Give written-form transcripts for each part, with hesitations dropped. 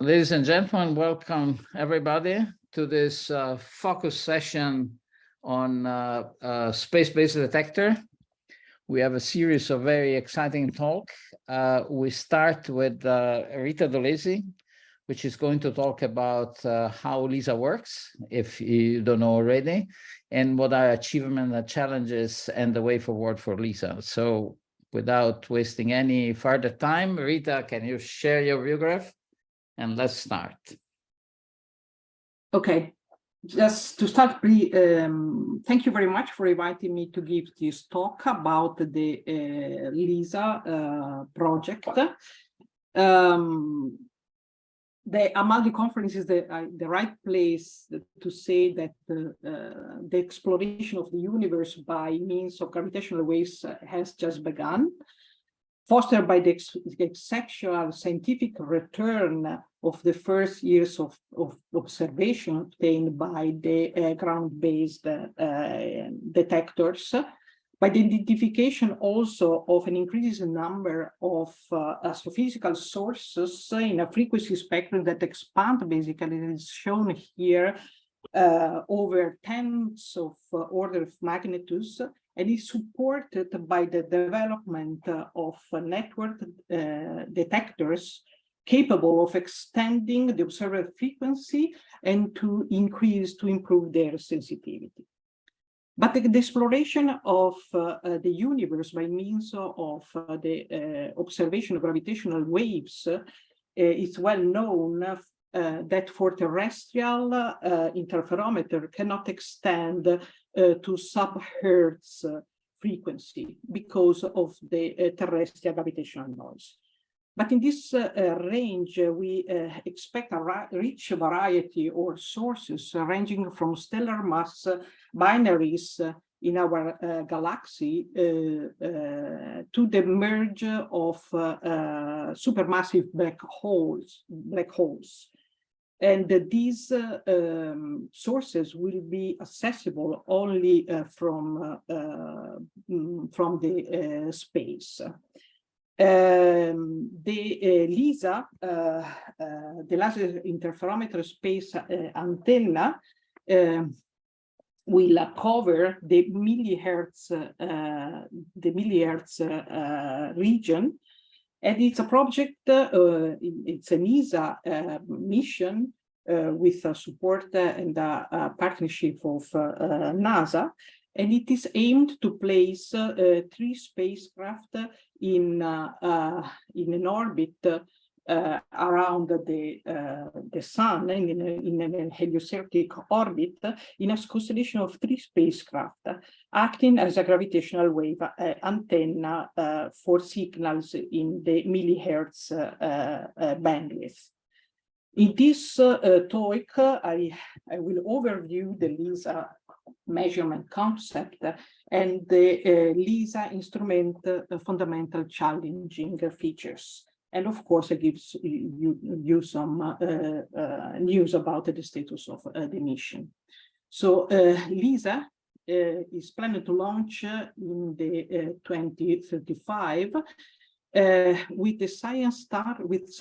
Ladies and gentlemen, welcome everybody to this focus session on space-based detector. We have a series of very exciting talk. We start with Rita Dolesi, which is going to talk about how LISA works, if you don't know already, and what are achievements and challenges and the way forward for LISA. So without wasting any further time, Rita, can you share your biograph? And let's start. Okay, just to start, thank you very much for inviting me to give this talk about the LISA project. The Amaldi Conference is the right place to say that the exploration of the universe by means of gravitational waves has just begun, fostered by the exceptional scientific return of the first years of observation obtained by the ground-based detectors, by the identification also of an increasing number of astrophysical sources in a frequency spectrum that expand, basically, it is shown here, over tens of order of magnitudes, and is supported by the development of network detectors capable of extending the observed frequency and to improve their sensitivity. But the exploration of the universe by means of the observation of gravitational waves is well known that for terrestrial interferometer cannot extend to sub-hertz frequency because of the terrestrial gravitational noise. But in this range, we expect a rich variety of sources ranging from stellar mass binaries in our galaxy to the merge of supermassive black holes. And these sources will be accessible only from the space. The LISA, the laser interferometer space antenna, will cover the Milli-Hertz region, and it's a project. It's an ESA mission with support and a partnership of NASA. And it is aimed to place 3 spacecraft in an orbit around the Sun, in a heliocentric orbit, in a constellation of 3 spacecraft, acting as a gravitational wave antenna for signals in the Milli-Hertz bandwidth. In this talk, I will overview the LISA measurement concept and the LISA instrument fundamental challenging features. And of course, it gives you some news about the status of the mission. So LISA is planned to launch in the 2035 with science targets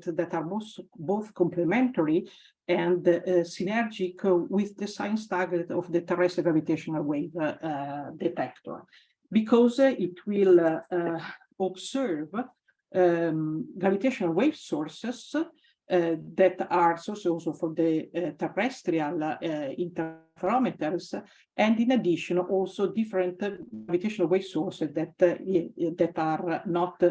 that are both complementary and synergic with the science target of the terrestrial gravitational wave detector, because it will observe gravitational wave sources that are sources also for the terrestrial interferometers, and in addition also different gravitational wave sources that are not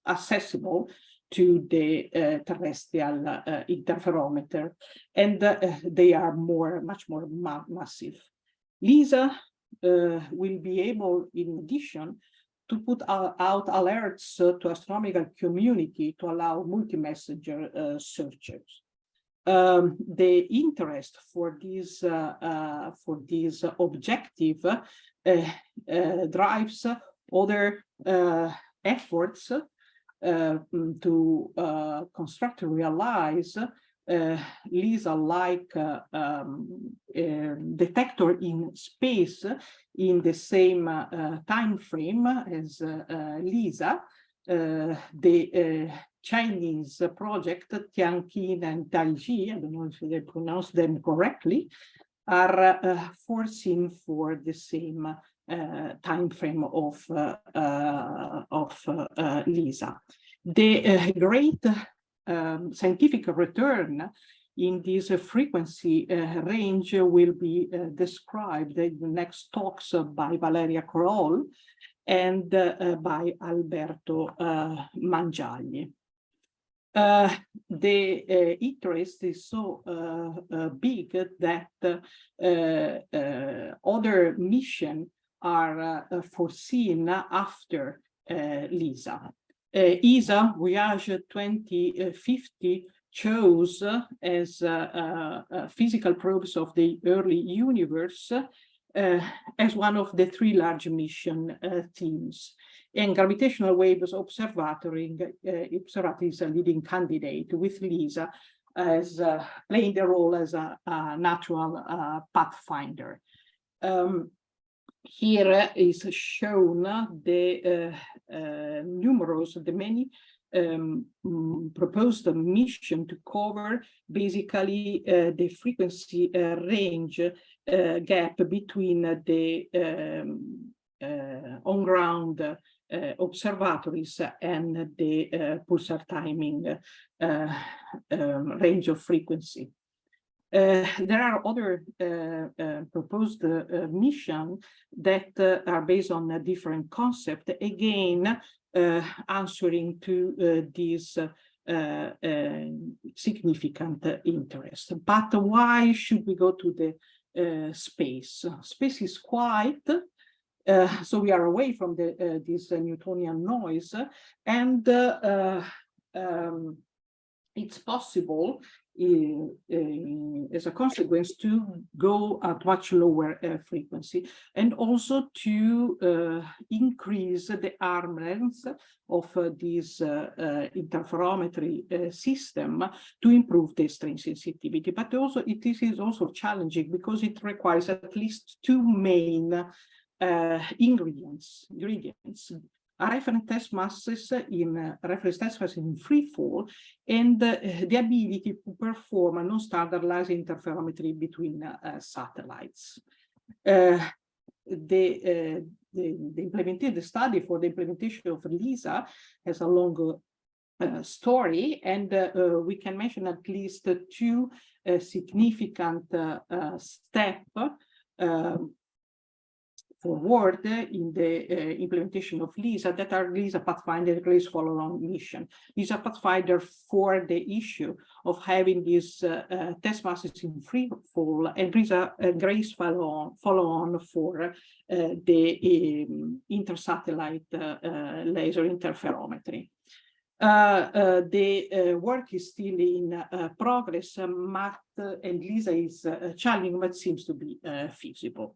accessible to the terrestrial interferometer, and they are much more massive. LISA will be able, in addition, to put out alerts to astronomical community to allow multi-messenger searches. The interest for this objective drives other efforts to construct and realize LISA-like detector in space in the same time frame as LISA, the Chinese project Tianqin and Taiji, I don't know if they pronounce them correctly, are foreseen for the same time frame of LISA. The great scientific return in this frequency range will be described in the next talks by Valeriya Korol and by Alberto Mangiagli. The interest is so big that other missions are foreseen after LISA. ESA Voyage 2050 chose as physical probes of the early universe as one of the three large mission teams. And Gravitational Waves Observatory is a leading candidate, with LISA as playing the role as a natural pathfinder. Here is shown the many proposed mission to cover basically the frequency range gap between the on-ground observatories and the pulsar timing range of frequency. There are other proposed missions that are based on a different concept, again answering to this significant interest. But why should we go to the space? Space is quiet, so we are away from this Newtonian noise, and it's possible as a consequence to go at much lower frequency, and also to increase the arm length of this interferometry system to improve the strain sensitivity. But also it is also challenging because it requires at least two main ingredients. Reference test masses in free fall, and the ability to perform a non-standardized interferometry between satellites. The study for the implementation of LISA has a long story, and we can mention at least two significant steps forward in the implementation of LISA that are LISA Pathfinder Grace follow-on mission. LISA Pathfinder for the issue of having these test masses in free fall, and LISA Grace follow-on for the intersatellite laser interferometry. The work is still in progress, and LISA is challenging, but seems to be feasible.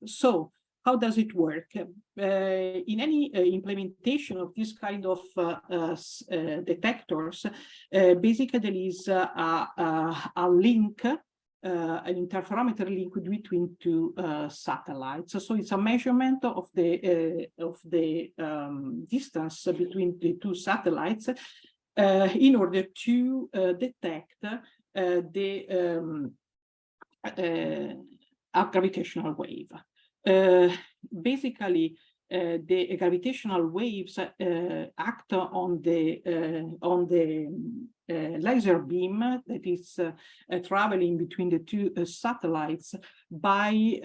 So how does it work? In any implementation of this kind of detectors, basically there is a link, an interferometer link between two satellites. So it's a measurement of the distance between the two satellites in order to detect a gravitational wave. Basically, the gravitational waves act on the laser beam that is traveling between the two satellites by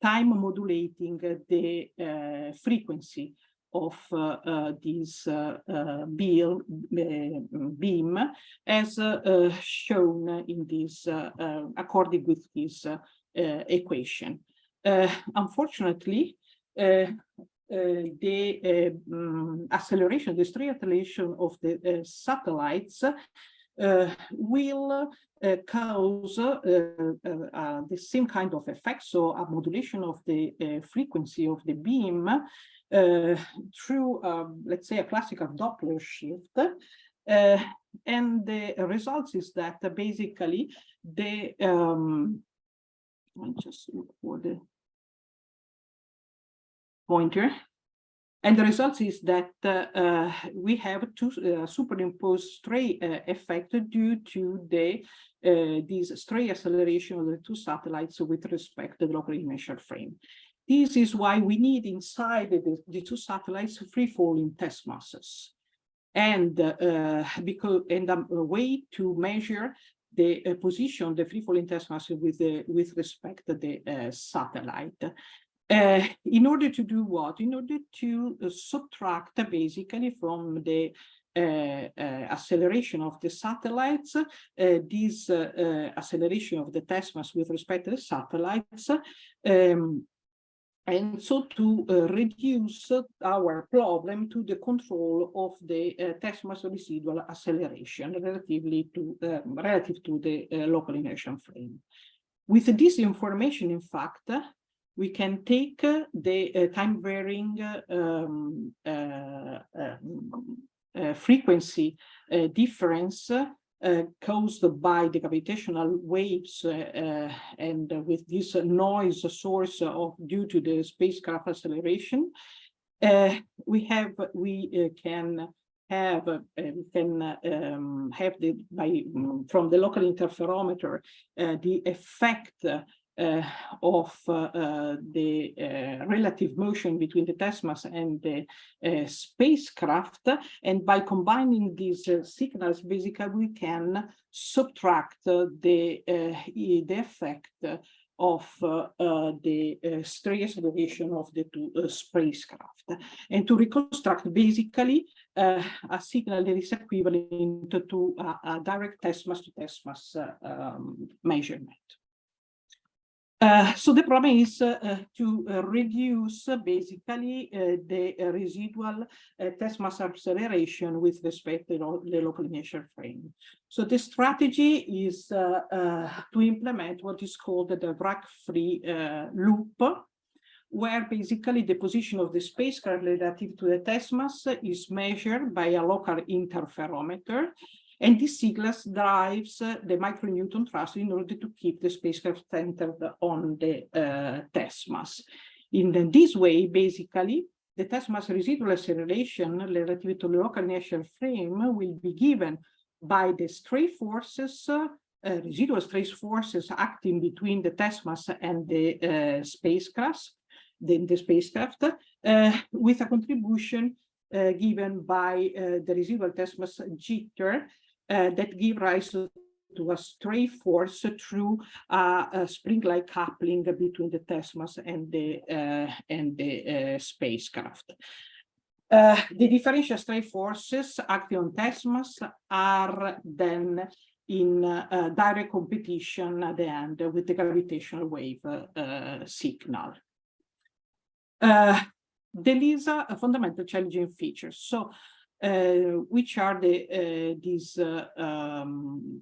time modulating the frequency of this beam as shown in this, according with this equation. Unfortunately, the acceleration, the string acceleration of the satellites will cause the same kind of effect, so a modulation of the frequency of the beam through, let's say, a classical Doppler shift. And the result is that basically the I just look for the pointer. And the result is that we have two superimposed stray effect due to this stray acceleration of the two satellites with respect to the local inertial frame. This is why we need inside the two satellites free-falling test masses, and a way to measure the position of the free-falling test mass with respect to the satellite. In order to do what? In order to subtract basically from the acceleration of the satellites, this acceleration of the test mass with respect to the satellites, and so to reduce our problem to the control of the test mass residual acceleration relative to the local inertial frame. With this information, in fact, we can take the time-varying frequency difference caused by the gravitational waves and with this noise source due to the spacecraft acceleration, we can have from the local interferometer the effect of the relative motion between the test mass and the spacecraft, and by combining these signals, basically we can subtract the effect of the stray acceleration of the two spacecraft, and to reconstruct basically a signal that is equivalent to a direct test mass to test mass measurement. So the problem is to reduce basically the residual test mass acceleration with respect to the local inertial frame. So the strategy is to implement what is called the drag-free loop, where basically the position of the spacecraft relative to the test mass is measured by a local interferometer. And this signal drives the micronewton thrust in order to keep the spacecraft centered on the test mass. In this way, basically, the test mass residual acceleration relative to the local inertial frame will be given by the stray forces, residual stray forces acting between the test mass and the spacecraft, with a contribution given by the residual test mass jitter that give rise to a stray force through a spring-like coupling between the test mass and the spacecraft. The differential stray forces acting on test mass are then in direct competition at the end with the gravitational wave signal. There is a fundamental challenging feature. So, which are these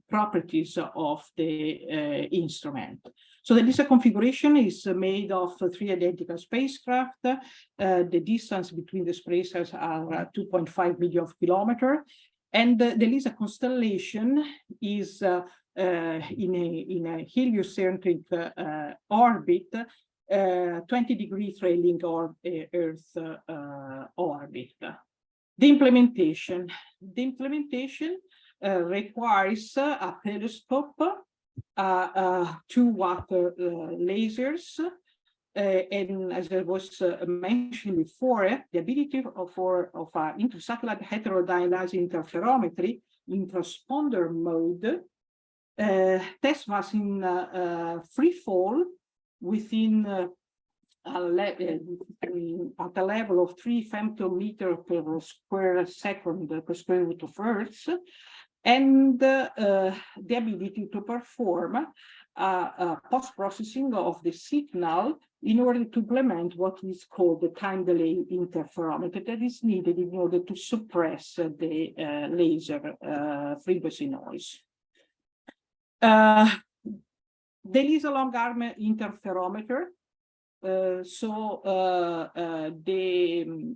properties of the instrument? So the LISA configuration is made of 3 identical spacecraft. The distance between the spacecrafts are 2.5 million kilometers, and the LISA constellation is in a heliocentric orbit, 20-degree trailing Earth orbit. The implementation requires a telescope, 2-watt lasers, and as I was mentioned before, the ability of intersatellite heterodynamic interferometry in transponder mode, test mass in free fall within at a level of 3 femtometers per square second per square root of Earth, and the ability to perform post-processing of the signal in order to implement what is called the time delay interferometer that is needed in order to suppress the laser frequency noise. There is a long arm interferometer. The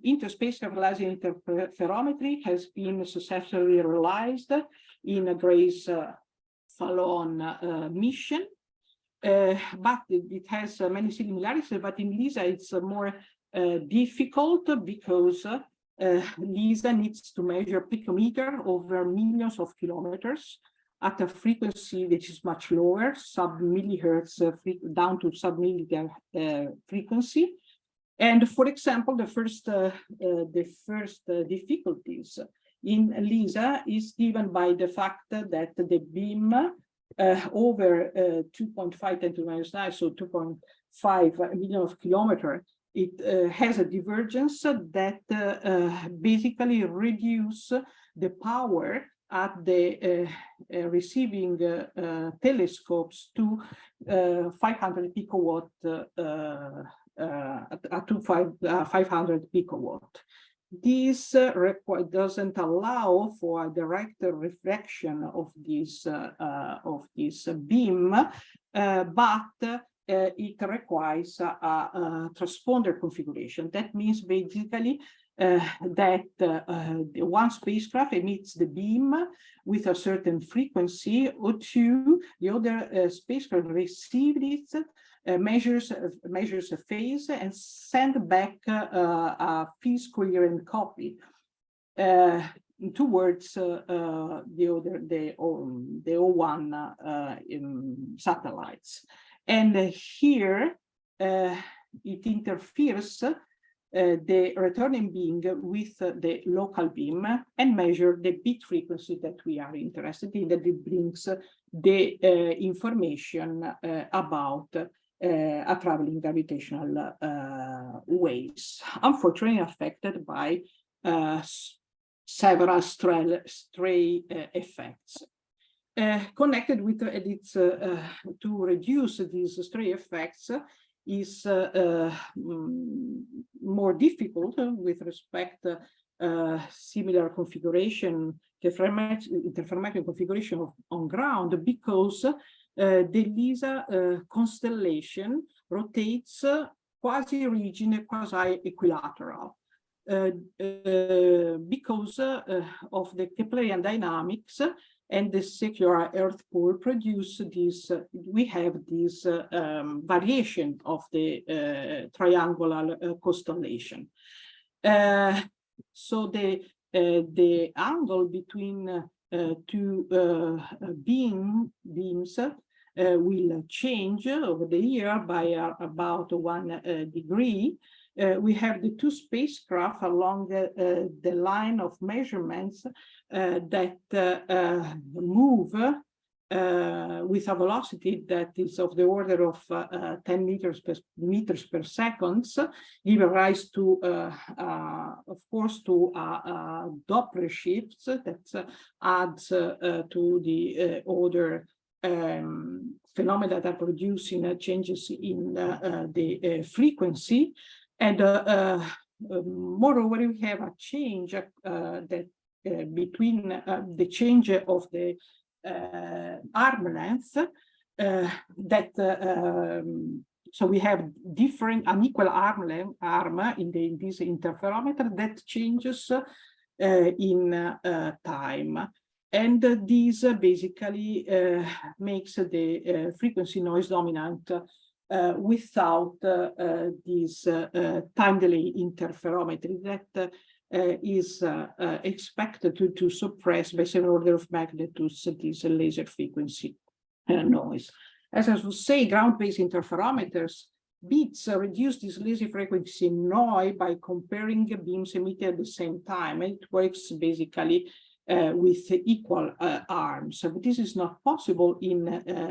interspacecraft laser interferometry has been successfully realized in a Grace Fallon mission, but it has many similarities. But in LISA, it's more difficult because LISA needs to measure picometer over millions of kilometers at a frequency which is much lower, sub-millihertz, down to sub-millimeter frequency. And for example, the first difficulties in LISA is given by the fact that the beam over 2.5 10 to the minus 9, so 2.5 million of kilometers, it has a divergence that basically reduce the power at the receiving telescopes to 500 picowatt, to 500 picowatt. This doesn't allow for a direct reflection of this beam, but it requires a transponder configuration. That means basically that one spacecraft emits the beam with a certain frequency, or two, the other spacecraft receives it, measures a phase, and send back a phase coherent copy towards the O1 satellites. And here it interferes the returning beam with the local beam and measure the bit frequency that we are interested in, that it brings the information about a traveling gravitational waves, unfortunately affected by several stray effects. Connected with its to reduce these stray effects is more difficult with respect similar configuration, interferometric configuration on ground, because the LISA constellation rotates quasi-region, quasi-equilateral. Because of the Keplerian dynamics and the secular Earth pole produce this, we have this variation of the triangular constellation. So the angle between two beams will change over the year by about 1 degree. We have the two spacecraft along the line of measurements that move with a velocity that is of the order of 10 meters per second, giving rise to, of course, to Doppler shifts that adds to the other phenomena that are producing changes in the frequency. And moreover, we have a change that between the change of the arm length so we have different unequal arm in this interferometer that changes in time. And this basically makes the frequency noise dominant without this time delay interferometry that is expected to suppress by several order of magnitudes this laser frequency noise. As I was saying, ground-based interferometers bits reduce this laser frequency noise by comparing beams emitted at the same time. And it works basically with equal arms. But this is not possible in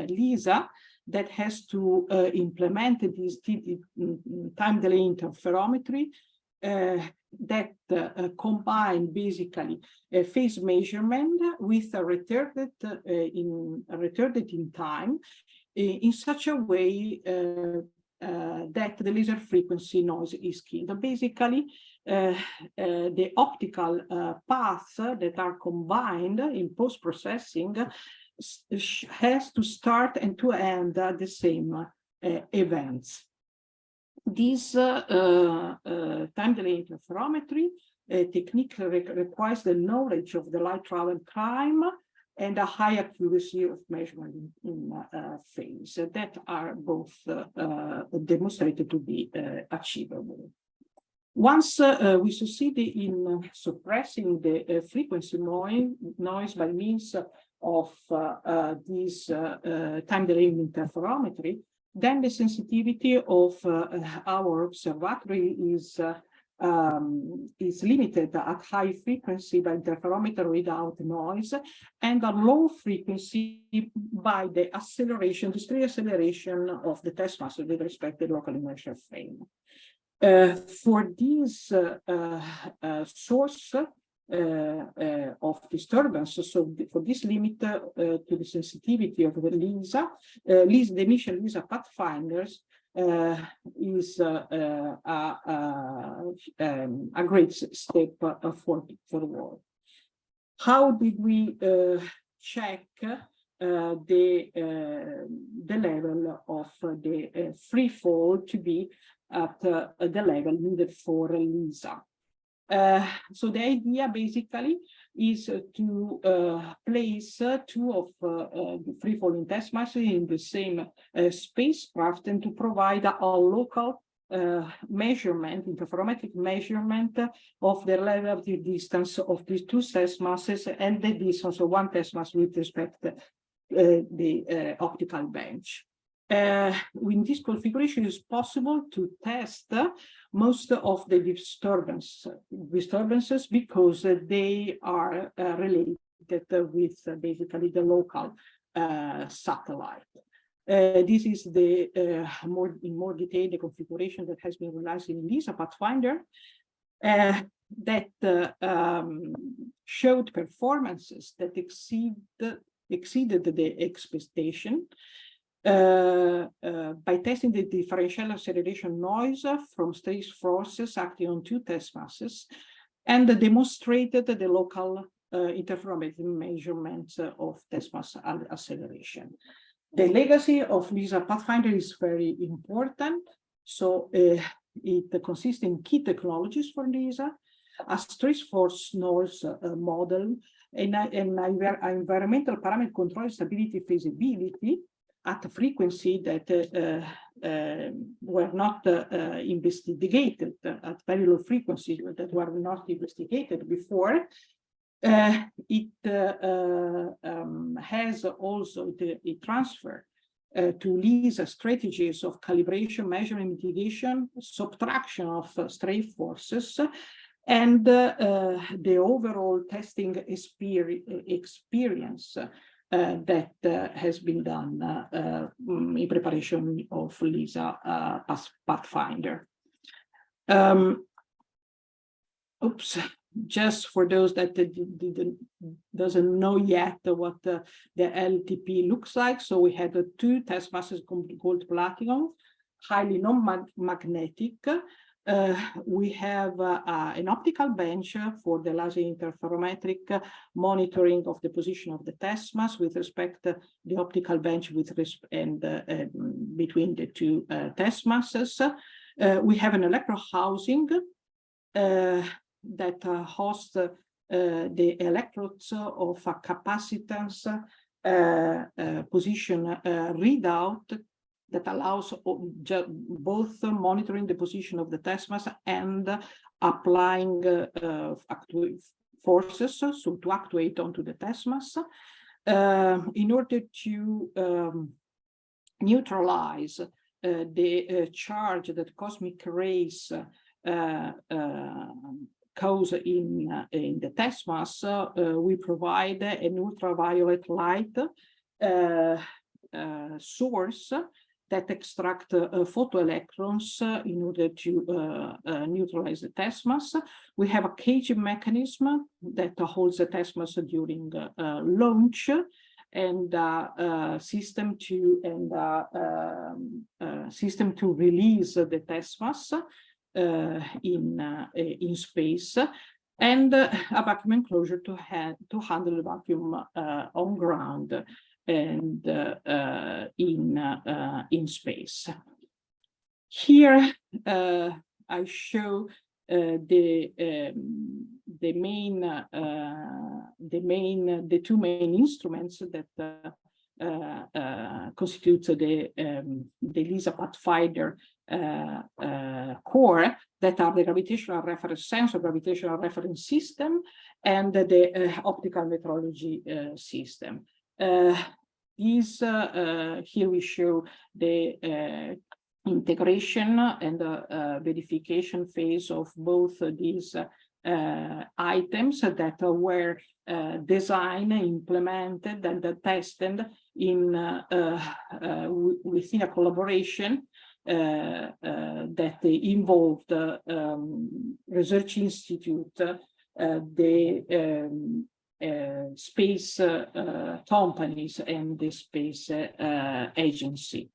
LISA, that has to implement this time delay interferometry that combine basically a phase measurement with a retarded in time in such a way that the laser frequency noise is killed. Basically, the optical paths that are combined in post-processing has to start and to end at the same events. This time delay interferometry technique requires the knowledge of the light travel time and a high accuracy of measurement in phase that are both demonstrated to be achievable. Once we succeeded in suppressing the frequency noise by means of this time delay interferometry, then the sensitivity of our observatory is limited at high frequency by interferometer without noise, and a low frequency by the acceleration, discrete acceleration of the test mass with respect to the local inertial frame. For this source of disturbance, so for this limit to the sensitivity of the LISA, the initial LISA pathfinders is a great step forward. How did we check the level of the free fall to be at the level needed for LISA? So the idea basically is to place two of the free-falling test masses in the same spacecraft and to provide a local measurement, interferometric measurement of the relative distance of these two test masses and the distance of one test mass with respect to the optical bench. In this configuration, it is possible to test most of the disturbances because they are related with basically the local satellite. This is the in more detail the configuration that has been realized in LISA Pathfinder that showed performances that exceeded the expectation. By testing the differential acceleration noise from stage forces acting on two test masses, and demonstrated the local interferometric measurements of test mass acceleration. The legacy of LISA Pathfinder is very important. So it consists in key technologies for LISA, a stress force noise model, and environmental parameter control stability feasibility at a frequency that were not investigated, at very low frequencies that were not investigated before. It has also a transfer to LISA strategies of calibration, measurement, mitigation, subtraction of stray forces, and the overall testing experience that has been done in preparation of LISA Pathfinder. Just for those that doesn't know yet what the LTP looks like. So we had two test masses called platinum, highly non-magnetic. We have an optical bench for the laser interferometric monitoring of the position of the test mass with respect to the optical bench and between the two test masses. We have an electro housing that hosts the electrodes of a capacitance position readout that allows both monitoring the position of the test mass and applying forces, so to actuate onto the test mass, in order to neutralize the charge that cosmic rays cause in the test mass. We provide an ultraviolet light source that extract photoelectrons in order to neutralize the test mass. We have a caging mechanism that holds the test mass during launch, and system to release the test mass in space, and a vacuum enclosure to handle the vacuum on ground and in space. Here I show the two main instruments that constitutes the LISA Pathfinder core, that are the gravitational reference sensor, gravitational reference system, and the optical metrology system. Here we show the integration and verification phase of both these items that were designed, implemented, and tested in within a collaboration that involved research institute, the space companies, and the space agency.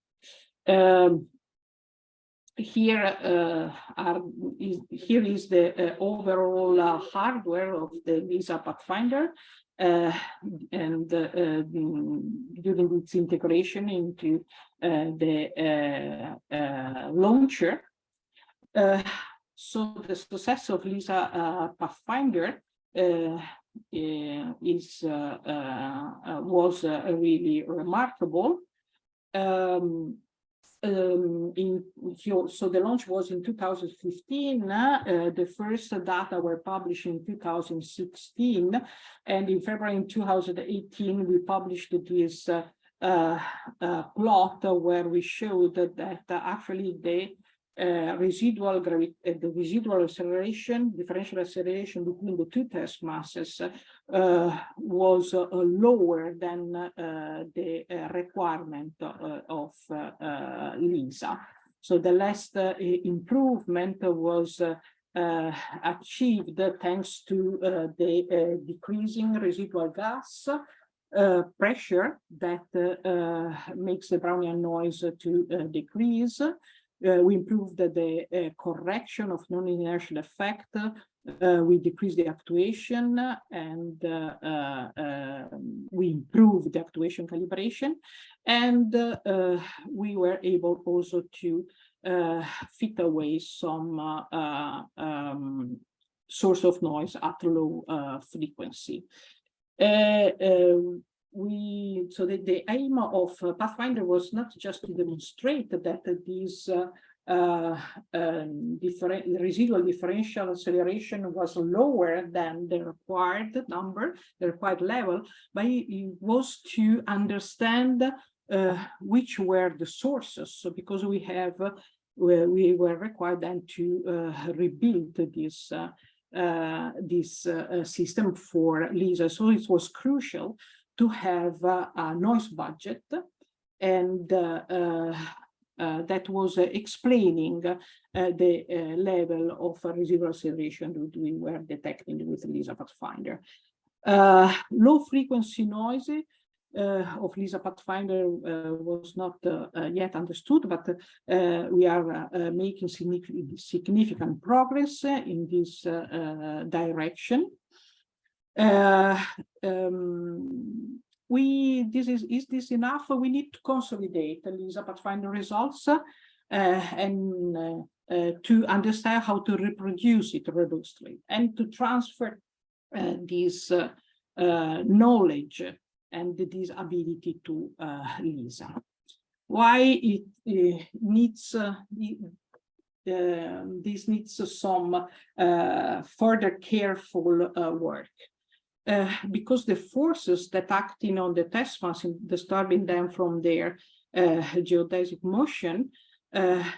Here is the overall hardware of the LISA Pathfinder, and during its integration into the launcher. So the success of LISA Pathfinder was really remarkable. So the launch was in 2015. The first data were published in 2016, and in February in 2018 we published this plot where we showed that actually the residual acceleration, differential acceleration between the two test masses was lower than the requirement of LISA. So the last improvement was achieved thanks to the decreasing residual gas pressure that makes the Brownian noise to decrease. We improved the correction of non-inertial effect. We decreased the actuation, and we improved the actuation calibration. And we were able also to fit away some source of noise at low frequency. So the aim of Pathfinder was not just to demonstrate that this residual differential acceleration was lower than the required number, the required level, but it was to understand which were the sources. So because we were required then to rebuild this system for LISA. So it was crucial to have a noise budget, and that was explaining the level of residual acceleration that we were detecting with LISA Pathfinder. Low frequency noise of LISA Pathfinder was not yet understood, but we are making significant progress in this direction. Is this enough? We need to consolidate the LISA Pathfinder results and to understand how to reproduce it robustly and to transfer this knowledge and this ability to LISA. Why it needs this needs some further careful work. Because the forces that acting on the test mass, disturbing them from their geodesic motion,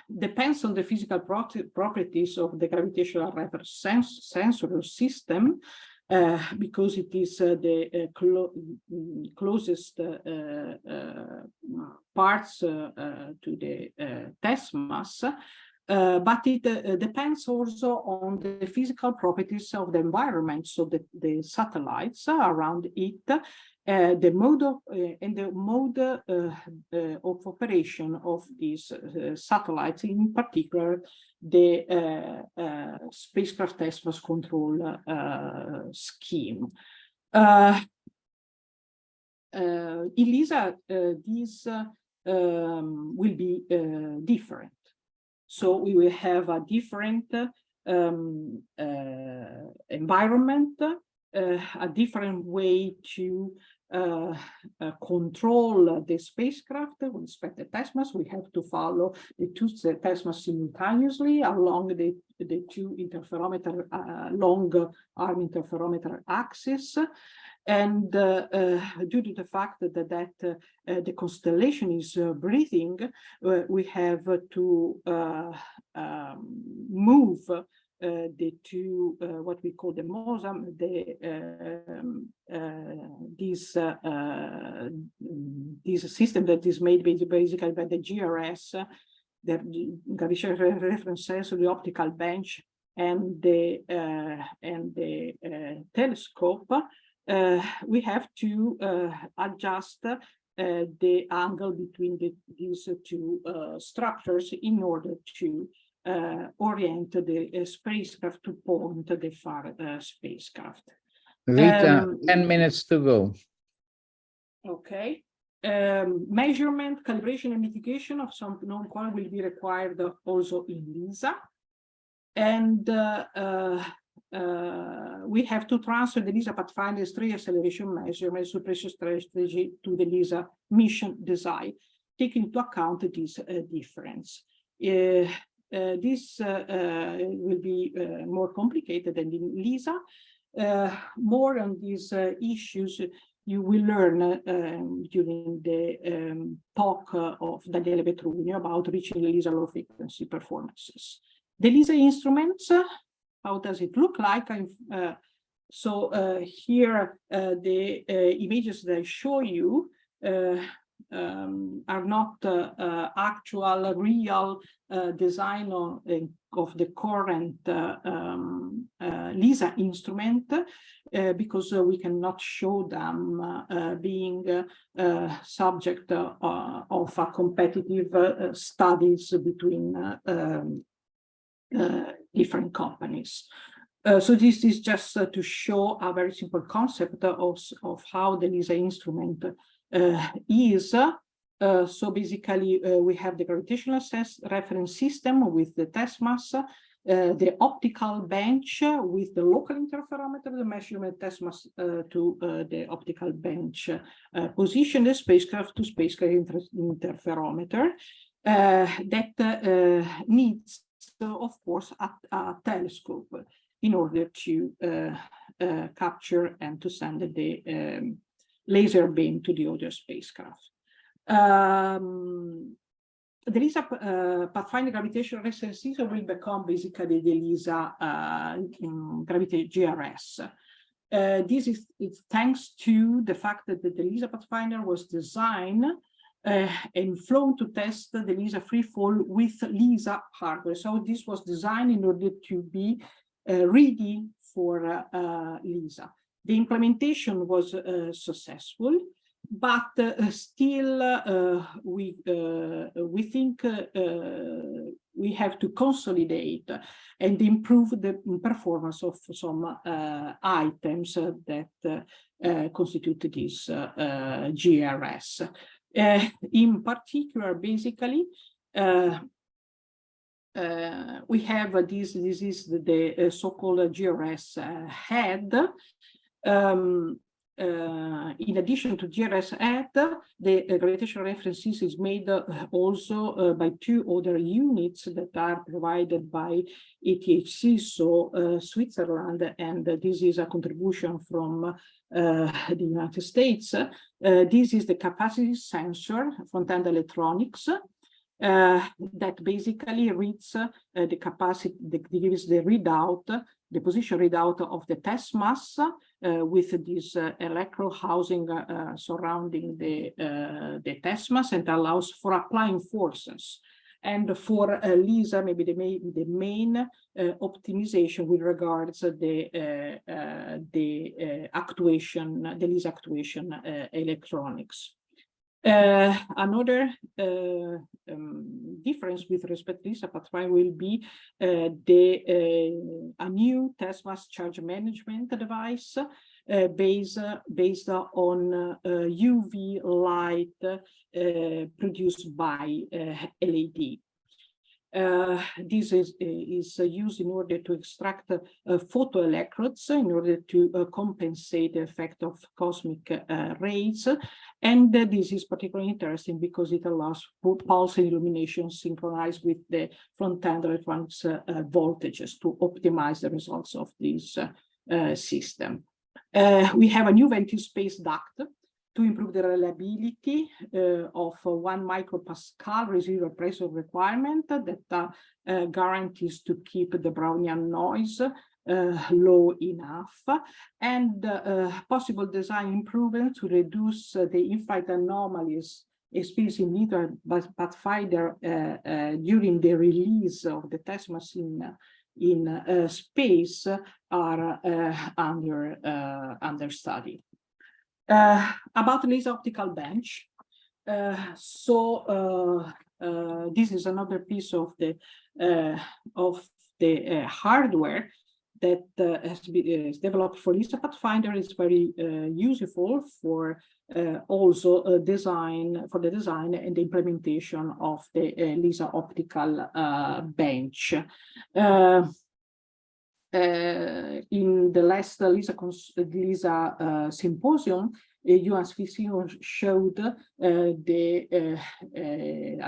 depends on the physical properties of the gravitational reference sensor system, because it is the closest parts to the test mass. But it depends also on the physical properties of the environment, so the satellites around it, the mode of operation of these satellites, in particular the spacecraft test mass control scheme. In LISA, these will be different. So we will have a different environment, a different way to control the spacecraft with respect to test mass, we have to follow the two test mass simultaneously along the two interferometer, long arm interferometer axis. And due to the fact that the constellation is breathing, we have to move the two, what we call the MOSAM, this system that is made basically by the GRS, the Gravitational Reference Sensor, the optical bench, and the telescope. We have to adjust the angle between these two structures in order to orient the spacecraft to point the far spacecraft. Rita, 10 minutes to go. Okay. Measurement, calibration, and mitigation of some known quantity will be required also in LISA. And we have to transfer the LISA Pathfinder's 3 acceleration measurement suppression strategy to the LISA mission design, taking into account this difference. This will be more complicated than in LISA. More on these issues you will learn during the talk of Daniele Vetrugno about reaching the LISA low frequency performances. The LISA instruments, how does it look like? Here the images that I show you are not actual, real design of the current LISA instrument because we cannot show them being subject of a competitive studies between different companies. So this is just to show a very simple concept of how the LISA instrument is. So basically, we have the gravitational reference system with the test mass, the optical bench with the local interferometer, the measurement test mass to the optical bench position, the spacecraft to spacecraft interferometer that needs, of course, a telescope in order to capture and to send the laser beam to the other spacecraft. The LISA Pathfinder Gravitational Reference System will become basically the LISA GRS. This is thanks to the fact that the LISA Pathfinder was designed and flown to test the LISA freefall with LISA hardware. So this was designed in order to be ready for LISA. The implementation was successful, but still we think we have to consolidate and improve the performance of some items that constitute this GRS. In particular, basically, we have this is the so-called GRS head. In addition to GRS head, the gravitational reference system is made also by two other units that are provided by ETHC, so Switzerland, and this is a contribution from the United States. This is the capacity sensor, front-end electronics, that basically reads the capacity, that gives the readout, the position readout of the test mass with this electro housing surrounding the test mass, and allows for applying forces. And for LISA, maybe the main optimization with regards the actuation, the LISA actuation electronics. Another difference with respect to LISA Pathfinder will be a new test mass charge management device based on UV light produced by LED. This is used in order to extract photoelectrodes in order to compensate the effect of cosmic rays. And this is particularly interesting because it allows pulse illumination synchronized with the front-end electronics voltages to optimize the results of this system. We have a new ventil space duct to improve the reliability of 1 micropascal residual pressure requirement that guarantees to keep the Brownian noise low enough, and possible design improvements to reduce the in-flight anomalies experienced in Milli-Hertz pathfinder during the release of the test machine in space are under study. About LISA optical bench. This is another piece of the hardware that has been developed for LISA Pathfinder. Is very useful for also design and the implementation of the LISA optical bench. In the last LISA symposium, Johan Svission showed a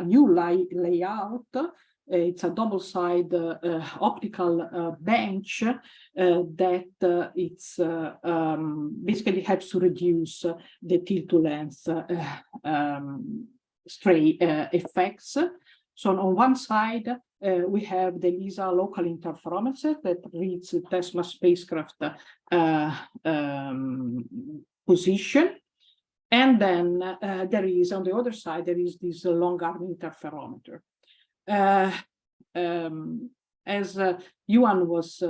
new layout. It's a double-side optical bench that it's basically helps to reduce the tilt-to-length stray effects. So on one side, we have the LISA local interferometer that reads the Tesla spacecraft position. And then there is, on the other side, there is this long arm interferometer. As Johan was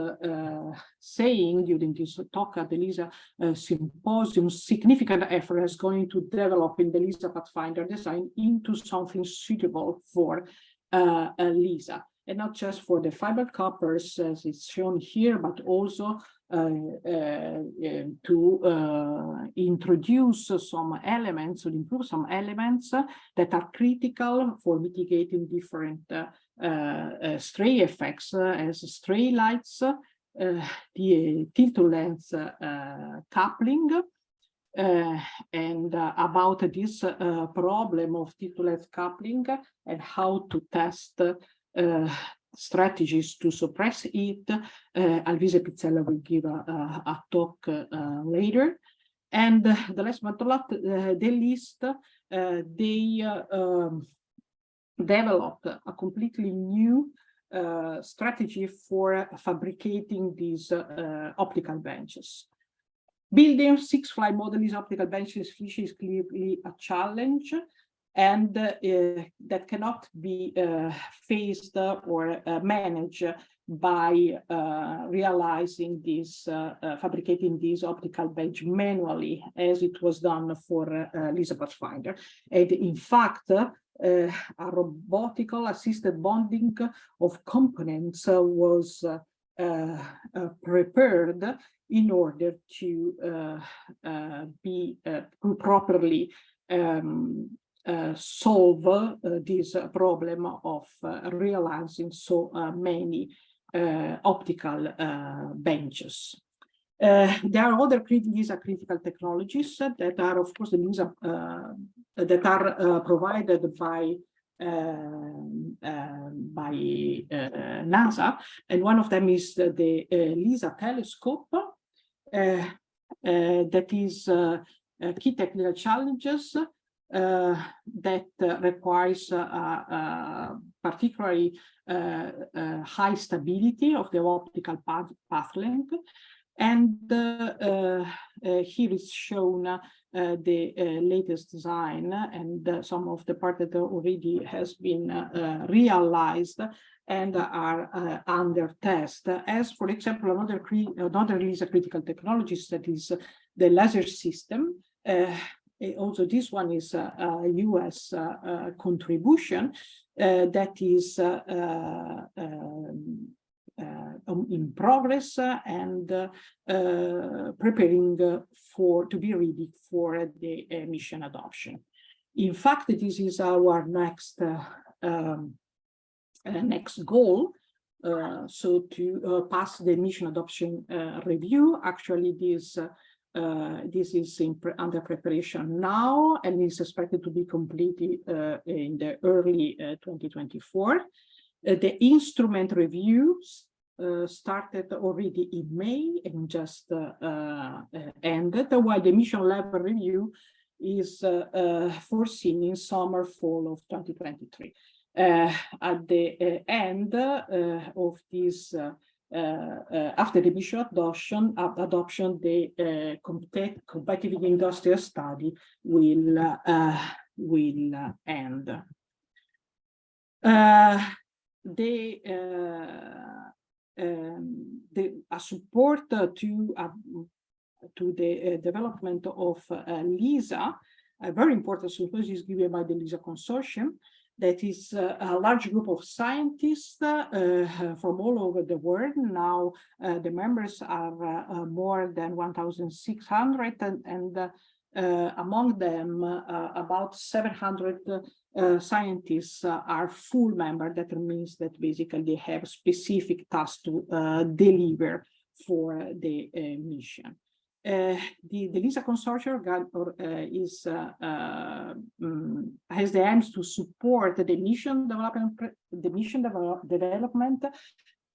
saying during this talk at the LISA symposium, significant effort is going to develop in the LISA Pathfinder design into something suitable for LISA, and not just for the fiber coppers as it's shown here, but also to introduce some elements, to improve some elements that are critical for mitigating different stray effects, as stray lights, the tilt-to-length coupling, and about this problem of tilt-to-length coupling and how to test strategies to suppress it. Alvise Pizzella will give a talk later. And the last but not the least, they developed a completely new strategy for fabricating these optical benches. Building 6-fly model LISA optical benches is clearly a challenge, and that cannot be faced or managed by realizing this, fabricating these optical bench manually, as it was done for LISA Pathfinder. And in fact, a robotical assisted bonding of components was prepared in order to be properly solve this problem of realizing so many optical benches. There are other LISA critical technologies that are, of course, the LISA that are provided by NASA, and one of them is the LISA telescope. That is key technical challenges that requires particularly high stability of the optical path length. And here is shown the latest design and some of the part that already has been realized and are under test. As, for example, another LISA critical technologies, that is the laser system. Also, this one is a US contribution that is in progress and preparing to be ready for the mission adoption. In fact, this is our next next goal. So to pass the mission adoption review. Actually, this is under preparation now and is expected to be completed in the early 2024. The instrument reviews started already in May and just ended, while the mission level review is foreseen in summer, fall of 2023. At the end of this, after the mission adoption, the competitive industrial study will end. A support to the development of LISA, a very important support is given by the LISA consortium. That is a large group of scientists from all over the world. Now the members are more than 1,600, and among them about 700 scientists are full members. That means that basically they have specific tasks to deliver for the mission. The LISA consortium has the aims to support the mission development,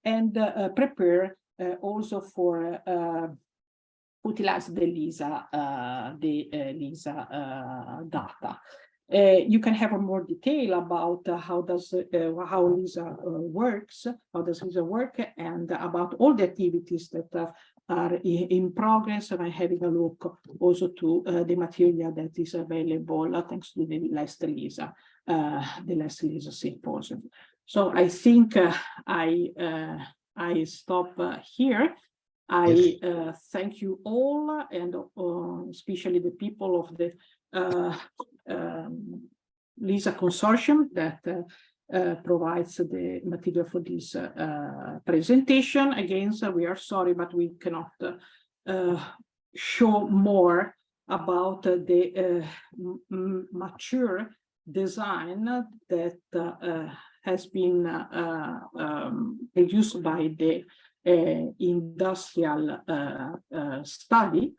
and prepare also for utilize the LISA data. You can have more detail about how LISA works, and about all the activities that are in progress, and I'm having a look also to the material that is available thanks to the last LISA symposium. So I think I stop here. I thank you all, and especially the people of the LISA consortium that provides the material for this presentation. Again, so we are sorry, but we cannot show more about the mature design that has been produced by the industrial study.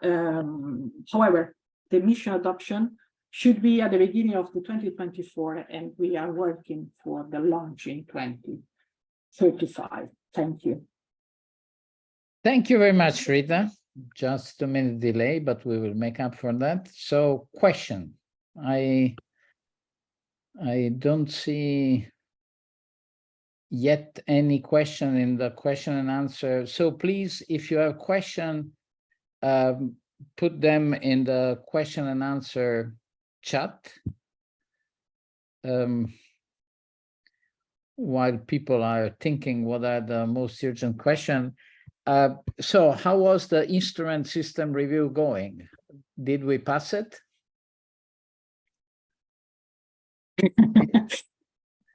However, the mission adoption should be at the beginning of the 2024, and we are working for the launch in 2035. Thank you. Thank you very much, Rita. Just a minute delay, but we will make up for that. So, question. I don't see yet any question in the question and answer. So please, if you have a question, put them in the question and answer chat while people are thinking what are the most urgent question. So how was the instrument system review going? Did we pass it?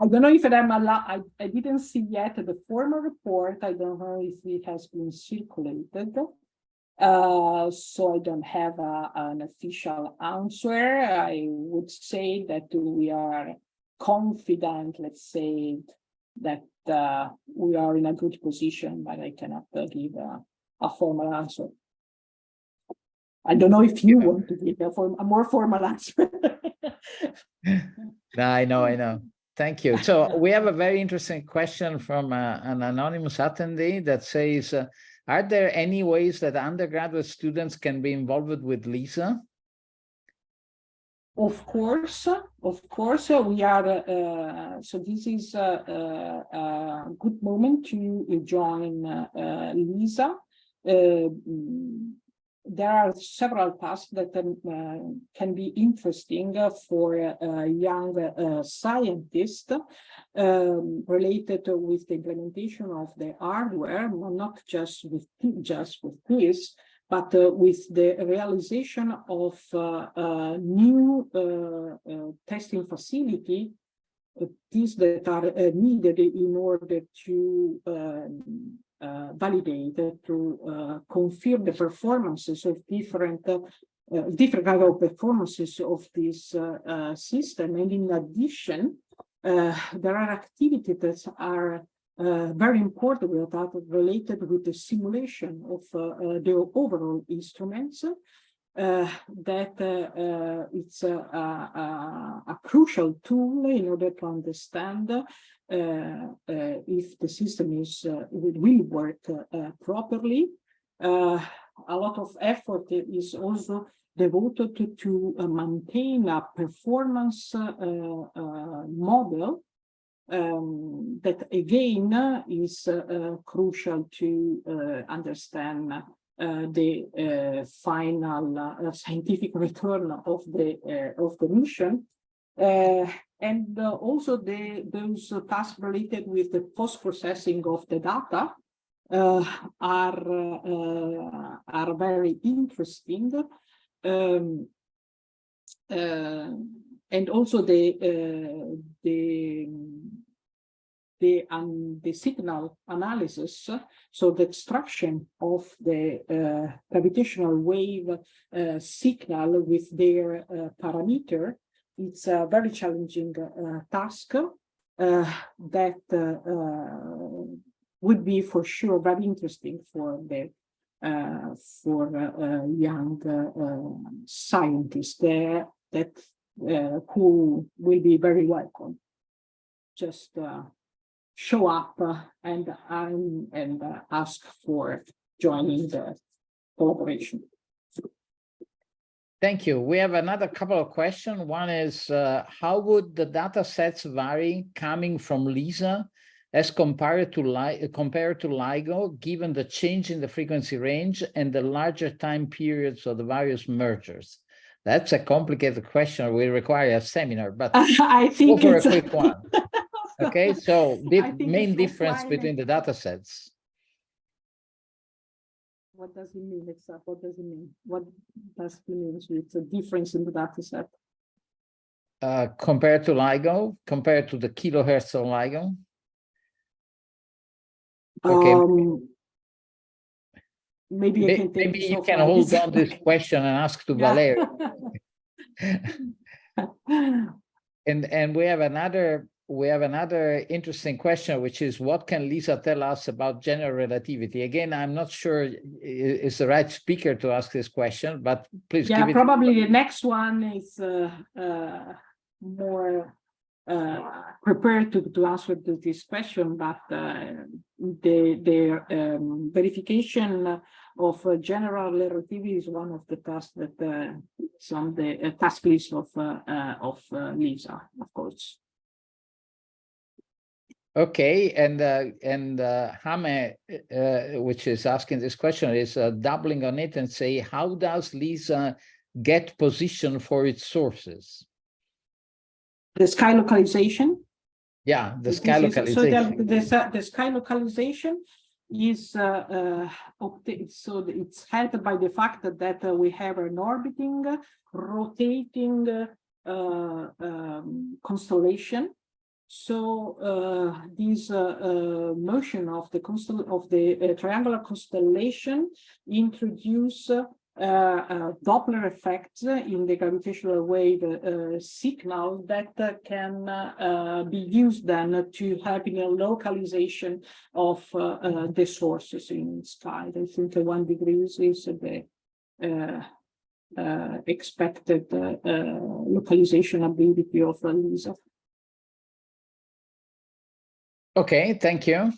I don't know if I'm allowed. I didn't see yet the formal report. I don't know if it has been circulated. So I don't have an official answer. I would say that we are confident, let's say, that we are in a good position, but I cannot give a formal answer. I don't know if you want to give a more formal answer. No, I know. Thank you. So we have a very interesting question from an anonymous attendee that says, are there any ways that undergraduate students can be involved with LISA? Of course, we are. So this is a good moment to join LISA. There are several tasks that can be interesting for young scientists related with the implementation of the hardware, not just with this, but with the realization of new testing facility, these that are needed in order to validate, to confirm the performances of different kind of performances of this system. And in addition, there are activities that are very important related with the simulation of the overall instruments. That it's a crucial tool in order to understand if the system will work properly. A lot of effort is also devoted to maintain a performance model that again is crucial to understand the final scientific return of the mission, and also those tasks related with the post-processing of the data are very interesting, and also the signal analysis, so the extraction of the gravitational wave signal with their parameter, it's a very challenging task that would be for sure very interesting for young scientists there that who will be very welcome. Just show up and ask for joining the collaboration. Thank you. We have another couple of questions. One is, how would the data sets vary coming from LISA as compared to LIGO, given the change in the frequency range and the larger time periods of the various mergers? That's a complicated question. We require a seminar, but I think go for it's a quick one. Okay, so the main difference line between the data sets. What does it mean? What does it mean? What does it mean? It's a difference in the data set. Compared to LIGO, compared to the kilohertz of LIGO. Okay. Maybe I can take maybe you can hold on this question and ask to Valeriya. And we have another interesting question, which is, what can Lisa tell us about general relativity? Again, I'm not sure is the right speaker to ask this question, but please give it. Probably the next one is more prepared to answer to this question, but the verification of general relativity is one of the tasks that is on the task list of Lisa, of course. Okay, and Hame, which is asking this question, is doubling on it and say, how does Lisa get position for its sources? The sky localization? Yeah, the sky localization. So the sky localization is so it's helped by the fact that we have an orbiting, rotating constellation. So this motion of the triangular constellation introduce Doppler effects in the gravitational wave signal that can be used then to having a localization of the sources in the sky. I think 1 degree is the expected localization ability of LISA. Okay, thank you.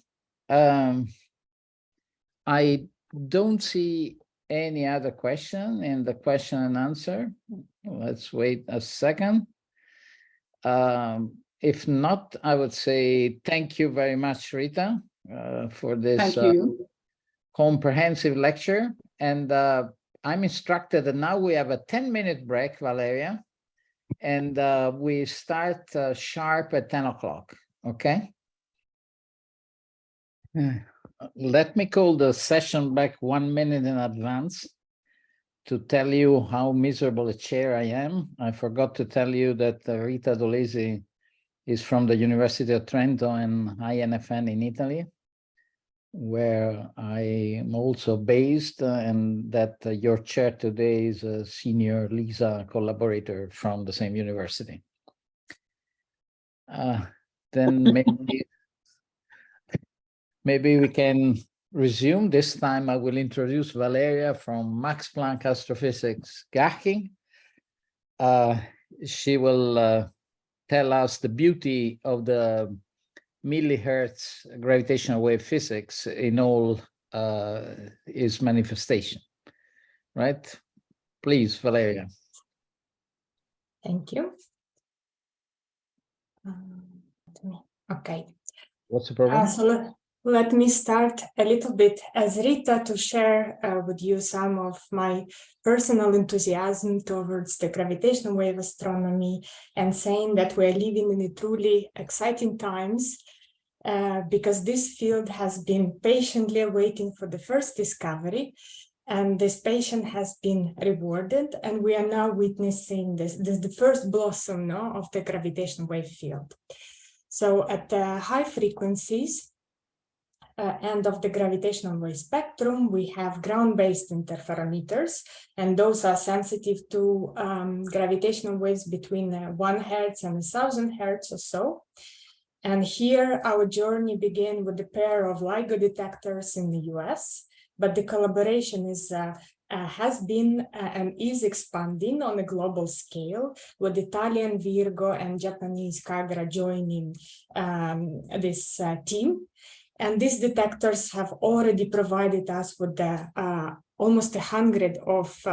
I don't see any other question in the question and answer. Let's wait a second. If not, I would say thank you very much, Rita, for this comprehensive lecture. And I'm instructed that now we have a 10-minute break, Valeriya, and we start sharp at 10 o'clock, okay? Let me call the session back 1 minute in advance to tell you how miserable a chair I am. I forgot to tell you that Rita Dolesi is from the University of Trento and INFN in Italy, where I am also based, and that your chair today is a senior LISA collaborator from the same university. Then maybe we can resume. This time I will introduce Valeriya from Max Planck Astrophysics Garching. She will tell us the beauty of the Milli-Hertz gravitational wave physics in all its manifestation. Right? Please, Valeriya. Thank you. Okay. What's the problem? So let me start a little bit as Rita to share with you some of my personal enthusiasm towards the gravitational wave astronomy, and saying that we're living in truly exciting times because this field has been patiently waiting for the first discovery, and this patient has been rewarded, and we are now witnessing the first blossom of the gravitational wave field. So at the high frequencies end of the gravitational wave spectrum, we have ground-based interferometers, and those are sensitive to gravitational waves between 1 Hertz and 1,000 Hertz or so. And here our journey began with a pair of LIGO detectors in the US, but the collaboration has been and is expanding on a global scale, with Italian Virgo and Japanese Kagra joining this team. And these detectors have already provided us with almost 100 of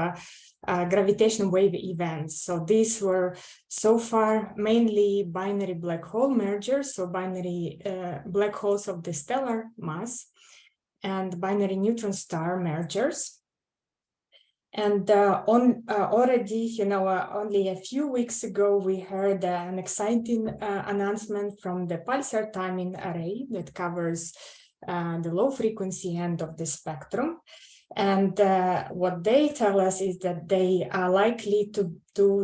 gravitational wave events. So these were so far mainly binary black hole mergers, so binary black holes of the stellar mass, and binary neutron star mergers. And already, only a few weeks ago, we heard an exciting announcement from the pulsar timing array that covers the low frequency end of the spectrum. And what they tell us is that they are likely to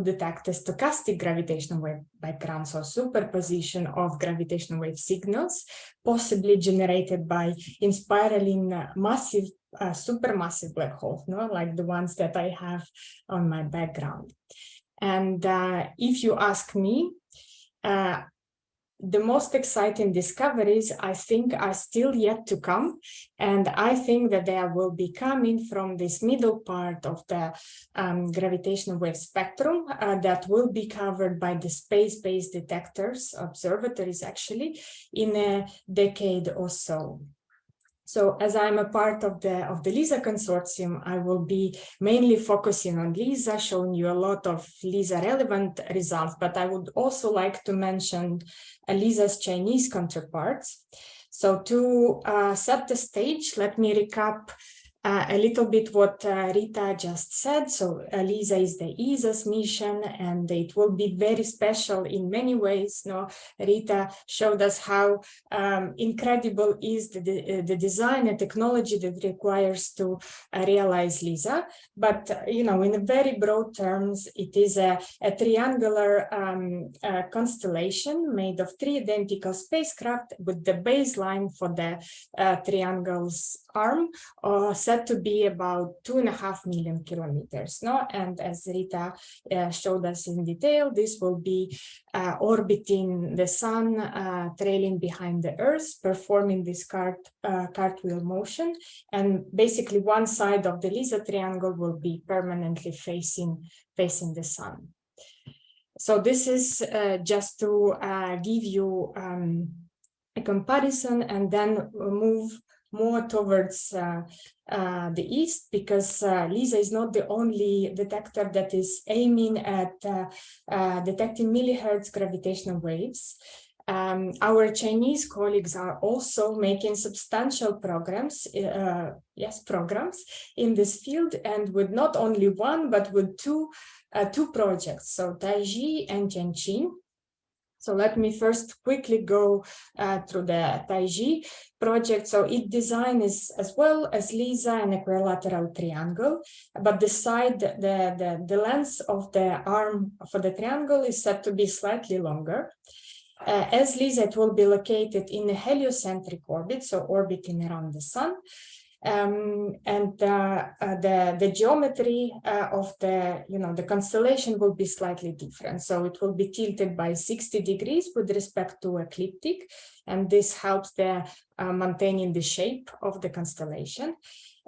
detect a stochastic gravitational wave background, so superposition of gravitational wave signals, possibly generated by inspiraling massive, supermassive black holes, like the ones that I have on my background. And if you ask me, the most exciting discoveries, I think, are still yet to come. And I think that they will be coming from this middle part of the gravitational wave spectrum that will be covered by the space-based detectors, observatories actually, in a decade or so. So as I'm a part of the LISA consortium, I will be mainly focusing on LISA, showing you a lot of LISA relevant results, but I would also like to mention LISA's Chinese counterparts. So to set the stage, let me recap a little bit what Rita just said. So LISA is the ESA's mission, and it will be very special in many ways. Rita showed us how incredible is the design and technology that requires to realize LISA. But in a very broad terms, it is a triangular constellation made of 3 identical spacecraft, with the baseline for the triangle's arm set to be about 2.5 million kilometers. And as Rita showed us in detail, this will be orbiting the sun, trailing behind the Earth, performing this cartwheel motion. And basically one side of the LISA triangle will be permanently facing the sun. So this is just to give you a comparison, and then move more towards the east, because LISA is not the only detector that is aiming at detecting milli-hertz gravitational waves. Our Chinese colleagues are also making substantial programs in this field, and with not only one, but with two projects, so Taiji and Tianqin. So let me first quickly go through the Taiji project. So its design is, as well as LISA, an equilateral triangle, but the side, the length of the arm for the triangle is said to be slightly longer. As LISA, it will be located in a heliocentric orbit, so orbiting around the sun. And the geometry of the constellation will be slightly different. So it will be tilted by 60 degrees with respect to ecliptic, and this helps maintaining the shape of the constellation.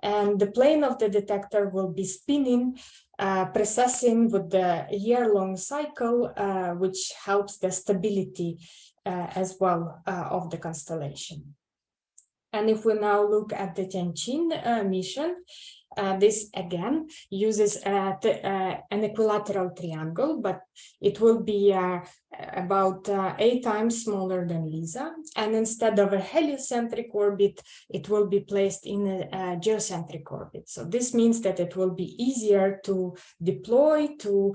And the plane of the detector will be spinning, precessing with the year-long cycle, which helps the stability as well of the constellation. And if we now look at the Tianqin mission, this again uses an equilateral triangle, but it will be about 8 times smaller than LISA. And instead of a heliocentric orbit, it will be placed in a geocentric orbit. So this means that it will be easier to deploy, to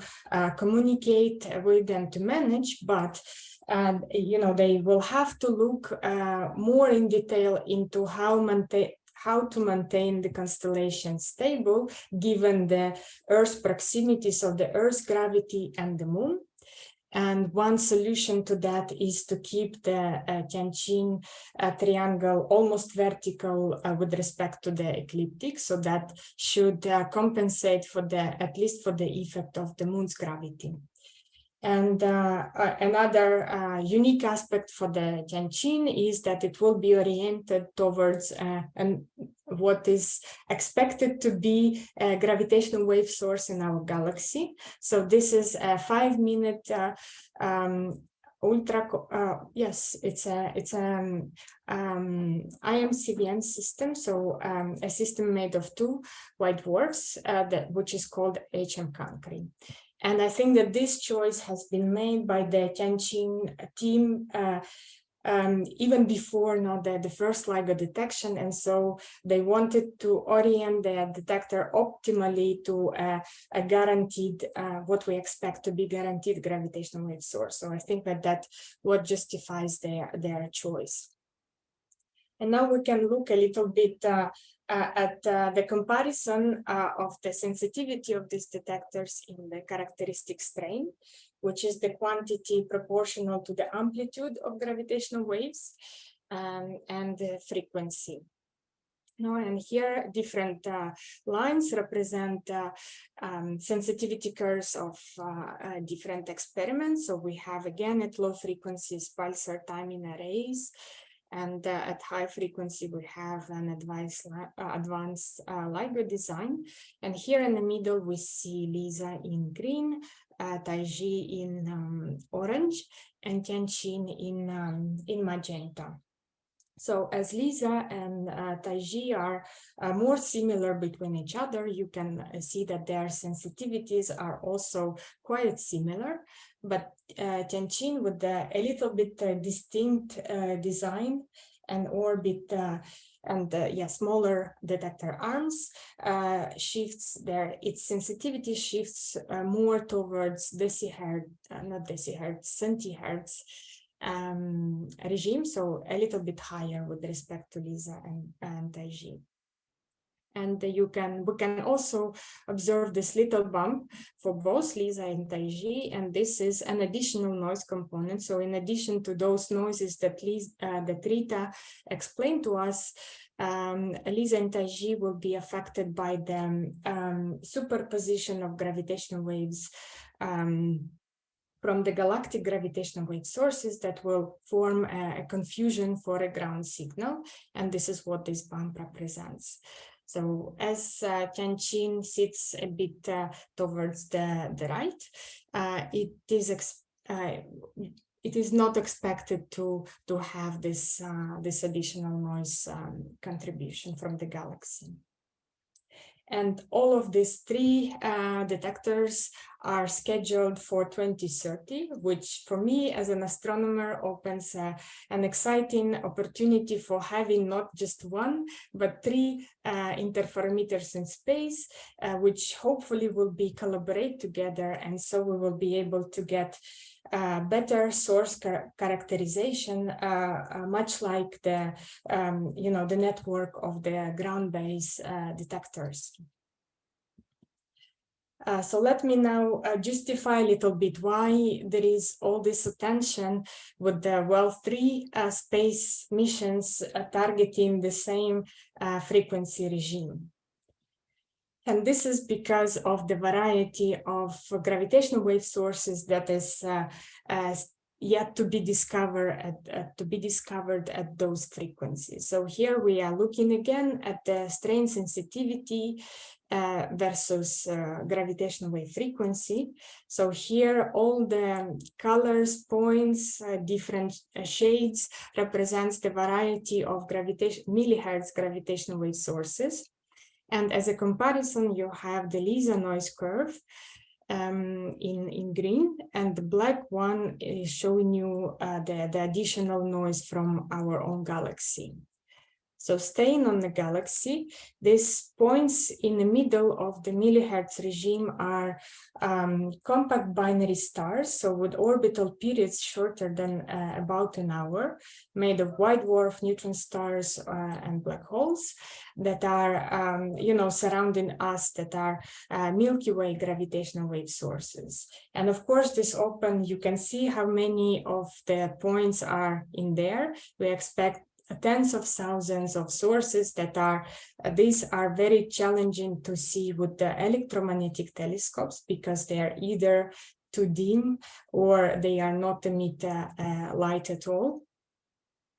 communicate with, and to manage, but they will have to look more in detail into how to maintain the constellation stable, given the Earth's proximity, so the Earth's gravity and the Moon. And one solution to that is to keep the Tianqin triangle almost vertical with respect to the ecliptic, so that should compensate for at least for the effect of the Moon's gravity. And another unique aspect for the Tianqin is that it will be oriented towards what is expected to be a gravitational wave source in our galaxy. So this is a 5-minute it's an IMCVN system, so a system made of 2 white dwarfs, which is called HM Cancri. And I think that this choice has been made by the Tianqin team even before the first LIGO detection. And so they wanted to orient the detector optimally to a guaranteed, what we expect to be guaranteed gravitational wave source. So I think that what justifies their choice. And now we can look a little bit at the comparison of the sensitivity of these detectors in the characteristic strain, which is the quantity proportional to the amplitude of gravitational waves and the frequency. And here different lines represent sensitivity curves of different experiments. So we have again at low frequencies pulsar timing arrays, and at high frequency, we have an advanced LIGO design. And here in the middle, we see LISA in green, Taiji in orange, and Tianqin in magenta. So as LISA and Taiji are more similar between each other, you can see that their sensitivities are also quite similar. But Tianqin, with a little bit distinct design and orbit and smaller detector arms, shifts its sensitivity shifts more towards centihertz regime, so a little bit higher with respect to LISA and Taiji. And we can also observe this little bump for both LISA and Taiji, and this is an additional noise component. So in addition to those noises that Rita explained to us, LISA and Taiji will be affected by the superposition of gravitational waves from the galactic gravitational wave sources that will form a confusion for a ground signal. And this is what this bump represents. So as Tianqin sits a bit towards the right, it is not expected to have this additional noise contribution from the galaxy. And all of these 3 detectors are scheduled for 2030, which for me as an astronomer opens an exciting opportunity for having not just 1, but 3 interferometers in space, which hopefully will collaborate together. And so we will be able to get better source characterization, much like the network of the ground-based detectors. So let me now justify a little bit why there is all this attention with the three space missions targeting the same frequency regime. And this is because of the variety of gravitational wave sources that is yet to be discovered at those frequencies. So here we are looking again at the strain sensitivity versus gravitational wave frequency. So here all the colors, points, different shades represents the variety of Milli-Hertz gravitational wave sources. And as a comparison, you have the LISA noise curve in green, and the black one is showing you the additional noise from our own galaxy. So staying on the galaxy, these points in the middle of the Milli-Hertz regime are compact binary stars, so with orbital periods shorter than about an hour, made of white dwarf neutron stars and black holes that are, surrounding us, that are Milky Way gravitational wave sources. And of course, this open, you can see how many of the points are in there. We expect tens of thousands of sources that are, these are very challenging to see with the electromagnetic telescopes because they are either too dim or they are not emit light at all.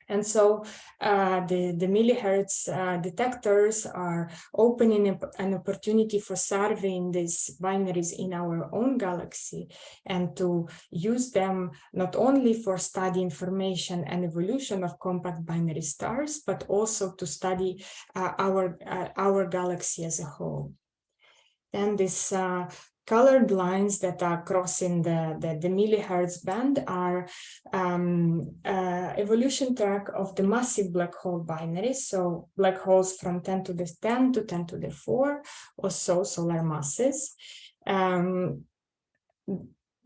And so the Milli-Hertz detectors are opening an opportunity for surveying these binaries in our own galaxy and to use them not only for study information and evolution of compact binary stars, but also to study our galaxy as a whole. And this colored lines that are crossing the Milli-Hertz band are evolution track of the massive black hole binaries. So black holes from 10 to the 10 to 10 to the 4 or so solar masses.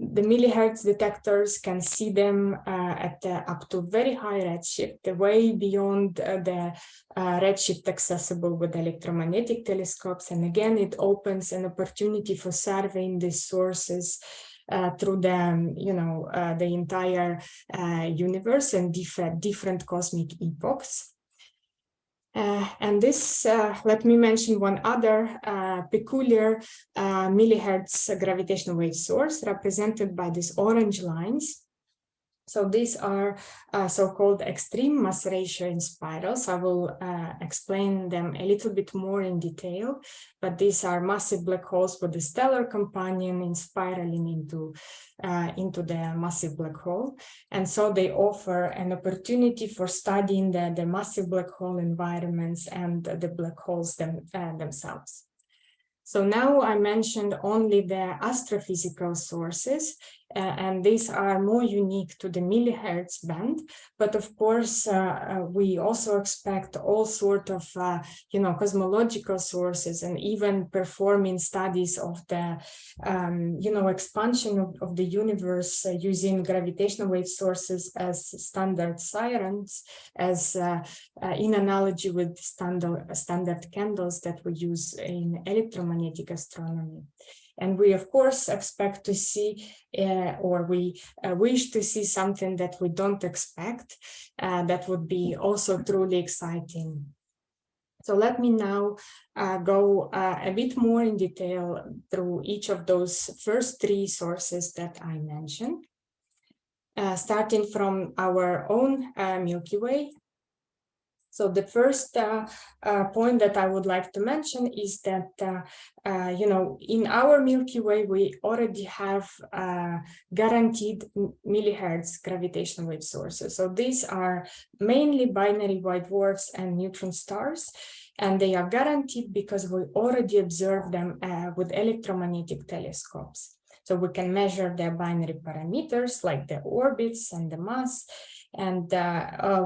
The Milli-Hertz detectors can see them at up to very high redshift, way beyond the redshift accessible with electromagnetic telescopes. And again, it opens an opportunity for surveying these sources through the, the entire universe and different cosmic epochs. And this, let me mention one other peculiar Milli-Hertz gravitational wave source represented by these orange lines. So these are so-called extreme mass ratio in spirals. I will explain them a little bit more in detail, but these are massive black holes with the stellar companion in spiraling into the massive black hole. And so they offer an opportunity for studying the massive black hole environments and the black holes themselves. So now I mentioned only the astrophysical sources, and these are more unique to the Milli-Hertz band. But of course, we also expect all sort of, cosmological sources and even performing studies of the, expansion of the universe using gravitational wave sources as standard sirens, as in analogy with standard candles that we use in electromagnetic astronomy. And we, of course, expect to see, or we wish to see something that we don't expect, that would be also truly exciting. So let me now go a bit more in detail through each of those first three sources that I mentioned, starting from our own Milky Way. So the first point that I would like to mention is that, in our Milky Way, we already have guaranteed Milli-Hertz gravitational wave sources. So these are mainly binary white dwarfs and neutron stars, and they are guaranteed because we already observed them with electromagnetic telescopes. So we can measure their binary parameters like the orbits and the mass, and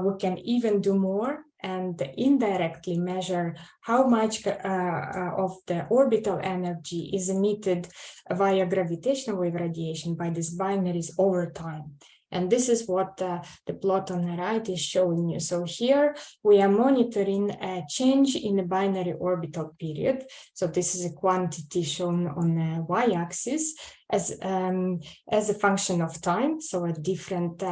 we can even do more and indirectly measure how much of the orbital energy is emitted via gravitational wave radiation by these binaries over time. And this is what the plot on the right is showing you. So here we are monitoring a change in the binary orbital period. So this is a quantity shown on the y-axis as a function of time. So at different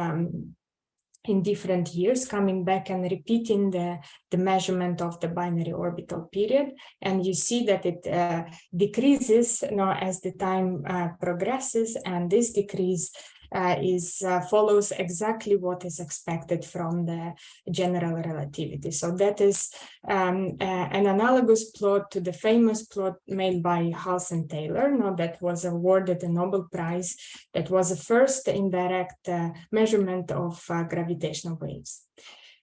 in different years, coming back and repeating the measurement of the binary orbital period. And you see that it decreases as the time progresses, and this decrease follows exactly what is expected from the general relativity. So that is an analogous plot to the famous plot made by Hulse and Taylor, that was awarded the Nobel Prize. That was the first indirect measurement of gravitational waves.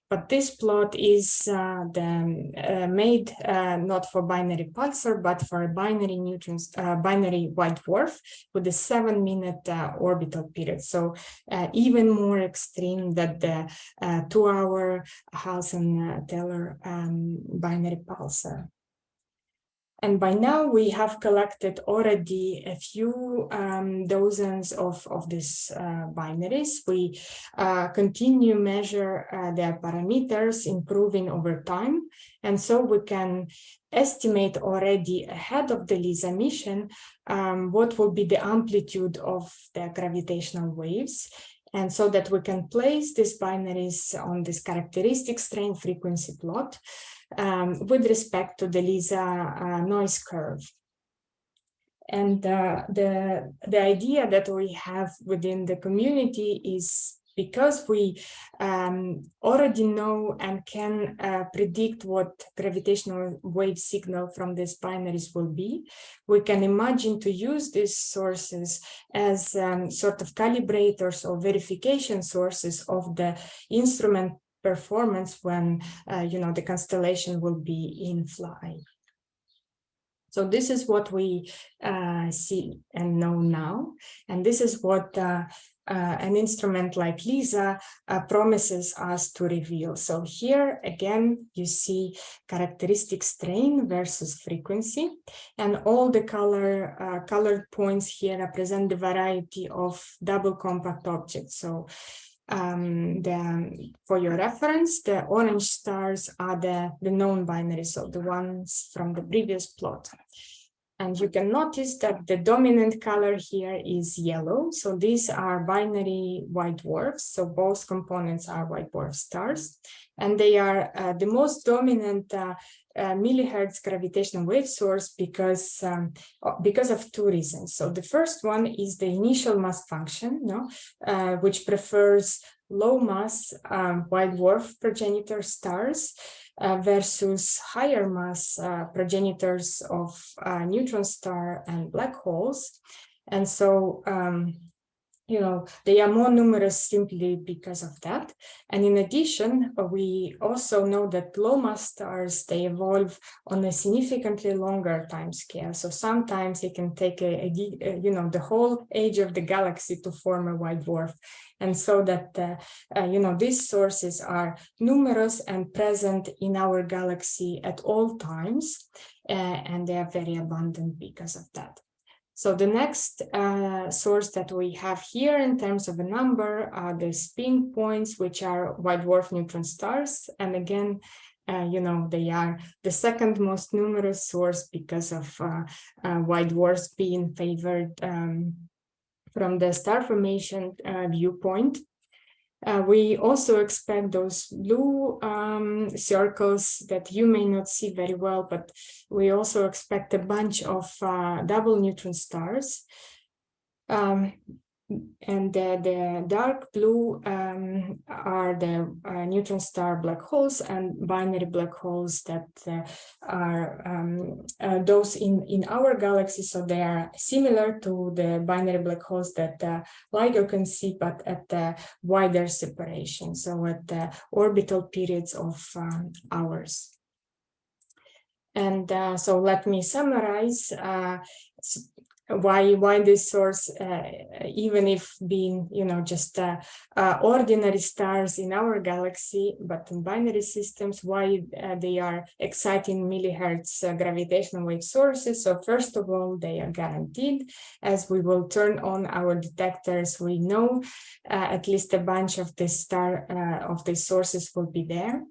But this plot is made not for binary pulsar, but for a binary white dwarf with a 7-minute orbital period. So even more extreme than the 2-hour Hulse and Taylor binary pulsar. And by now we have collected already a few dozens of these binaries. We continue measure their parameters, improving over time. And so we can estimate already ahead of the LISA mission what will be the amplitude of the gravitational waves. And so that we can place these binaries on this characteristic strain frequency plot with respect to the LISA noise curve. And the idea that we have within the community is because we already know and can predict what gravitational wave signal from these binaries will be, we can imagine to use these sources as sort of calibrators or verification sources of the instrument performance when the constellation will be in flight. So this is what we see and know now, and this is what an instrument like LISA promises us to reveal. So here again you see characteristic strain versus frequency, and all the colored points here represent the variety of double compact objects. So for your reference, the orange stars are the known binaries, so the ones from the previous plot. And you can notice that the dominant color here is yellow. So these are binary white dwarfs. So both components are white dwarf stars. And they are the most dominant Milli-Hertz gravitational wave source because of two reasons. So the first one is the initial mass function, which prefers low mass white dwarf progenitor stars versus higher mass progenitors of neutron star and black holes. And so they are more numerous simply because of that. And in addition, we also know that low mass stars, they evolve on a significantly longer time scale. So sometimes it can take the whole age of the galaxy to form a white dwarf. And so that, these sources are numerous and present in our galaxy at all times, and they are very abundant because of that. So the next source that we have here in terms of a number are the spin points, which are white dwarf neutron stars. And again, they are the second most numerous source because of white dwarfs being favored from the star formation viewpoint. We also expect those blue circles that you may not see very well, but we also expect a bunch of double neutron stars. And the dark blue are the neutron star black holes and binary black holes that are those in our galaxy. So they are similar to the binary black holes that LIGO can see, but at the wider separation, so at the orbital periods of ours. And so let me summarize. why this source, even if being, just ordinary stars in our galaxy, but in binary systems, why they are exciting Milli-Hertz gravitational wave sources. So first of all, they are guaranteed. As we will turn on our detectors, we know at least a bunch of these sources will be there.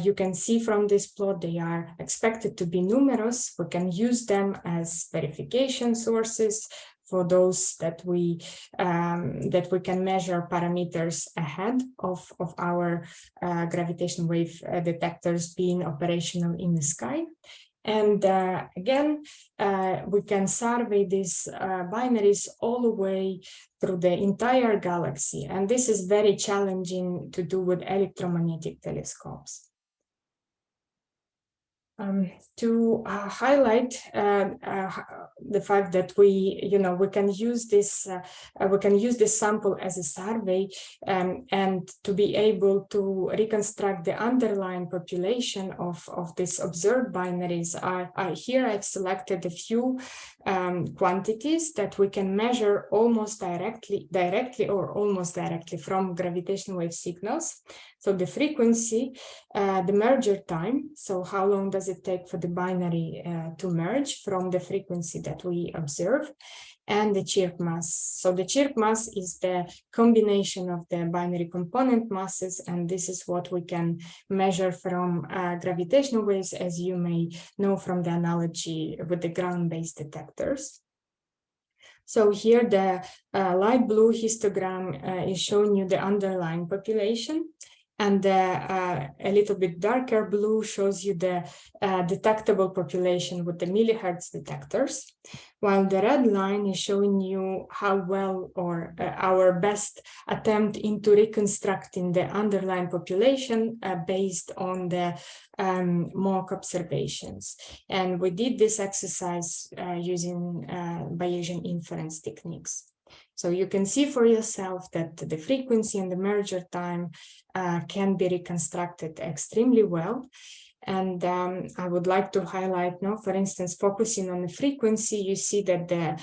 You can see from this plot, they are expected to be numerous. We can use them as verification sources for those that we can measure parameters ahead of our gravitational wave detectors being operational in the sky. And again, we can survey these binaries all the way through the entire galaxy. And this is very challenging to do with electromagnetic telescopes. To highlight the fact that we can use this sample as a survey and to be able to reconstruct the underlying population of these observed binaries. Here I've selected a few quantities that we can measure almost directly or almost directly from gravitational wave signals. So the frequency, the merger time, so how long does it take for the binary to merge from the frequency that we observe, and the chirp mass. So the chirp mass is the combination of the binary component masses, and this is what we can measure from gravitational waves, as you may know from the analogy with the ground-based detectors. So here the light blue histogram is showing you the underlying population, and a little bit darker blue shows you the detectable population with the Milli-Hertz detectors, while the red line is showing you how well or our best attempt into reconstructing the underlying population based on the mock observations. And we did this exercise using Bayesian inference techniques. So you can see for yourself that the frequency and the merger time can be reconstructed extremely well. And I would like to highlight, for instance, focusing on the frequency, you see that the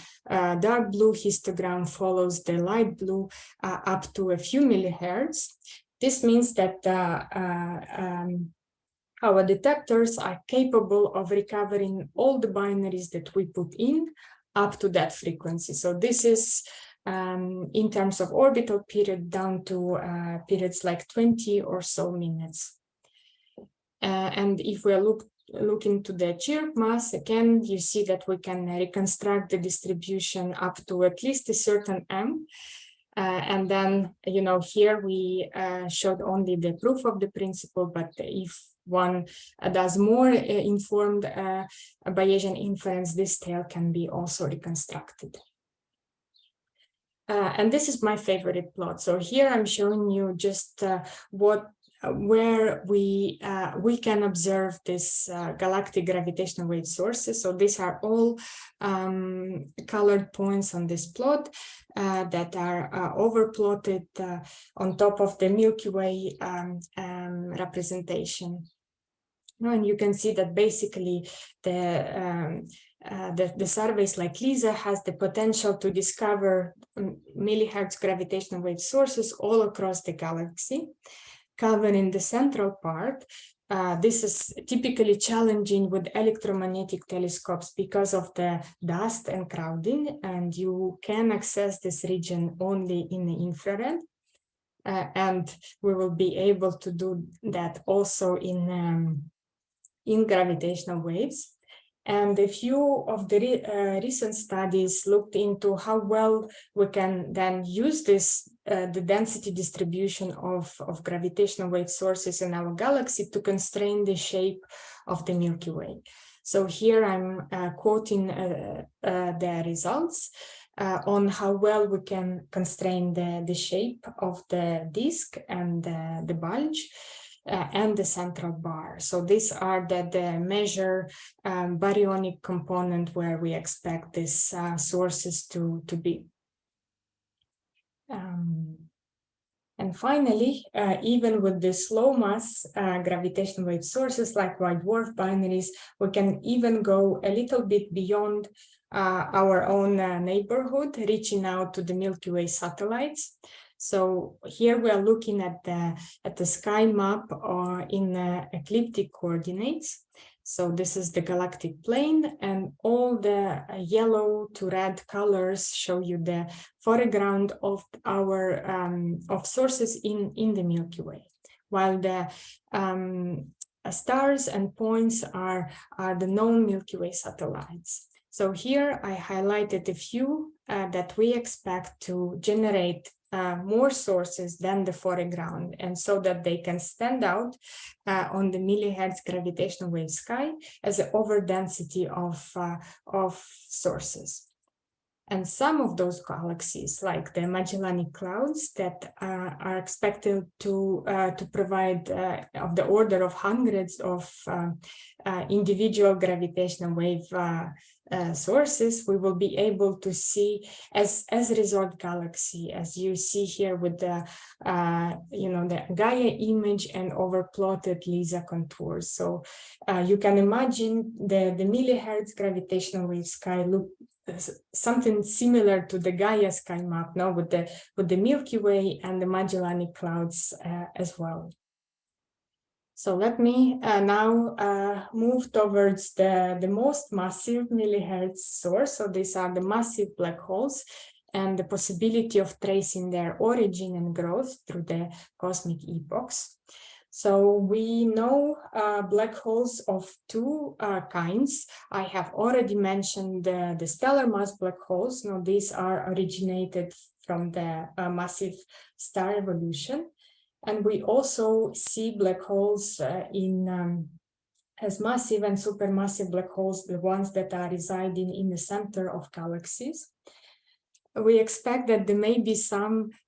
dark blue histogram follows the light blue up to a few millihertz. This means that our detectors are capable of recovering all the binaries that we put in up to that frequency. So this is in terms of orbital period down to periods like 20 or so minutes. And if we look into the chirp mass, again, you see that we can reconstruct the distribution up to at least a certain m. And then, here we showed only the proof of the principle, but if one does more informed Bayesian inference, this tail can be also reconstructed. And this is my favorite plot. So here I'm showing you just where we can observe this galactic gravitational wave sources. So these are all colored points on this plot that are overplotted on top of the Milky Way representation. And you can see that basically the surveys like LISA has the potential to discover Milli-Hertz gravitational wave sources all across the galaxy, covering the central part. This is typically challenging with electromagnetic telescopes because of the dust and crowding, and you can access this region only in the infrared. And we will be able to do that also in gravitational waves. And a few of the recent studies looked into how well we can then use this, the density distribution of gravitational wave sources in our galaxy to constrain the shape of the Milky Way. So here I'm quoting the results on how well we can constrain the shape of the disk and the bulge. And the central bar. So these are the measure baryonic component where we expect these sources to be. And finally, even with the slow mass gravitational wave sources like white dwarf binaries, we can even go a little bit beyond our own neighborhood, reaching out to the Milky Way satellites. So here we are looking at the sky map in ecliptic coordinates. So this is the galactic plane, and all the yellow to red colors show you the foreground of our of sources in the Milky Way, while the stars and points are the known Milky Way satellites. So here I highlighted a few that we expect to generate more sources than the foreground, and so that they can stand out on the Milli-Hertz gravitational wave sky as an overdensity of sources. And some of those galaxies, like the Magellanic Clouds, that are expected to provide of the order of hundreds of individual gravitational wave sources, we will be able to see as a result galaxy, as you see here with the the Gaia image and overplotted LISA contours. So you can imagine the Milli-Hertz gravitational wave sky look something similar to the Gaia sky map now, with the Milky Way and the Magellanic Clouds as well. So let me now move towards the most massive Milli-Hertz source. So these are the massive black holes, and the possibility of tracing their origin and growth through the cosmic epochs. So we know black holes of two kinds. I have already mentioned the stellar mass black holes. Now these are originated from the massive star evolution. And we also see black holes as massive and supermassive black holes, the ones that are residing in the center of galaxies. We expect that there may be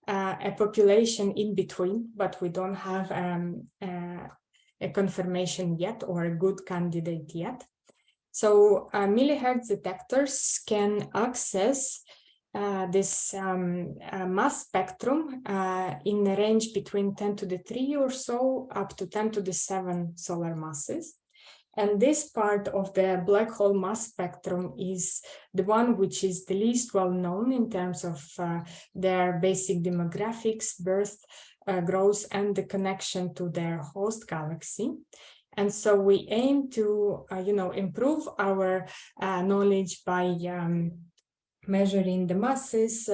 a population in between, but we don't have a confirmation yet, or a good candidate yet. So Milli-Hertz detectors can access this mass spectrum in the range between 10 to the 3 or so up to 10 to the 7 solar masses. And this part of the black hole mass spectrum is the one which is the least well known in terms of their basic demographics, birth, growth, and the connection to their host galaxy. And so we aim to, improve our knowledge by measuring the masses,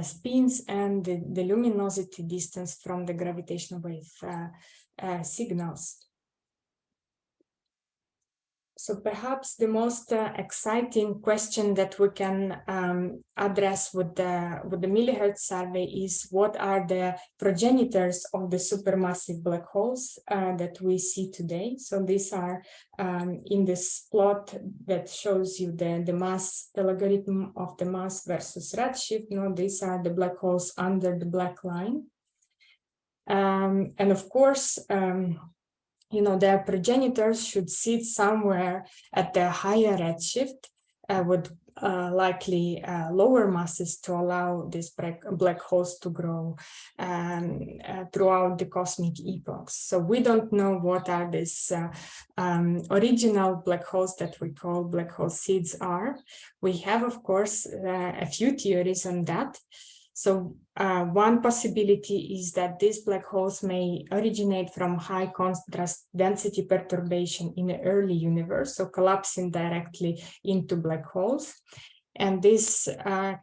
spins, and the luminosity distance from the gravitational wave signals. So perhaps the most exciting question that we can address with the Milli-Hertz survey is, what are the progenitors of the supermassive black holes that we see today? So these are in this plot that shows you the mass, the logarithm of the mass versus redshift. These are the black holes under the black line. And of course, their progenitors should sit somewhere at the higher redshift with likely lower masses to allow these black holes to grow throughout the cosmic epochs. So we don't know what are these original black holes that we call black hole seeds are. We have, of course, a few theories on that. So one possibility is that these black holes may originate from high contrast density perturbation in the early universe, so collapsing directly into black holes. And this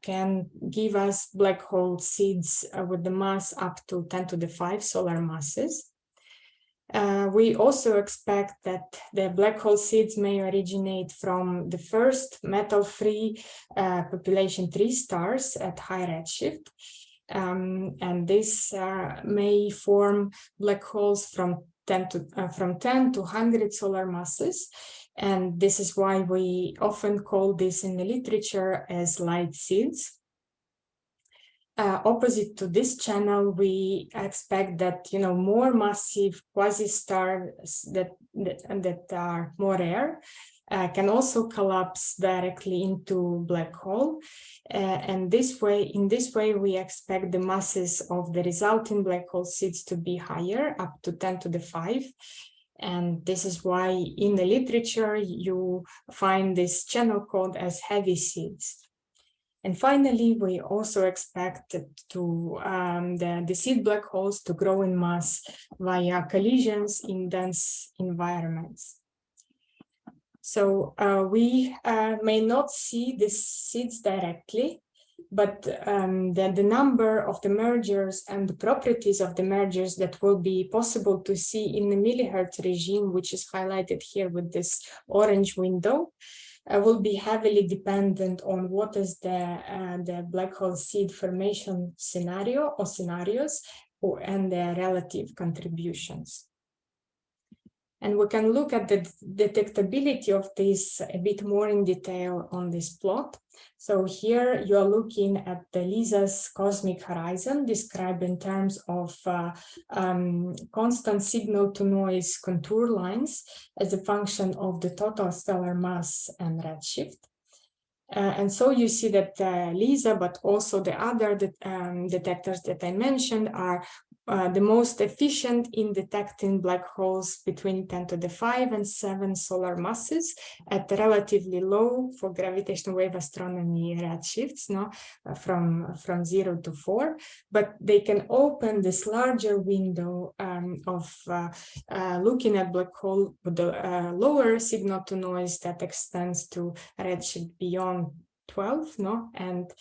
can give us black hole seeds with the mass up to 10 to the 5 solar masses. We also expect that the black hole seeds may originate from the first metal-free population 3 stars at high redshift. And this may form black holes from 10 to 100 solar masses. And this is why we often call this in the literature as light seeds. Opposite to this channel, we expect that more massive quasi-stars that are more rare can also collapse directly into black hole. And in this way, we expect the masses of the resulting black hole seeds to be higher, up to 10 to the 5. And this is why in the literature, you find this channel called as heavy seeds. And finally, we also expect the seed black holes to grow in mass via collisions in dense environments. So we may not see the seeds directly, but the number of the mergers and the properties of the mergers that will be possible to see in the Milli-Hertz regime, which is highlighted here with this orange window, will be heavily dependent on what is the black hole seed formation scenario or scenarios and their relative contributions. And we can look at the detectability of this a bit more in detail on this plot. So here you are looking at the LISA's cosmic horizon described in terms of constant signal to noise contour lines as a function of the total stellar mass and redshift. And so you see that LISA, but also the other detectors that I mentioned are the most efficient in detecting black holes between 10 to the 5 and 7 solar masses at relatively low for gravitational wave astronomy redshifts, from 0 to 4. But they can open this larger window of looking at black hole with the lower signal to noise that extends to redshift beyond 12, and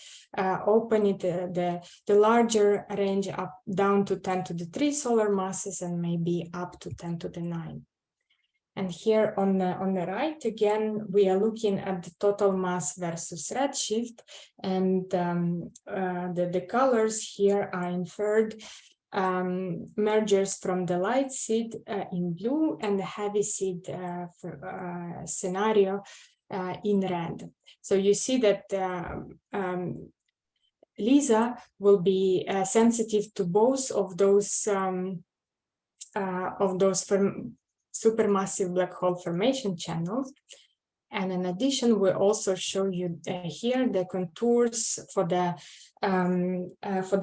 open it the larger range up down to 10 to the 3 solar masses and maybe up to 10 to the 9. And here on the right, again, we are looking at the total mass versus redshift, and the colors here are inferred mergers from the light seed in blue and the heavy seed scenario in red. So you see that LISA will be sensitive to both of those supermassive black hole formation channels. And in addition, we also show you here the contours for the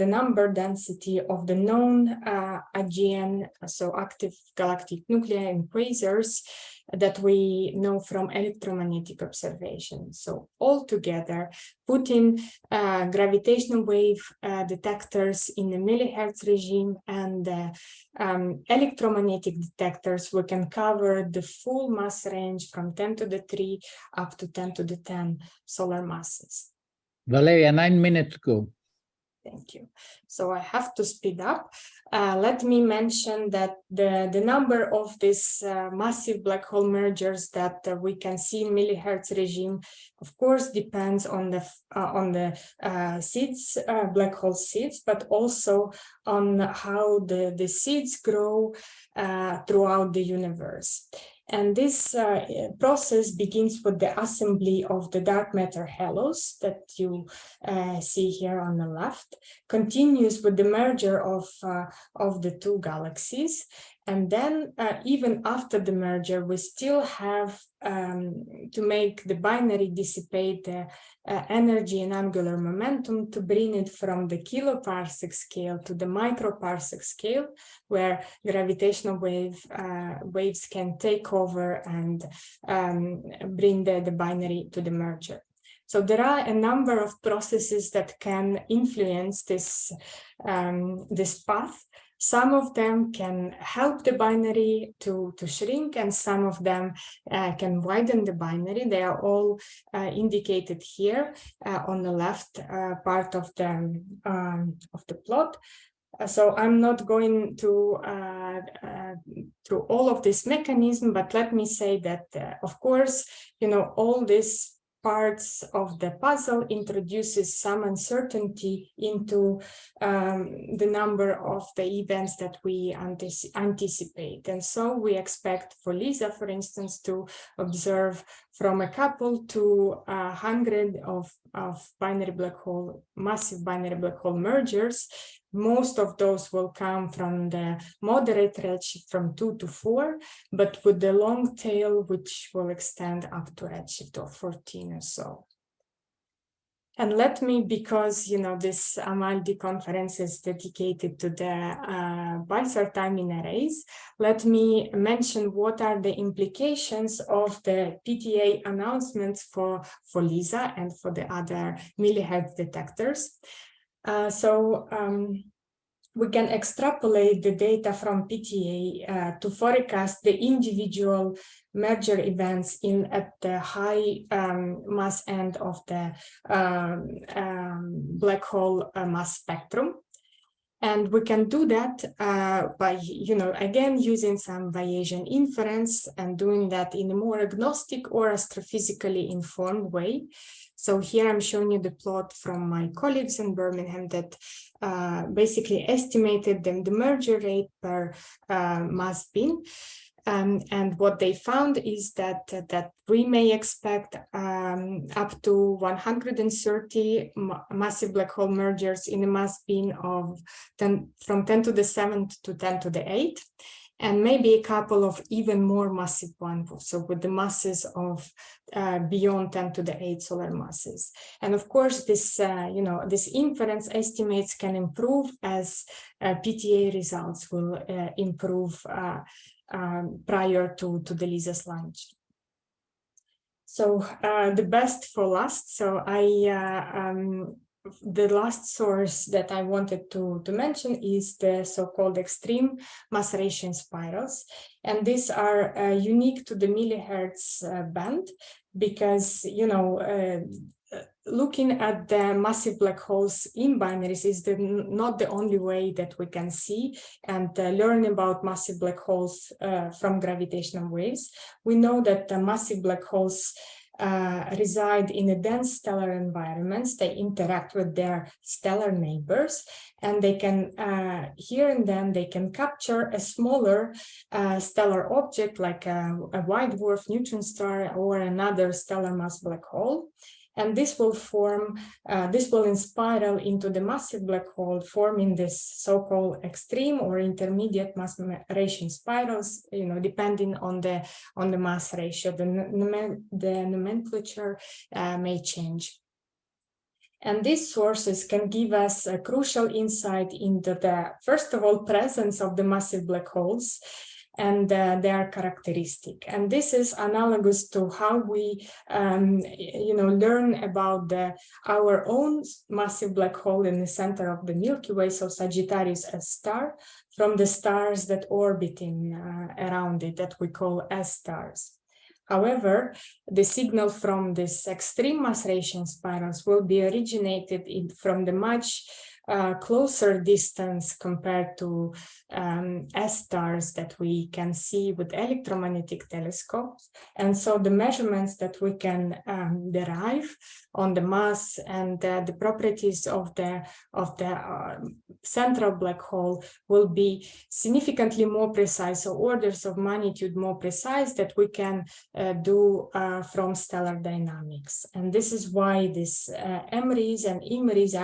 number density of the known AGN, so active galactic nuclei and quasars, that we know from electromagnetic observation. So altogether, putting gravitational wave detectors in the Milli-Hertz regime and electromagnetic detectors, we can cover the full mass range from 10 to the 3 up to 10 to the 10 solar masses. Valeriya, 9 minutes go. Thank you. So I have to speed up. Let me mention that the number of these massive black hole mergers that we can see in Milli-Hertz regime, of course, depends on the seeds, black hole seeds, but also on how the seeds grow throughout the universe. And this process begins with the assembly of the dark matter halos that you see here on the left, continues with the merger of the two galaxies. And then even after the merger, we still have to make the binary dissipate the energy and angular momentum to bring it from the kiloparsec scale to the microparsec scale, where gravitational waves can take over and bring the binary to the merger. So there are a number of processes that can influence this path. Some of them can help the binary to shrink, and some of them can widen the binary. They are all indicated here on the left part of the plot. So I'm not going to through all of this mechanism, but let me say that, of course, all these parts of the puzzle introduces some uncertainty into the number of the events that we anticipate. And so we expect for LISA, for instance, to observe from a couple to 100 of binary black hole, massive binary black hole mergers, most of those will come from the moderate redshift from 2 to 4, but with the long tail, which will extend up to redshift of 14 or so. And let me, because this Amaldi conference is dedicated to the pulsar timing arrays, let me mention what are the implications of the PTA announcements for LISA and for the other Milli-Hertz detectors. We can extrapolate the data from PTA to forecast the individual merger events at the high mass end of the black hole mass spectrum. And we can do that by, again, using some Bayesian inference and doing that in a more agnostic or astrophysically informed way. So here I'm showing you the plot from my colleagues in Birmingham that basically estimated the merger rate per mass bin. And what they found is that we may expect up to 130 massive black hole mergers in a mass bin of from 10 to the 7th to 10 to the 8th, and maybe a couple of even more massive ones, so with the masses of beyond 10 to the 8 solar masses. And of course, this this inference estimates can improve as PTA results will improve prior to the LISA's launch. So the best for last. So the last source that I wanted to mention is the so-called extreme maceration spirals. And these are unique to the Milli-Hertz band because, looking at the massive black holes in binaries is not the only way that we can see and learn about massive black holes from gravitational waves. We know that the massive black holes reside in a dense stellar environments. They interact with their stellar neighbors, and they can, here and then, they can capture a smaller stellar object like a white dwarf neutron star or another stellar mass black hole. And this will form, this will spiral into the massive black hole, forming this so-called extreme or intermediate maceration spirals, depending on the mass ratio. The nomenclature may change. And these sources can give us a crucial insight into the, first of all, presence of the massive black holes and their characteristic. And this is analogous to how we, learn about our own massive black hole in the center of the Milky Way, so Sagittarius S star, from the stars that orbiting around it that we call S stars. However, the signal from this extreme maceration spirals will be originated from the much closer distance compared to S stars that we can see with electromagnetic telescopes. And so the measurements that we can derive on the mass and the properties of the central black hole will be significantly more precise, so orders of magnitude more precise that we can do from stellar dynamics. And this is why these MRIs and IMRIs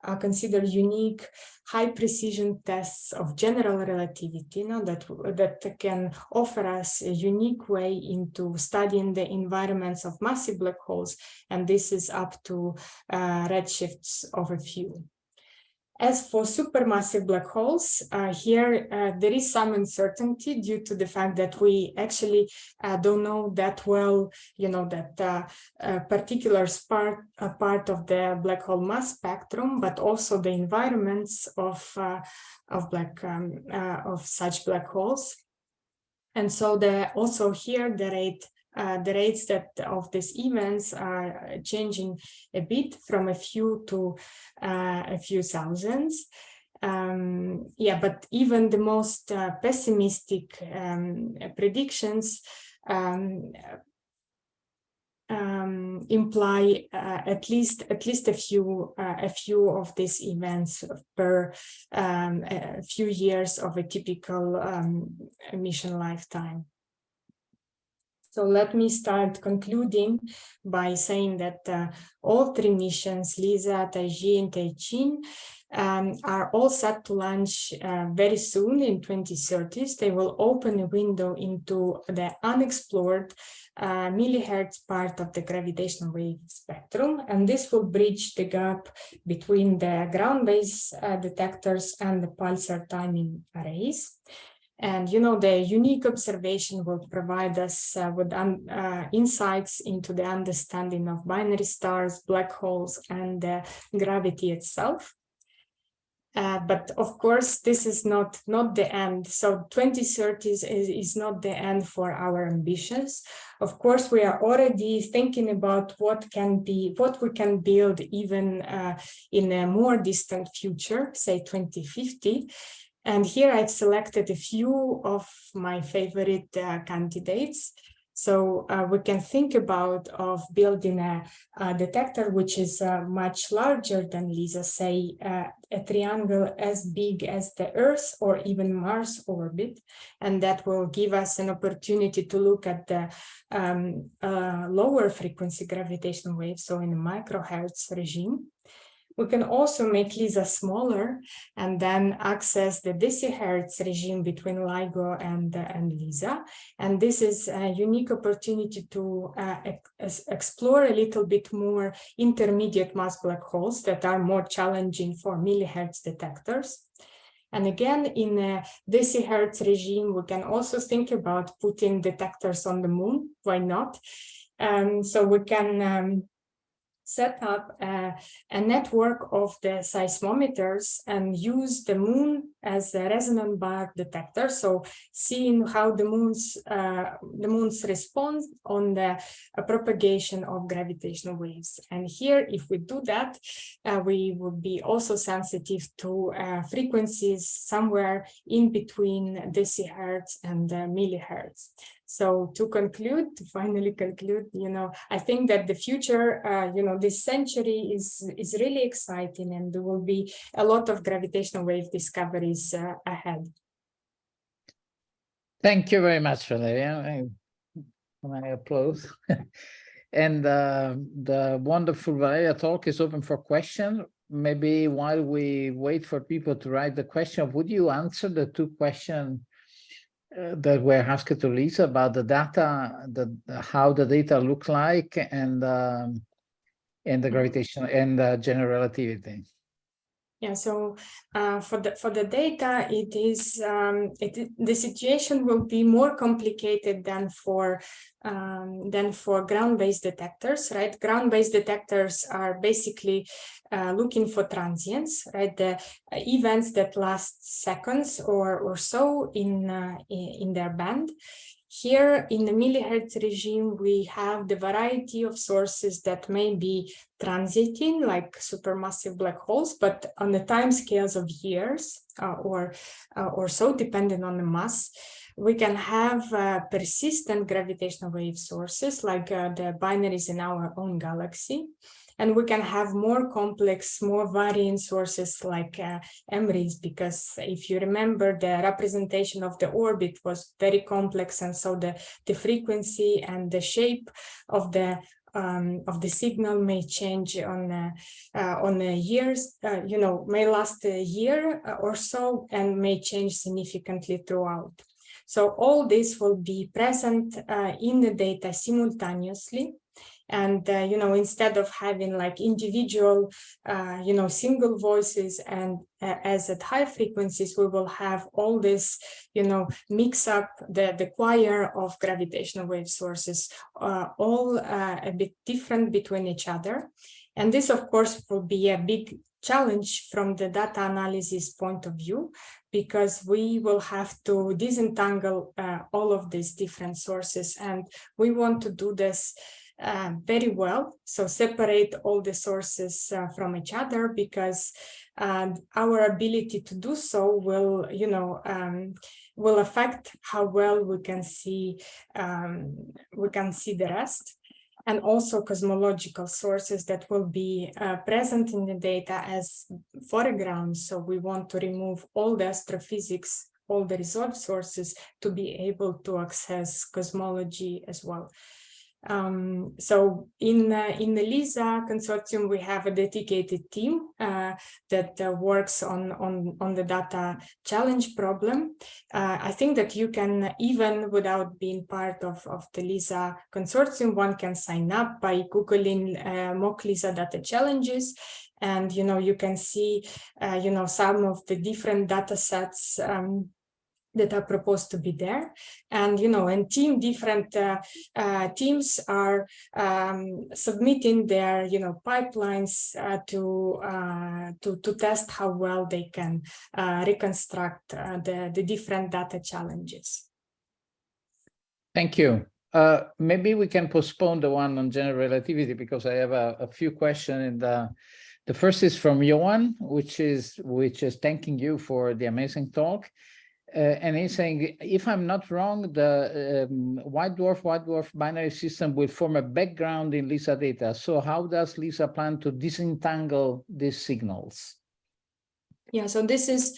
are considered unique high precision tests of general relativity, that can offer us a unique way into studying the environments of massive black holes, and this is up to redshifts of a few. As for supermassive black holes, here there is some uncertainty due to the fact that we actually don't know that well, that particular part of the black hole mass spectrum, but also the environments of such black holes. And so also here the rates of these events are changing a bit from a few to a few thousands. But even the most pessimistic predictions imply at least a few of these events per a few years of a typical mission lifetime. So let me start concluding by saying that all three missions, LISA, Taiji, and Taichin, are all set to launch very soon in 2030s. They will open a window into the unexplored Milli-Hertz part of the gravitational wave spectrum, and this will bridge the gap between the ground-based detectors and the pulsar timing arrays. And, you know, the unique observation will provide us with insights into the understanding of binary stars, black holes, and gravity itself. But of course, this is not the end. So 2030 is not the end for our ambitions. Of course, we are already thinking about what we can build even in a more distant future, say 2050. And here I've selected a few of my favorite candidates. So we can think about building a detector which is much larger than LISA, say a triangle as big as the Earth or even Mars orbit, and that will give us an opportunity to look at the lower frequency gravitational waves, so in the microhertz regime. We can also make LISA smaller and then access the decihertz regime between LIGO and LISA. And this is a unique opportunity to explore a little bit more intermediate mass black holes that are more challenging for Milli-Hertz detectors. And again, in a decihertz regime, we can also think about putting detectors on the moon. Why not? So we can set up a network of the seismometers and use the moon as a resonant bar detector. So seeing how the moon's response on the propagation of gravitational waves. And here, if we do that, we would be also sensitive to frequencies somewhere in between decihertz and millihertz. So to finally conclude, you know, I think that the future, you know, this century is really exciting, and there will be a lot of gravitational wave discoveries ahead. Thank you very much, Valeriya. I applause. And the wonderful Valeriya talk is open for questions. Maybe while we wait for people to write the question, would you answer the two questions that were asked to Lisa about the data, how the data look like, and the gravitation and general relativity? Yeah, so for the data, it is the situation will be more complicated than for ground-based detectors, right? Ground-based detectors are basically looking for transients, right? The events that last seconds or so in their band. Here in the Milli-Hertz regime, we have the variety of sources that may be transiting, like supermassive black holes, but on the time scales of years or so, depending on the mass. We can have persistent gravitational wave sources, like the binaries in our own galaxy. And we can have more complex, more varying sources like MRIs, because if you remember, the representation of the orbit was very complex, and so the frequency and the shape of the signal may change on years, you know, may last a year or so, and may change significantly throughout. So all this will be present in the data simultaneously. And, you know, instead of having like individual, you know, single voices and as at high frequencies, we will have all this, you know, mix up the choir of gravitational wave sources, all a bit different between each other. And this, of course, will be a big challenge from the data analysis point of view, because we will have to disentangle all of these different sources. And we want to do this very well, so separate all the sources from each other, because our ability to do so will, you know, will affect how well we can see the rest, and also cosmological sources that will be present in the data as foreground. So we want to remove all the astrophysics all the resolved sources to be able to access cosmology as well. So in the LISA consortium, we have a dedicated team that works on the data challenge problem. I think that you can, even without being part of the LISA consortium, one can sign up by Googling mock LISA data challenges. And, you can see, some of the different data sets that are proposed to be there, and different teams are submitting their pipelines to test how well they can reconstruct the different data challenges. Thank you. Maybe we can postpone the one on general relativity, because I have a few questions. And the first is from Johan, which is thanking you for the amazing talk. And he's saying, if I'm not wrong, the white dwarf binary system will form a background in LISA data. So how does LISA plan to disentangle these signals? Yeah, so this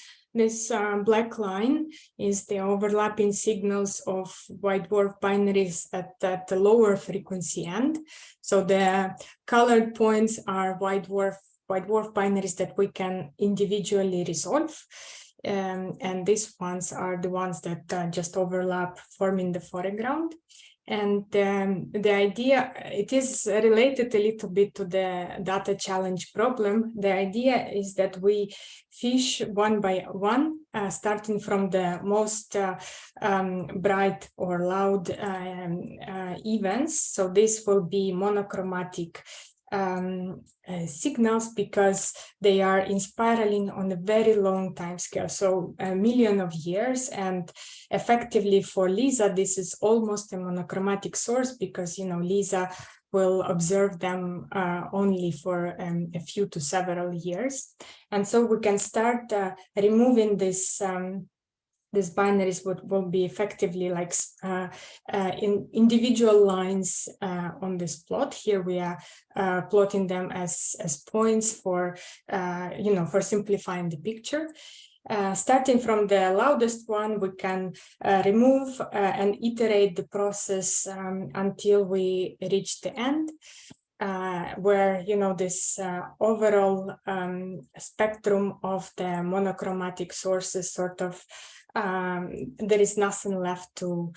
black line is the overlapping signals of white dwarf binaries at the lower frequency end. So the colored points are white dwarf binaries that we can individually resolve. And these ones are the ones that just overlap, forming the foreground. And the idea, it is related a little bit to the data challenge problem. The idea is that we fish one by one, starting from the most bright or loud events. So this will be monochromatic signals, because they are in spiraling on a very long time scale, so a million of years. And effectively for LISA, this is almost a monochromatic source, because LISA will observe them only for a few to several years. And so we can start removing this these binaries will be effectively like in individual lines on this plot. Here we are plotting them as points for for simplifying the picture. Starting from the loudest one, we can remove and iterate the process until we reach the end, where this overall spectrum of the monochromatic sources sort of there is nothing left to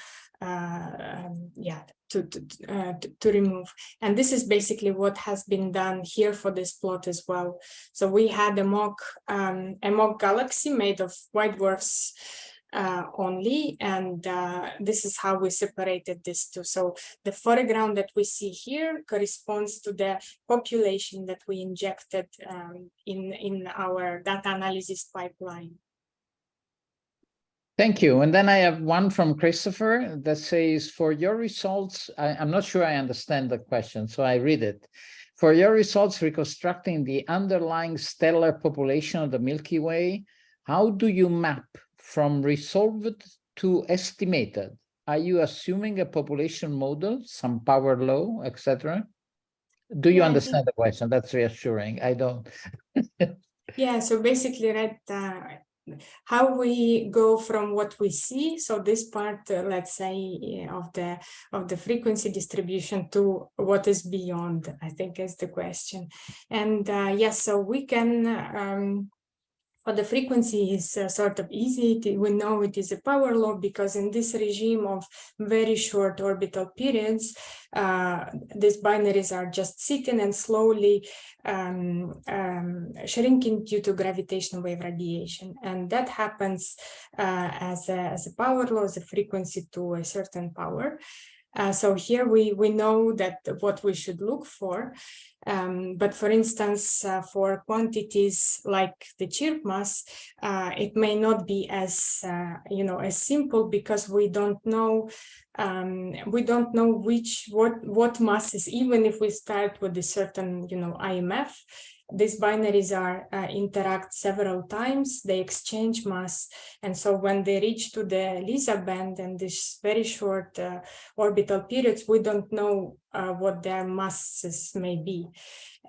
remove. And this is basically what has been done here for this plot as well. So we had a mock galaxy made of white dwarfs only, and this is how we separated these two. So the foreground that we see here corresponds to the population that we injected in our data analysis pipeline. Thank you. And then I have one from Christopher that says, for your results, I'm not sure I understand the question, so I read it. For your results reconstructing the underlying stellar population of the Milky Way, how do you map from resolved to estimated? Are you assuming a population model, some power law, etc.? Do you understand the question? That's reassuring. I don't. Yeah, so basically, right, how we go from what we see, so this part, let's say, of the frequency distribution to what is beyond, I think is the question. And yes, so we can but the frequency is sort of easy. We know it is a power law, because in this regime of very short orbital periods, these binaries are just sitting and slowly shrinking due to gravitational wave radiation. And that happens as a power law, as a frequency to a certain power. So here we know that what we should look for, but for instance, for quantities like the chirp mass, it may not be as as simple, because we don't know what masses, even if we start with a certain IMF. These binaries are interact several times, they exchange mass, and so when they reach to the LISA band and this very short orbital periods, we don't know what their masses may be.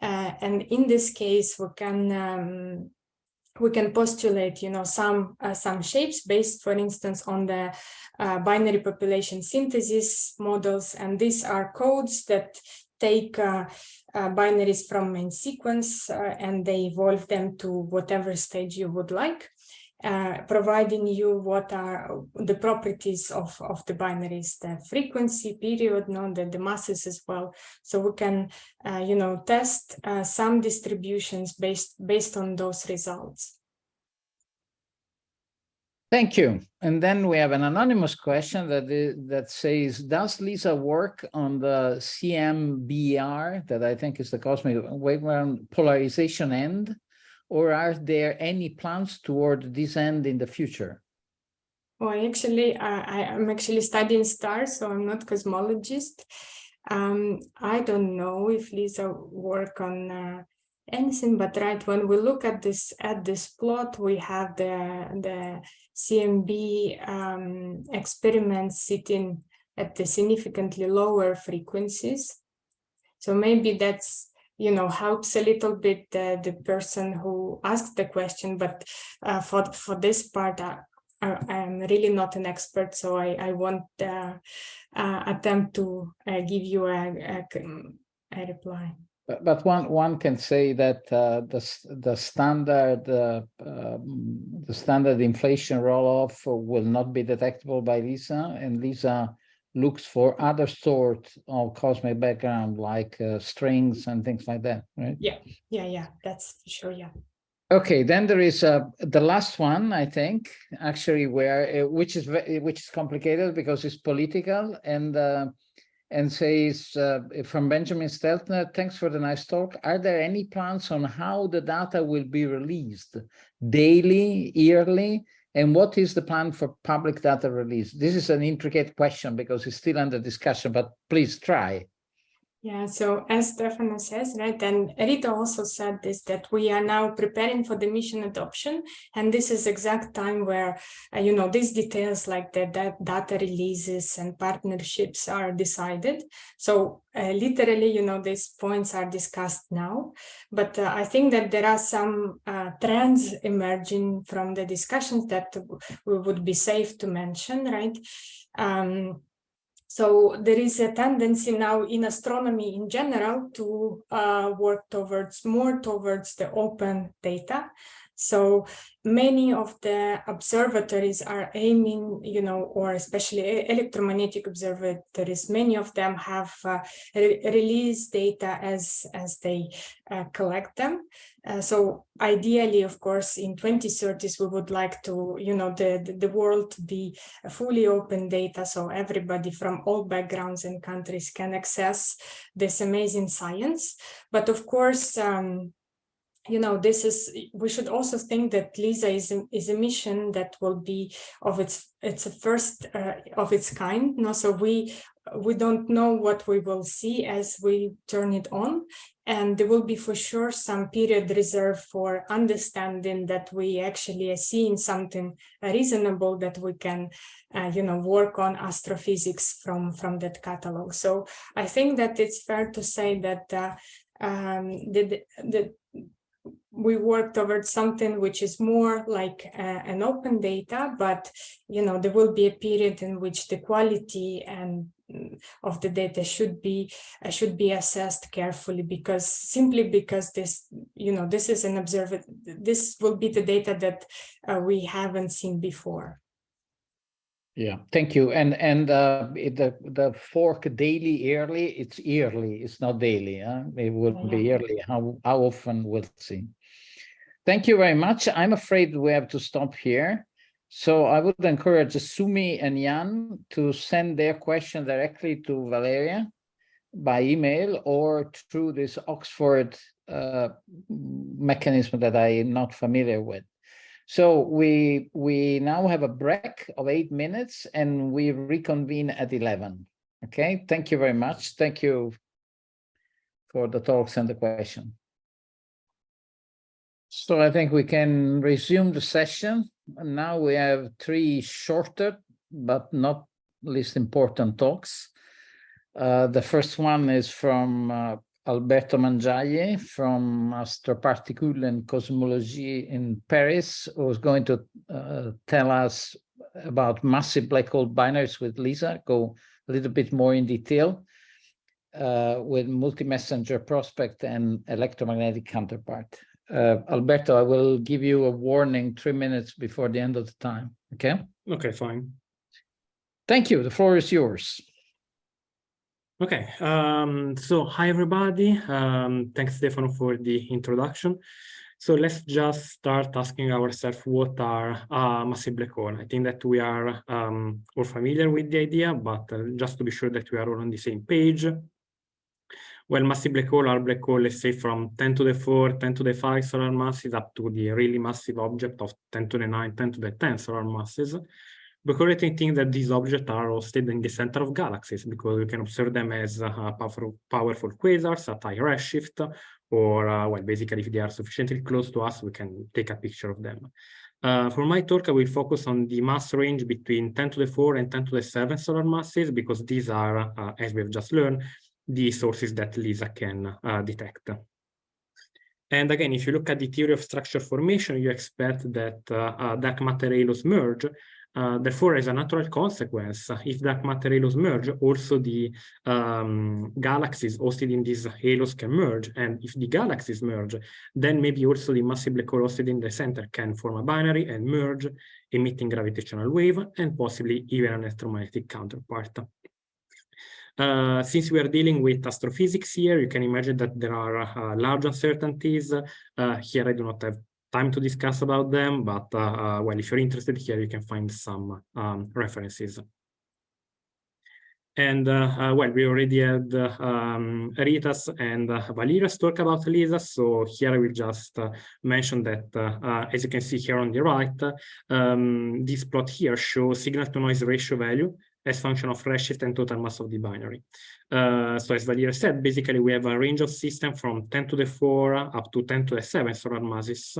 And in this case, we can we can postulate, some shapes based, for instance, on the binary population synthesis models, and these are codes that take binaries from main sequence and they evolve them to whatever stage you would like, providing you what are the properties of the binaries, the frequency, period, the masses as well. So we can, test some distributions based on those results. Thank you. And then we have an anonymous question that says, does Lisa work on the CMBR, that I think is the cosmic wavefront polarization end, or are there any plans toward this end in the future? Well, I'm actually studying stars, so I'm not cosmologist. I don't know if Lisa work on anything, but right, when we look at this plot, we have the CMB experiments sitting at the significantly lower frequencies. So maybe that's, helps a little bit the person who asked the question, but for this part, I'm really not an expert, so I won't attempt to give you a reply. But one can say that the standard inflation roll-off will not be detectable by Lisa, and Lisa looks for other sort of cosmic background like strings and things like that, right? Yeah, that's for sure, yeah. Okay, then there is the last one, I think, actually, which is complicated because it's political, and says from Benjamin Steltner, thanks for the nice talk. Are there any plans on how the data will be released? Daily, yearly? And what is the plan for public data release? This is an intricate question because it's still under discussion, but please try. Yeah, so as Stefano says, right, and Rita also said this, that we are now preparing for the mission adoption, and this is exact time where, these details like the data releases and partnerships are decided. So literally, these points are discussed now, but I think that there are some trends emerging from the discussions that we would be safe to mention, right? So there is a tendency now in astronomy in general to work more towards the open data. So many of the observatories are aiming, or especially electromagnetic observatories, many of them have release data as they collect them. So ideally, of course, in 2030s, we would like to, the world to be fully open data, so everybody from all backgrounds and countries can access this amazing science. But of course, we should also think that LISA is a mission that will be it's a first of its kind. So we don't know what we will see as we turn it on, and there will be for sure some period reserved for understanding that we actually are seeing something reasonable that we can work on astrophysics from that catalog. So I think that it's fair to say that we work towards something which is more like an open data, but there will be a period in which the quality and of the data should be assessed carefully, because this is an this will be the data that we haven't seen before. Yeah, thank you. And the fork daily, yearly, it's yearly, it's not daily. It will be yearly. How often we'll see. Thank you very much. I'm afraid we have to stop here. So I would encourage Sumi and Jan to send their question directly to Valeriya by email or through this Oxford mechanism that I am not familiar with. So we now have a break of 8 minutes and we reconvene at 11. Okay, thank you very much. Thank you for the talks and the question. So I think we can resume the session. And now we have 3 shorter, but not least important talks. The first one is from Alberto Mangiagli from Astroparticule and Cosmology in Paris, who's going to tell us about massive black hole binaries with Lisa, go a little bit more in detail with multi-messenger prospect and electromagnetic counterpart. Alberto, I will give you a warning 3 minutes before the end of the time, okay? Okay, fine. Thank you, the floor is yours. Okay, so hi everybody. Thanks Stefano for the introduction. So let's just start asking ourselves what are massive black hole. I think that we are all familiar with the idea, but just to be sure that we are all on the same page. Well, massive black hole are black hole, let's say from 10 to the 4, 10 to the 5 solar masses up to the really massive object of 10 to the 9, 10 to the 10 solar masses. We currently think that these objects are hosted in the center of galaxies because we can observe them as powerful quasars at high redshift, or well, basically if they are sufficiently close to us, we can take a picture of them. For my talk, I will focus on the mass range between 10 to the 4 and 10 to the 7 solar masses, because these are, as we have just learned, the sources that LISA can detect. And again, if you look at the theory of structure formation, you expect that dark matter halos merge. Therefore, as a natural consequence, if dark matter halos merge, also the galaxies hosted in these halos can merge. And if the galaxies merge, then maybe also the massive black hole hosted in the center can form a binary and merge, emitting gravitational wave and possibly even an electromagnetic counterpart. Since we are dealing with astrophysics here, you can imagine that there are large uncertainties. Here I do not have time to discuss about them, but well, if you're interested here, you can find some references. And well, we already had Rita's and Valeriya's talk about LISA, so here I will just mention that, as you can see here on the right, this plot here shows signal-to-noise ratio value as function of redshift and total mass of the binary. So as Valeriya said, basically we have a range of system from 10 to the 4 up to 10 to the 7 solar masses,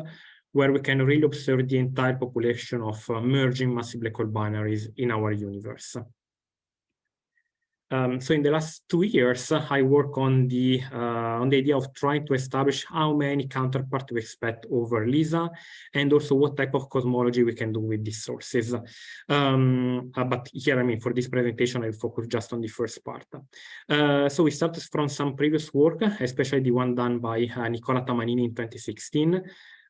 where we can really observe the entire population of merging massive black hole binaries in our universe. So in the last 2 years, I work on the idea of trying to establish how many counterparts we expect over LISA, and also what type of cosmology we can do with these sources. But here, I mean, for this presentation, I'll focus just on the first part. So we started from some previous work, especially the one done by Nicola Tamanini in 2016.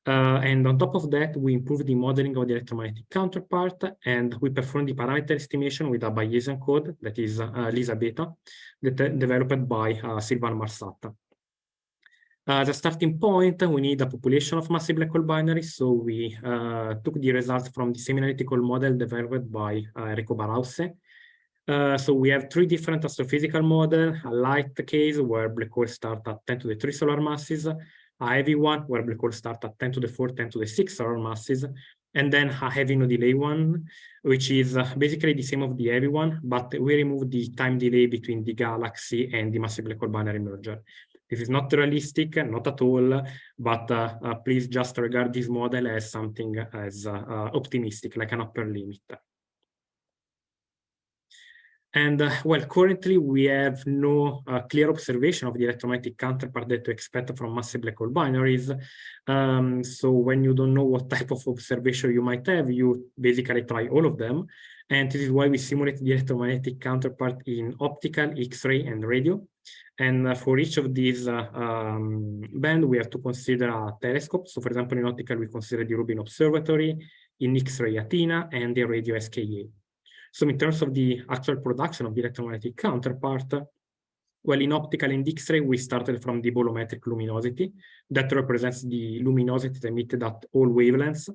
And on top of that, we improved the modeling of the electromagnetic counterpart, and we performed the parameter estimation with a Bayesian code that is LISA beta, developed by Silvan Marsat. As a starting point, we need a population of massive black hole binaries, so we took the results from the semi-analytical model developed by Enrico Barausse. So we have 3 different astrophysical models: a light case where black holes start at 10 to the 3 solar masses, a heavy one where black holes start at 10 to the 4, 10 to the 6 solar masses, and then a heavy no delay one, which is basically the same of the heavy one, but we remove the time delay between the galaxy and the massive black hole binary merger. This is not realistic, not at all, but please just regard this model as something as optimistic, like an upper limit. And well, currently we have no clear observation of the electromagnetic counterpart that to expect from massive black hole binaries. So when you don't know what type of observation you might have, you basically try all of them. And this is why we simulate the electromagnetic counterpart in optical, X-ray, and radio. And for each of these bands, we have to consider a telescope. So for example, in optical, we consider the Rubin Observatory, in X-ray Athena, and the radio SKA. So in terms of the actual production of the electromagnetic counterpart, well, in optical and X-ray, we started from the bolometric luminosity. That represents the luminosity emitted at all wavelengths.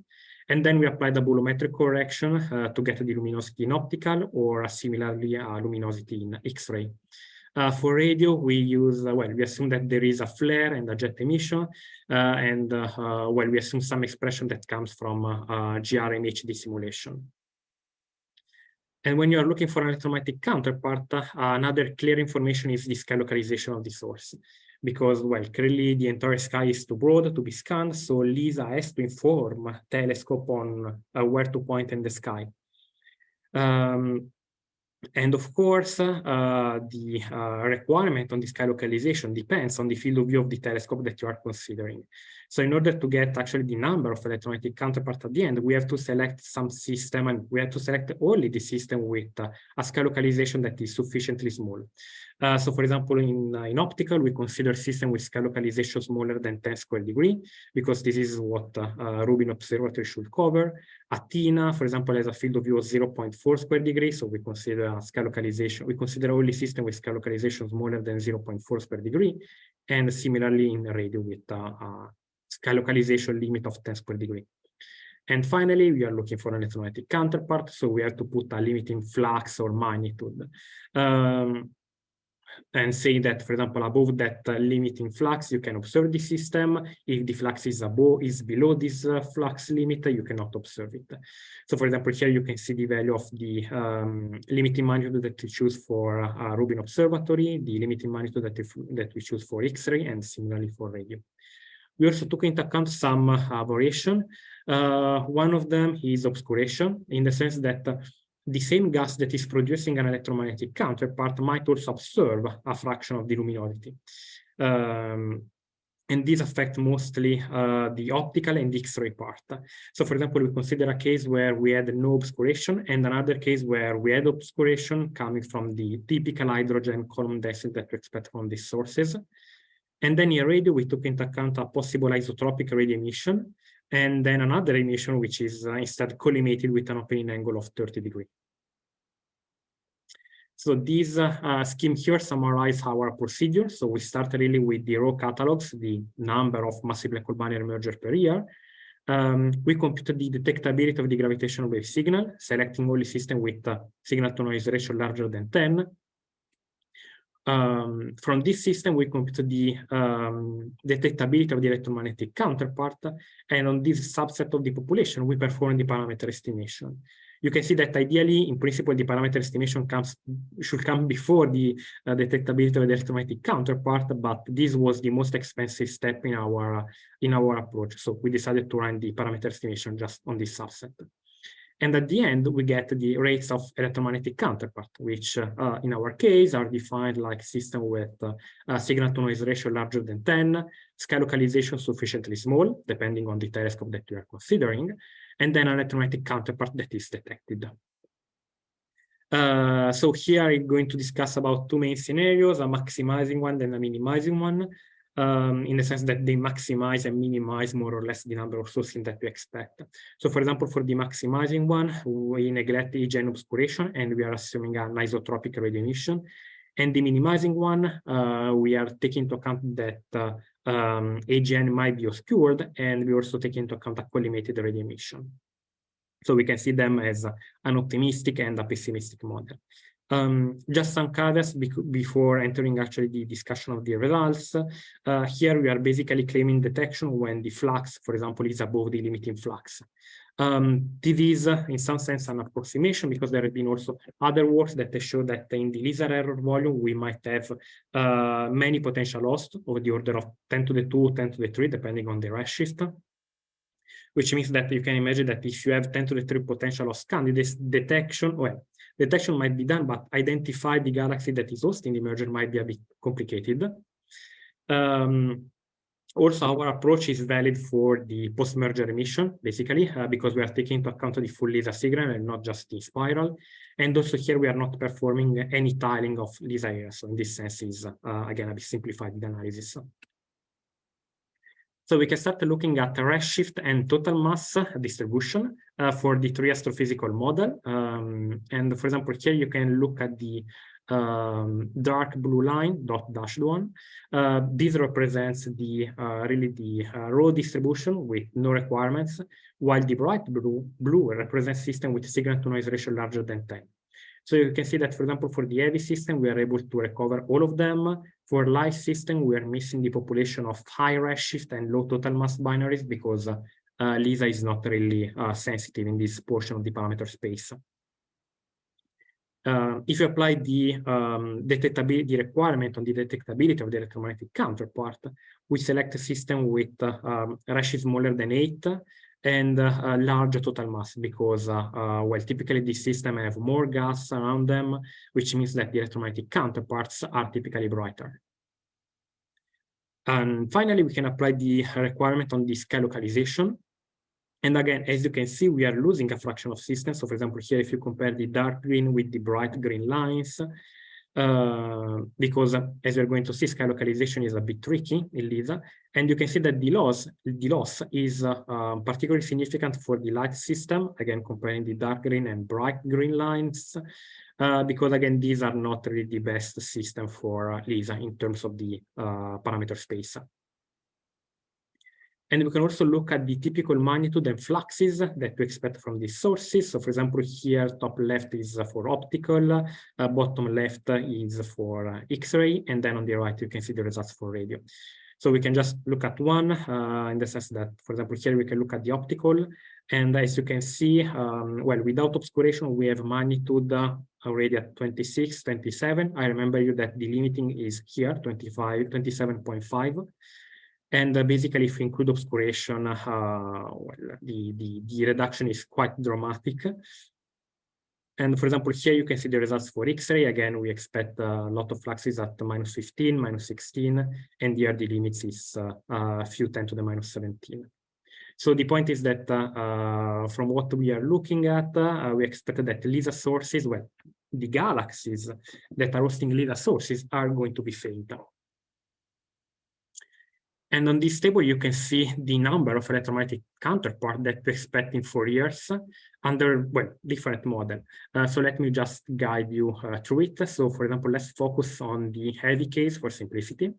And then we applied a bolometric correction to get the luminosity in optical, or similarly, a luminosity in X-ray. For radio, we use, well, we assume that there is a flare and a jet emission, well, we assume some expression that comes from GR and HD simulation. And when you are looking for an electromagnetic counterpart, another clear information is the sky localization of the source. Because, well, clearly the entire sky is too broad to be scanned, so LISA has to inform telescope on where to point in the sky. And of course, the requirement on the sky localization depends on the field of view of the telescope that you are considering. So in order to get actually the number of electromagnetic counterpart at the end, we have to select some system, and we have to select only the system with a sky localization that is sufficiently small. So for example, in optical, we consider system with sky localization smaller than 10 square degree, because this is what Rubin Observatory should cover. Athena, for example, has a field of view of 0.4 square degrees, so we consider sky localization. We consider only system with sky localization smaller than 0.4 square degree, and similarly in radio with sky localization limit of 10 square degree. And finally, we are looking for an electromagnetic counterpart, so we have to put a limit in flux or magnitude. And say that, for example, above that limit in flux, you can observe the system. If the flux is below this flux limit, you cannot observe it. So, for example, here you can see the value of the limiting magnitude that we choose for Rubin Observatory, the limiting magnitude that we choose for X-ray, and similarly for radio. We also took into account some variation. One of them is obscuration, in the sense that the same gas that is producing an electromagnetic counterpart might also observe a fraction of the luminosity. And these affect mostly the optical and the X-ray part. So for example, we consider a case where we had no obscuration, and another case where we had obscuration coming from the typical hydrogen column density that we expect from these sources. And then in radio, we took into account a possible isotropic radio emission, and then another emission, which is instead collimated with an opening angle of 30 degrees. So this scheme here summarizes our procedure. So we start really with the raw catalogs, the number of massive black hole binary mergers per year. We computed the detectability of the gravitational wave signal, selecting only system with signal-to-noise ratio larger than 10. From this system, we computed the detectability of the electromagnetic counterpart, and on this subset of the population, we performed the parameter estimation. You can see that ideally, in principle, the parameter estimation should come before the detectability of the electromagnetic counterpart, but this was the most expensive step in our approach. So we decided to run the parameter estimation just on this subset. And at the end, we get the rates of electromagnetic counterpart, which in our case are defined like system with a signal-to-noise ratio larger than 10, sky localization sufficiently small, depending on the telescope that you are considering, and then an electromagnetic counterpart that is detected. So here I'm going to discuss about two main scenarios, a maximizing one and a minimizing one. In the sense that they maximize and minimize more or less the number of sources that we expect. So for example, for the maximizing one, we neglect AGN obscuration and we are assuming an isotropic radio emission. And the minimizing one, we are taking into account that AGN might be obscured, and we also take into account a collimated radio emission. So we can see them as an optimistic and a pessimistic model. Just some caveats before entering actually the discussion of the results. Here we are basically claiming detection when the flux, for example, is above the limiting flux. This is in some sense an approximation, because there have been also other works that show that in the laser error volume, we might have many potential loss of the order of 10 to the 2, 10 to the 3, depending on the redshift. Which means that you can imagine that if you have 10 to the 3 potential loss candidates, detection might be done, but identify the galaxy that is hosting the merger might be a bit complicated. Also, our approach is valid for the post-merger emission, basically, because we are taking into account the full laser signal and not just the spiral. And also here we are not performing any tiling of laser areas. So in this sense is, again, a bit simplified analysis. So we can start looking at redshift and total mass distribution for the 3 astrophysical model. And for example, here you can look at the dark blue line, dashed one. This represents the raw distribution with no requirements, while the bright blue represents system with signal-to-noise ratio larger than 10. So you can see that, for example, for the heavy system, we are able to recover all of them. For light system, we are missing the population of high redshift and low total mass binaries, because LISA is not really sensitive in this portion of the parameter space. If you apply the detectability requirement on the detectability of the electromagnetic counterpart, we select a system with redshift smaller than 8, and larger total mass because, well, typically these systems have more gas around them, which means that the electromagnetic counterparts are typically brighter. And finally, we can apply the requirement on the sky localization. And again, as you can see, we are losing a fraction of systems. So for example, here, if you compare the dark green with the bright green lines, because as you're going to see, sky localization is a bit tricky in LISA. And you can see that the loss is particularly significant for the light system, again, comparing the dark green and bright green lines, because again, these are not really the best system for LISA in terms of the parameter space. And we can also look at the typical magnitude and fluxes that we expect from these sources. So for example, here, top left is for optical, bottom left is for X-ray, and then on the right, you can see the results for radio. So we can just look at one in the sense that, for example, here we can look at the optical. And as you can see, well, without obscuration, we have magnitude already at 26, 27. I remember you that the limiting is here, 27.5. And basically, if we include obscuration, well, the reduction is quite dramatic. And for example, here you can see the results for X-ray. Again, we expect a lot of fluxes at -15, -16, and here the limits is a few 10 to the -17. So the point is that from what we are looking at, we expect that LISA sources, well, the galaxies that are hosting LISA sources are going to be faint. And on this table, you can see the number of electromagnetic counterparts that we expect in 4 years under, well, different model. So let me just guide you through it. So for example, let's focus on the heavy case for simplicity.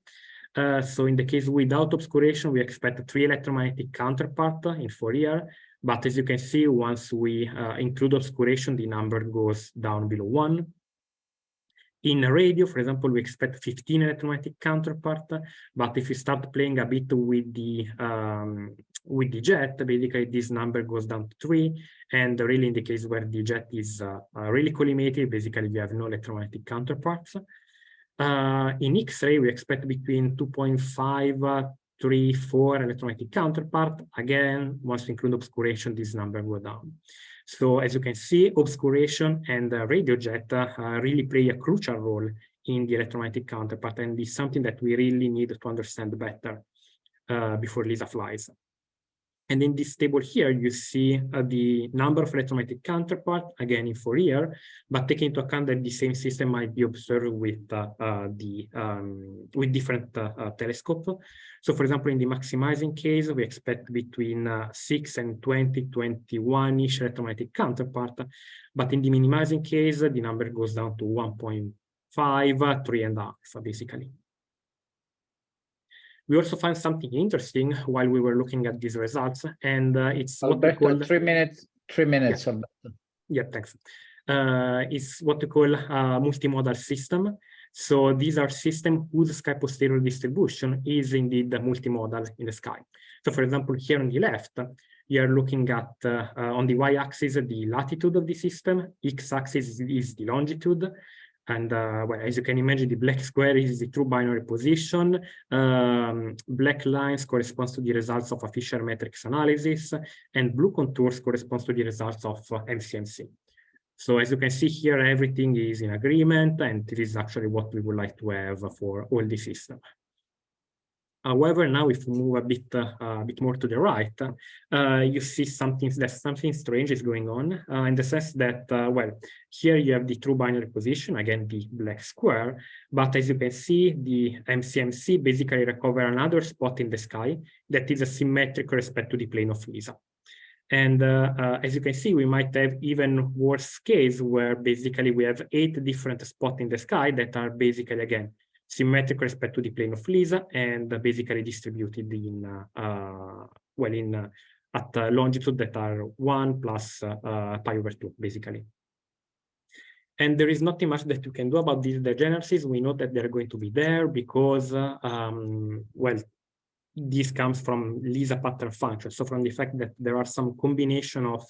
So in the case without obscuration, we expect 3 electromagnetic counterparts in 4 years. But as you can see, once we include obscuration, the number goes down below 1. In radio, for example, we expect 15 electromagnetic counterparts, but if you start playing a bit with the jet, basically this number goes down to 3. And really, in the case where the jet is really collimated, basically we have no electromagnetic counterparts. In X-ray, we expect between 2.5, 3, 4 electromagnetic counterpart. Again, once we include obscuration, this number goes down. So as you can see, obscuration and radio jet really play a crucial role in the electromagnetic counterpart, and is something that we really need to understand better before LISA flies. And in this table here, you see the number of electromagnetic counterpart, again in 4 years, but taking into account that the same system might be observed with different telescopes. So for example, in the maximizing case, we expect between 6 and 20, 21-ish electromagnetic counterpart, but in the minimizing case, the number goes down to 1.5, 3.5, basically. We also found something interesting while we were looking at these results, and it's Alberto, what we call 3 minutes. 3 minutes. Yeah, yeah, thanks. It's what we call a multimodal system. So these are systems whose sky posterior distribution is indeed multimodal in the sky. So for example, here on the left, you are looking at on the y-axis the latitude of the system, x-axis is the longitude. And well, as you can imagine, the black square is the true binary position. Black lines corresponds to the results of a Fisher matrix analysis, and blue contours corresponds to the results of MCMC. So as you can see here, everything is in agreement, and this is actually what we would like to have for all the systems. However, now if we move a bit more to the right, you see something strange is going on in the sense that, well, here you have the true binary position, again, the black square, but as you can see, the MCMC basically recover another spot in the sky that is asymmetric with respect to the plane of LISA. And as you can see, we might have even worse case where basically we have 8 different spots in the sky that are basically, again, symmetric with respect to the plane of LISA and basically distributed in, at longitude that are 1 plus pi over 2, basically. And there is nothing much that you can do about these degeneracies. We know that they're going to be there because, well, this comes from LISA pattern function. So from the fact that there are some combination of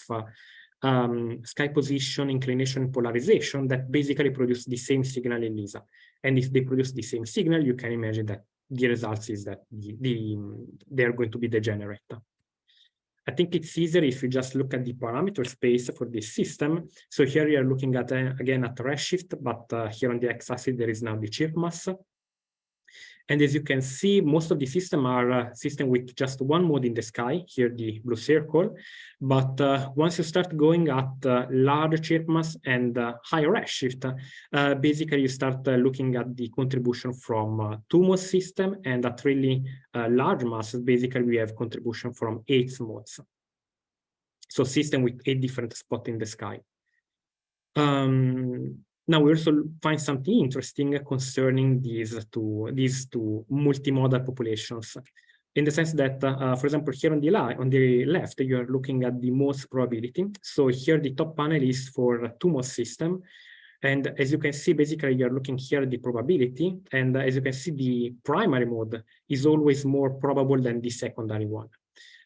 sky position, inclination, polarization that basically produce the same signal in LISA. And if they produce the same signal, you can imagine that the results is that they are going to be degenerate. I think it's easier if you just look at the parameter space for this system. So here you are looking at, again, at redshift, but here on the x-axis, there is now the chirp mass. And as you can see, most of the system are systems with just one mode in the sky, here the blue circle. But once you start going at larger chirp mass and higher redshift, basically you start looking at the contribution from two-mode system, and at really large masses, basically we have contribution from 8 modes. So system with 8 different spots in the sky. Now we also find something interesting concerning these two multimodal populations, in the sense that, for example, here on the left, you are looking at the modes probability. So here the top panel is for two-mode system, and as you can see, basically you are looking here at the probability, and as you can see, the primary mode is always more probable than the secondary one,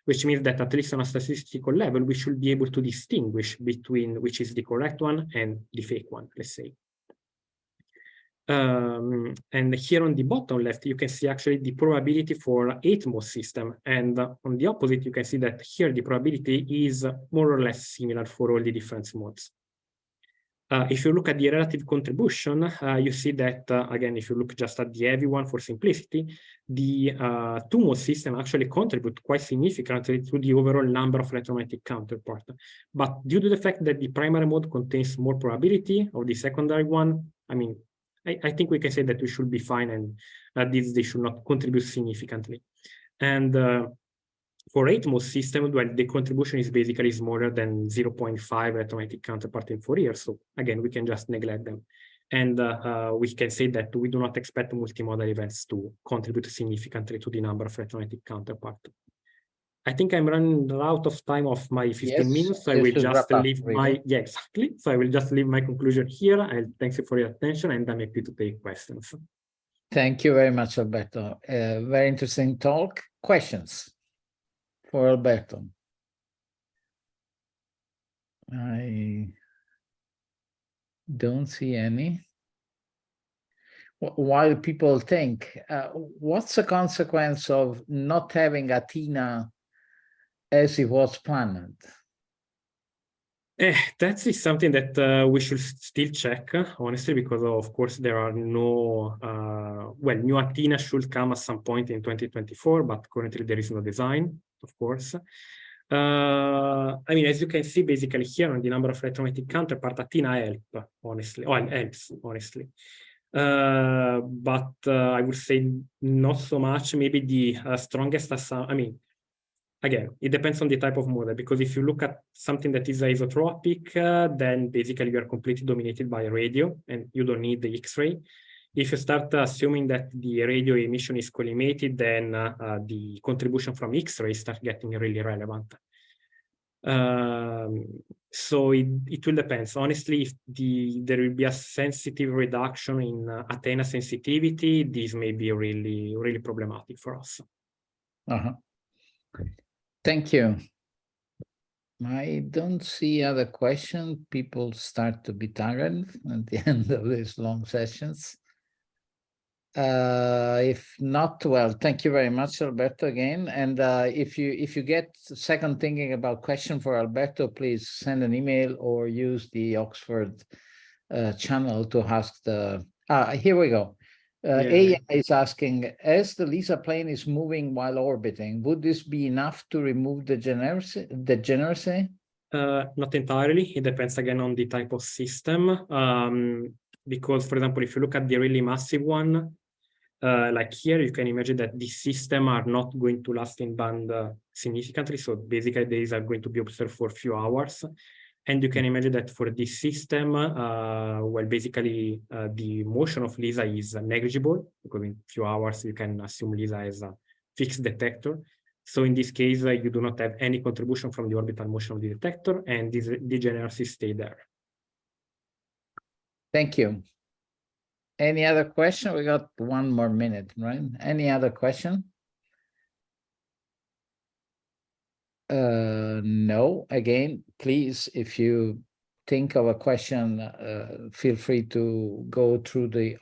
which means that at least on a statistical level, we should be able to distinguish between which is the correct one and the fake one, let's say. And here on the bottom left, you can see actually the probability for 8-mode system. And on the opposite, you can see that here the probability is more or less similar for all the different modes. If you look at the relative contribution, you see that, again, if you look just at the heavy one for simplicity, the two-mode system actually contribute quite significantly to the overall number of electromagnetic counterparts. But due to the fact that the primary mode contains more probability of the secondary one, I mean, I think we can say that we should be fine, and they should not contribute significantly. And for 8-mode system, well, the contribution is basically smaller than 0.5 electromagnetic counterpart in Fourier. So again, we can just neglect them. And we can say that we do not expect multimodal events to contribute significantly to the number of electromagnetic counterparts. I think I'm running out of time of my 15 minutes. So I will just leave my, yeah, exactly. So I will just leave my conclusion here. And thank you for your attention, and I'm happy to take questions. Thank you very much, Alberto. Very interesting talk. Questions for Alberto? I don't see any. While people think, what's the consequence of not having Athena as it was planned? That is something that we should still check, honestly, because of course there are no, well, new Athena should come at some point in 2024, but currently there is no design, of course. I mean, as you can see, basically here on the number of electromagnetic counterpart, Athena helps, honestly. But I would say not so much. Maybe the strongest, I mean, again, it depends on the type of model, because if you look at something that is isotropic, then basically you are completely dominated by radio and you don't need the X-ray. If you start assuming that the radio emission is collimated, then the contribution from X-ray start getting really relevant. So it will depend. Honestly, if there will be a sensitive reduction in Athena sensitivity, this may be really, really problematic for us. Thank you. I don't see other questions. People start to be tired at the end of these long sessions. If not, well, thank you very much, Alberto, again. And if you get second thinking about question for Alberto, please send an email or use the Oxford channel to ask the. Here we go. AI is asking, as the LISA plane is moving while orbiting, would this be enough to remove the degeneracy? Not entirely. It depends again on the type of system. Because, for example, if you look at the really massive one, like here, you can imagine that these systems are not going to last in band significantly. So basically, these are going to be observed for a few hours. And you can imagine that for this system, well, basically, the motion of LISA is negligible, because in a few hours, you can assume LISA as a fixed detector. So in this case, you do not have any contribution from the orbital motion of the detector, and this degeneracy stay there. Thank you. Any other question? We got 1 more minute, right? Any other question? No. Again, please, if you think of a question, feel free to go through the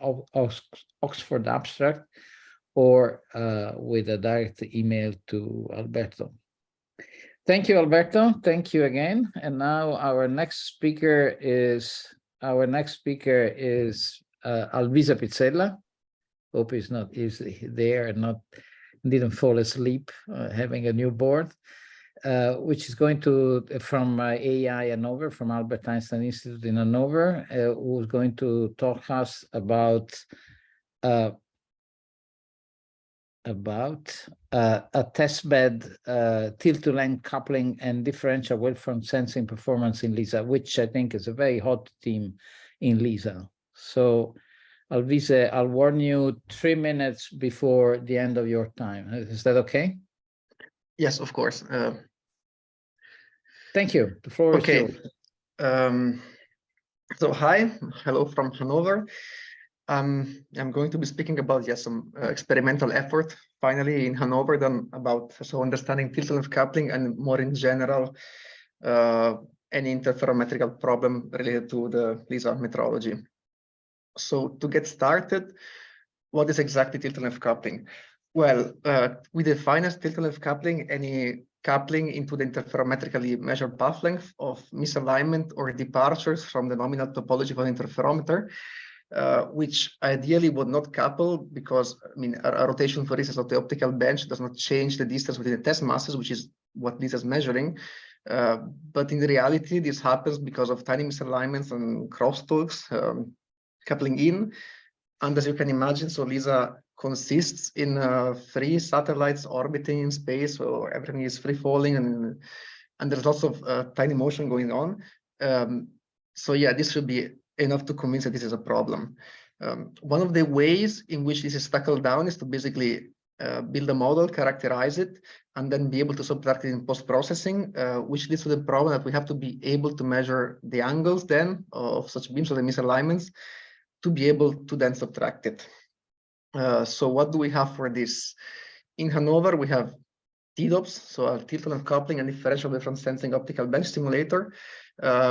Oxford abstract or with a direct email to Alberto. Thank you, Alberto. Thank you again. And now our next speaker is Alvise Pizzella. Hope he's there and didn't fall asleep having a newborn, which is going to from AI Hannover, from Albert Einstein Institute in Hannover, who's going to talk us about a testbed, tilt-to-length coupling and differential wavefront sensing performance in LISA, which I think is a very hot theme in LISA. So Alvise, I'll warn you 3 minutes before the end of your time. Is that okay? Yes, of course. Thank you. The floor is yours. So hello from Hannover. I'm going to be speaking about some experimental effort finally in Hannover done about understanding tilt-to-length coupling and more in general any interferometrical problem related to the LISA metrology. So to get started, what is exactly tilt-to-length coupling? Well, we define as tilt-to-length coupling any coupling into the interferometrically measured path length of misalignment or departures from the nominal topology of an interferometer, which ideally would not couple because, I mean, a rotation, for instance, of the optical bench does not change the distance between the test masses, which is what LISA is measuring. But in reality, this happens because of tiny misalignments and crosstalks coupling in. And as you can imagine, so LISA consists in 3 satellites orbiting in space, so everything is free falling and there's lots of tiny motion going on. So yeah, this should be enough to convince that this is a problem. One of the ways in which this is tackled down is to basically build a model, characterize it, and then be able to subtract it in post-processing, which leads to the problem that we have to be able to measure the angles then of such beams or the misalignments to be able to then subtract it. So what do we have for this? In Hannover, we have TDOPS, so a tilt-to-length coupling and differential wavefront-sensing optical bench simulator,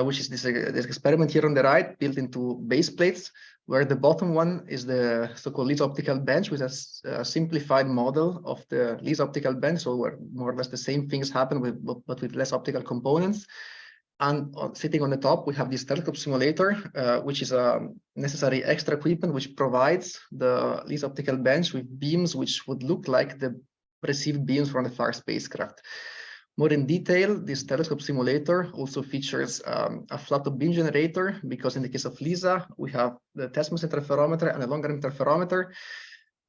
which is this experiment here on the right, built into base plates, where the bottom one is the so-called LISA optical bench, with a simplified model of the LISA optical bench, so where more or less the same things happen, but with less optical components. And sitting on the top, we have this telescope simulator, which is a necessary extra equipment, which provides the LISA optical bench with beams which would look like the received beams from the far spacecraft. More in detail, this telescope simulator also features a flat top beam generator, because in the case of LISA, we have the test mass interferometer and a longer interferometer.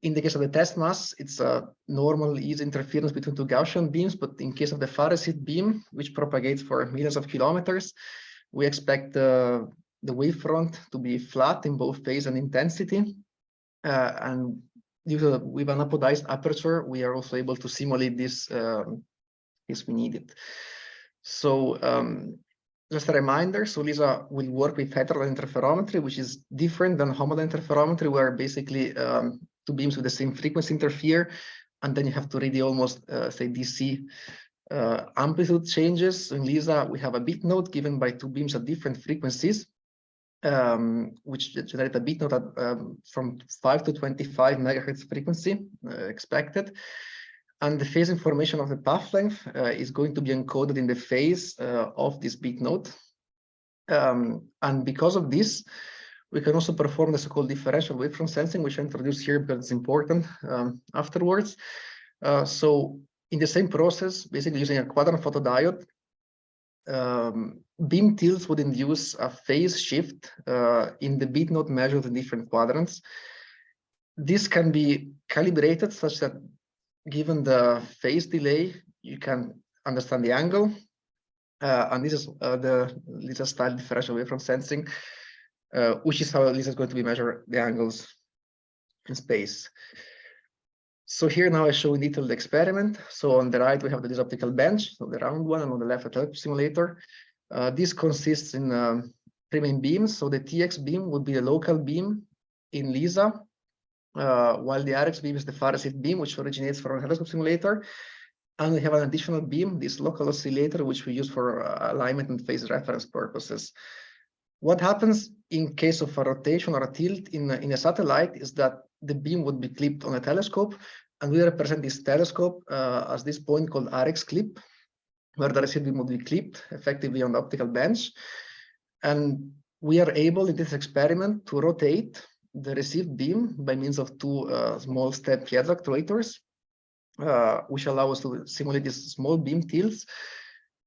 In the case of the test mass, it's a normal easy interference between 2 Gaussian beams, but in case of the far received beam, which propagates for millions of kilometers, we expect the wavefront to be flat in both phase and intensity. And with an apodized aperture, we are also able to simulate this if we need it. So just a reminder, so LISA will work with heterodyne interferometry, which is different than homodyne interferometry, where basically 2 beams with the same frequency interfere, and then you have to read the almost, say, DC amplitude changes. In LISA, we have a bit node given by 2 beams at different frequencies, which generate a bit node at, from 5 to 25 megahertz frequency expected. And the phase information of the path length is going to be encoded in the phase of this bit node. And because of this, we can also perform the so-called differential wavefront-sensing, which I introduced here because it's important afterwards. So in the same process, basically using a quadrant photodiode, beam tilts would induce a phase shift in the bit node measured in different quadrants. This can be calibrated such that given the phase delay, you can understand the angle. And this is the LISA style differential wavefront-sensing, which is how LISA is going to be measuring the angles in space. So here now I show in detail the experiment. So on the right, we have the LISA optical bench, so the round one, and on the left, a telescope simulator. This consists in 3 main beams. So the TX beam would be a local beam in LISA, while the RX beam is the far received beam, which originates from a telescope simulator. And we have an additional beam, this local oscillator, which we use for alignment and phase reference purposes. What happens in case of a rotation or a tilt in a satellite is that the beam would be clipped on a telescope, and we represent this telescope as this point called RX clip. where the received beam would be clipped effectively on the optical bench. And we are able in this experiment to rotate the received beam by means of two small step Piezza actuators, which allow us to simulate these small beam tilts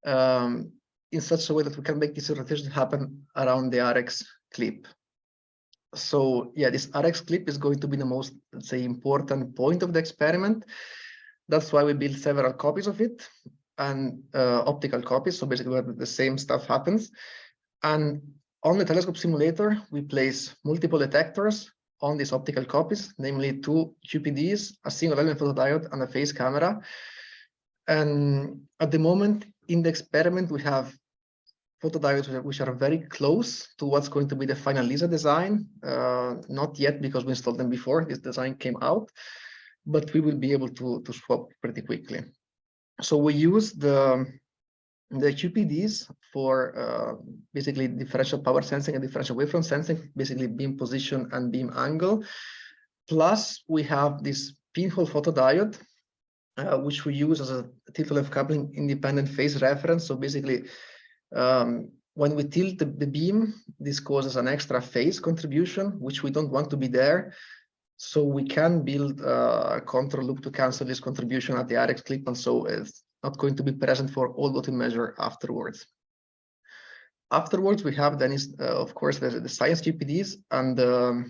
in such a way that we can make this rotation happen around the RX clip. So yeah, this RX clip is going to be the most, let's say, important point of the experiment. That's why we built several copies of it and optical copies. So basically where the same stuff happens. And on the telescope simulator, we place multiple detectors on these optical copies, namely two QPDs, a single element photodiode, and a phase camera. And at the moment in the experiment, we have photodiodes which are very close to what's going to be the final LISA design. Not yet, because we installed them before this design came out, but we will be able to swap pretty quickly. So we use the QPDs for basically differential power sensing and differential wavefront sensing, basically beam position and beam angle. Plus, we have this pinhole photodiode, which we use as a tilt-left coupling independent phase reference. So basically, when we tilt the beam, this causes an extra phase contribution, which we don't want to be there. So we can build a control loop to cancel this contribution at the RX clip, and so it's not going to be present for all what we measure afterwards. Afterwards, we have then of course the science QPDs and the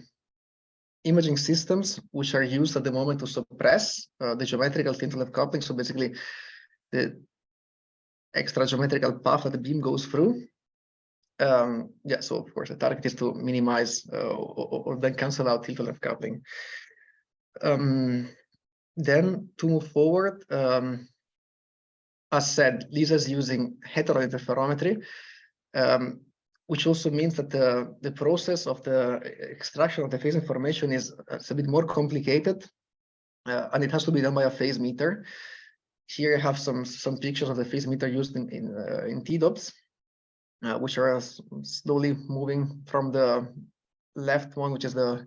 imaging systems, which are used at the moment to suppress the geometrical tilt-left coupling. So basically, the extra geometrical path that the beam goes through. Yeah, so of course the target is to minimize or then cancel out tilt-left coupling. Then to move forward, as said, LISA is using heterointerferometry, which also means that the process of the extraction of the phase information is a bit more complicated, and it has to be done by a phase meter. Here I have some pictures of the phase meter used in TDOPS, which are slowly moving from the left one, which is the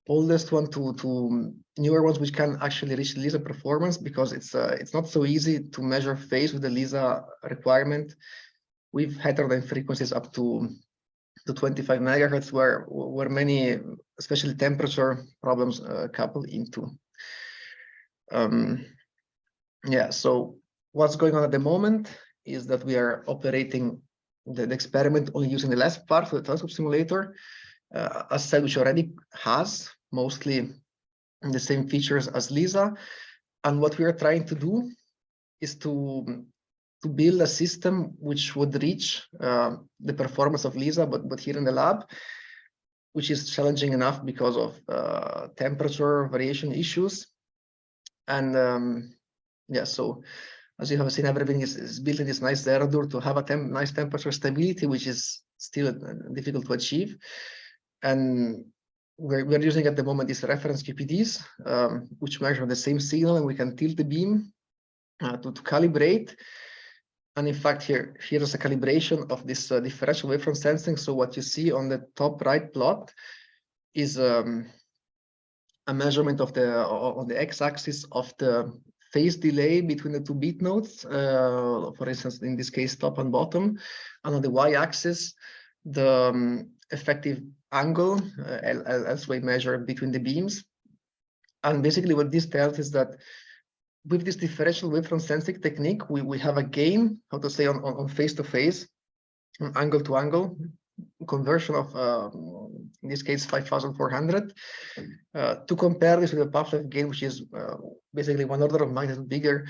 oldest one, to newer ones, which can actually reach LISA performance, because it's not so easy to measure phase with the LISA requirement. We've heterodyne frequencies up to 25 megahertz, where many, especially temperature problems, couple into. Yeah, so what's going on at the moment is that we are operating the experiment only using the last part of the telescope simulator, as said, which already has mostly the same features as LISA. And what we are trying to do is to build a system which would reach the performance of LISA, but here in the lab, which is challenging enough because of temperature variation issues. And yeah, so as you have seen, everything is built in this nice Zeradur to have a nice temperature stability, which is still difficult to achieve. And we're using at the moment these reference QPDs, which measure the same signal, and we can tilt the beam to calibrate. And in fact, here's a calibration of this differential wavefront sensing. So what you see on the top right plot is a measurement of on the x-axis of the phase delay between the two beat nodes, for instance, in this case, top and bottom, and on the y-axis, the effective angle, elsewhere measured between the beams. And basically what this tells is that with this differential wavefront sensing technique, we have a gain, how to say, on phase to phase, angle to angle, conversion of, in this case, 5,400. To compare this with the path left gain, which is basically one order of magnitude bigger,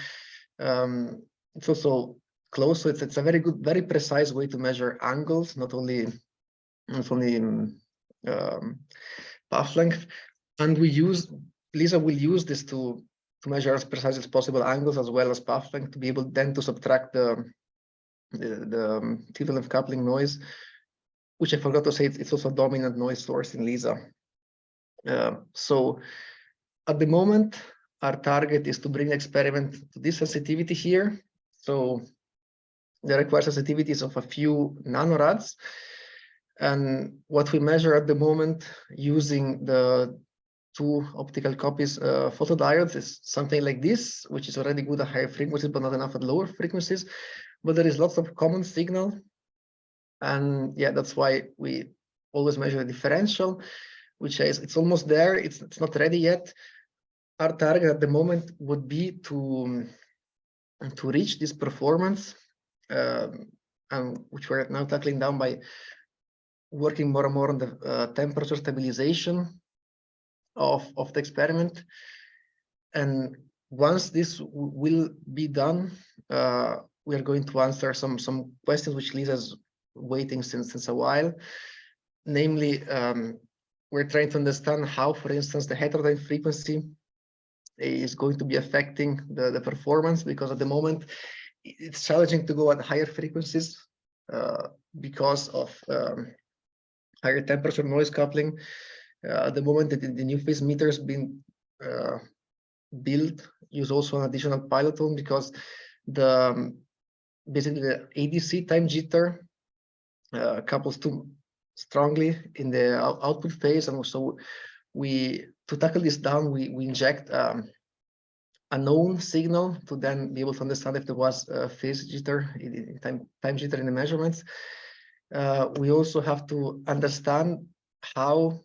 it's also close. So it's a very good, very precise way to measure angles, not only path length. And LISA will use this to measure as precise as possible angles as well as path length, to be able then to subtract the tilt-left coupling noise, which I forgot to say, it's also a dominant noise source in LISA. So at the moment, our target is to bring the experiment to this sensitivity here. So the required sensitivities of a few nanorads. And what we measure at the moment using the two optical copies photodiodes is something like this, which is already good at higher frequencies, but not enough at lower frequencies. But there is lots of common signal. And yeah, that's why we always measure the differential, which is it's almost there. It's not ready yet. Our target at the moment would be to reach this performance, and which we're now tackling down by working more and more on the temperature stabilization of the experiment. And once this will be done, we are going to answer some questions which Lisa's waiting since a while. Namely, we're trying to understand how, for instance, the heterodyne frequency is going to be affecting the performance, because at the moment it's challenging to go at higher frequencies because of higher temperature noise coupling. At the moment, the new phase meters being built use also an additional pilot tone, because basically the ADC time jitter couples too strongly in the output phase, and so to tackle this down, we inject a known signal to then be able to understand if there was phase jitter, time jitter in the measurements. We also have to understand how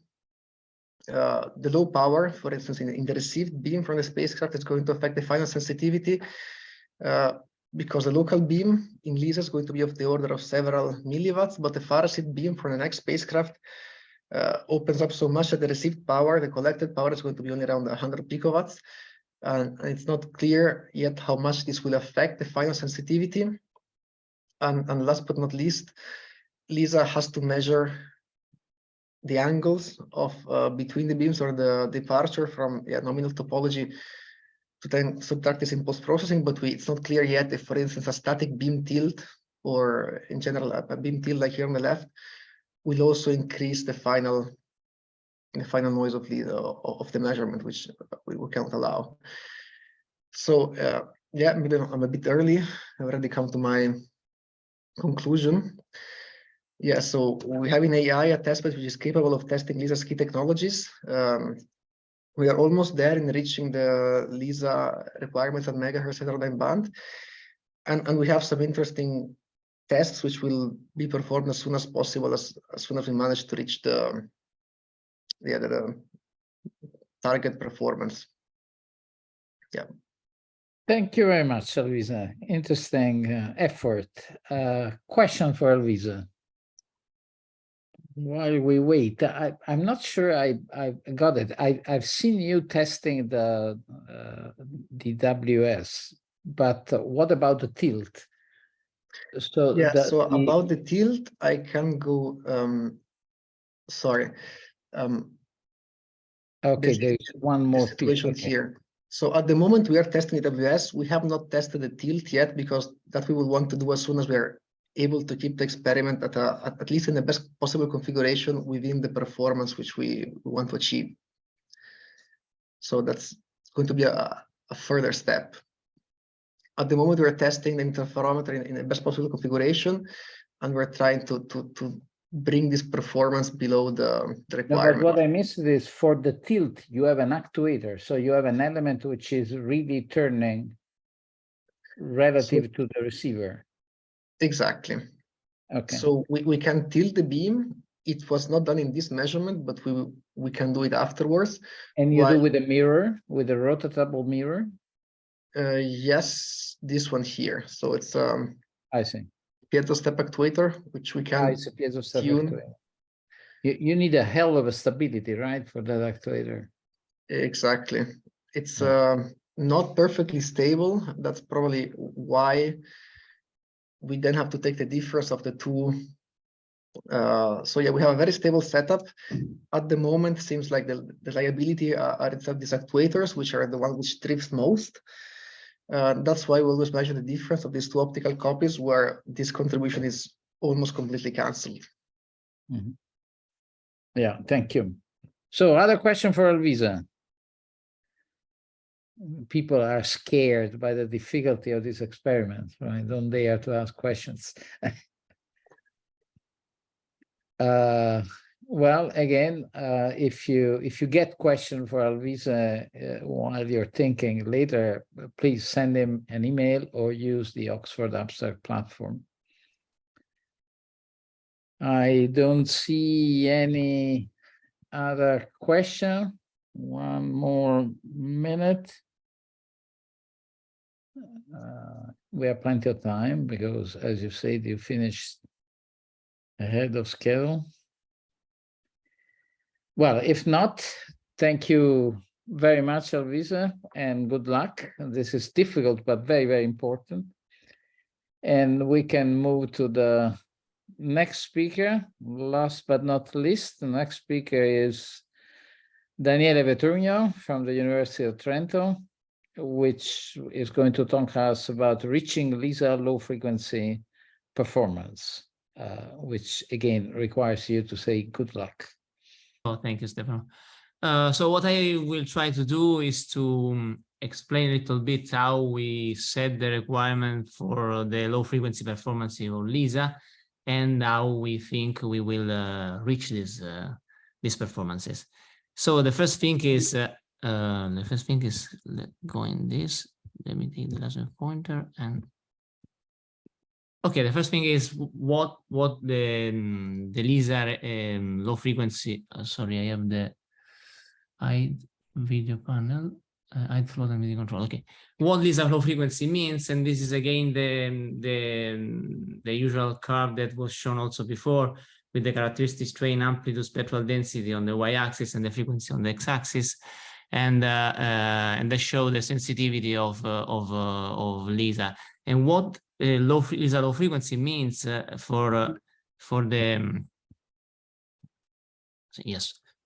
the low power, for instance, in the received beam from the spacecraft is going to affect the final sensitivity, because the local beam in LISA is going to be of the order of several milliwatts, but the far received beam from the next spacecraft opens up so much that the received power, the collected power, is going to be only around 100 picowatts. And it's not clear yet how much this will affect the final sensitivity. And last but not least, LISA has to measure the angles of between the beams, or the departure from nominal topology, to then subtract this in post-processing. But it's not clear yet if, for instance, a static beam tilt, or in general a beam tilt like here on the left, will also increase the final noise of the measurement, which we can't allow. So yeah, maybe I'm a bit early. I've already come to my conclusion. Yeah, so we have in AI a testbed which is capable of testing LISA's key technologies. We are almost there in reaching the LISA requirements at megahertz heterodyne band, and we have some interesting tests which will be performed as soon as possible, as soon as we manage to reach the target performance. Yeah. Thank you very much, Alvise. Interesting effort. Question for Alvise. While we wait, I'm not sure I got it. I've seen you testing the WS, but what about the tilt? So yeah, about the tilt, I can go. Sorry. Okay, there's one more situation here. So at the moment we are testing AWS. We have not tested the tilt yet, because that we will want to do as soon as we are able to keep the experiment at least in the best possible configuration within the performance which we want to achieve. So that's going to be a further step. At the moment, we're testing the interferometer in the best possible configuration, and we're trying to bring this performance below the requirement. No, but what I missed is, for the tilt, you have an actuator. So you have an element which is really turning relative to the receiver. Exactly. Okay. So we can tilt the beam. It was not done in this measurement, but we can do it afterwards. And you do with a mirror, with a rotatable mirror? Yes, this one here. So it's I see. piezo step actuator, which we can It's a piezo step tune. actuator. You need a hell of a stability, right, for that actuator? Exactly. It's not perfectly stable. That's probably why we then have to take the difference of the two. So yeah, we have a very stable setup. At the moment, seems like the reliability are itself these actuators, which are the one which drifts most. That's why we always measure the difference of these two optical copies, where this contribution is almost completely cancelled. Mm-hmm. Yeah, thank you. So other question for Alvise. People are scared by the difficulty of this experiment, right? Don't dare to ask questions. Well, again, if you get question for Alvise while you're thinking later, please send him an email or use the Oxford Abstract platform. I don't see any other question. One more minute. We have plenty of time because, as you said, you finished ahead of schedule. Well, if not, thank you very much, Alvise, and good luck. This is difficult, but very, very important. And we can move to the next speaker. Last but not least, the next speaker is Daniele Vetrugno from the University of Trento, which is going to talk to us about reaching LISA low-frequency performance, which again requires you to say good luck. Oh, thank you, Stefano. So what I will try to do is to explain a little bit how we set the requirement for the low-frequency performance of LISA and how we think we will reach these performances. So the first thing is going this. Let me take the laser pointer and. Okay, the first thing is what the LISA low frequency. Sorry, I have the hide video panel. Hide float and video control. Okay, what LISA low frequency means, and this is again the usual curve that was shown also before, with the characteristic strain, amplitude, spectral density on the y-axis and the frequency on the x-axis, and they show the sensitivity of LISA and what LISA low frequency means for the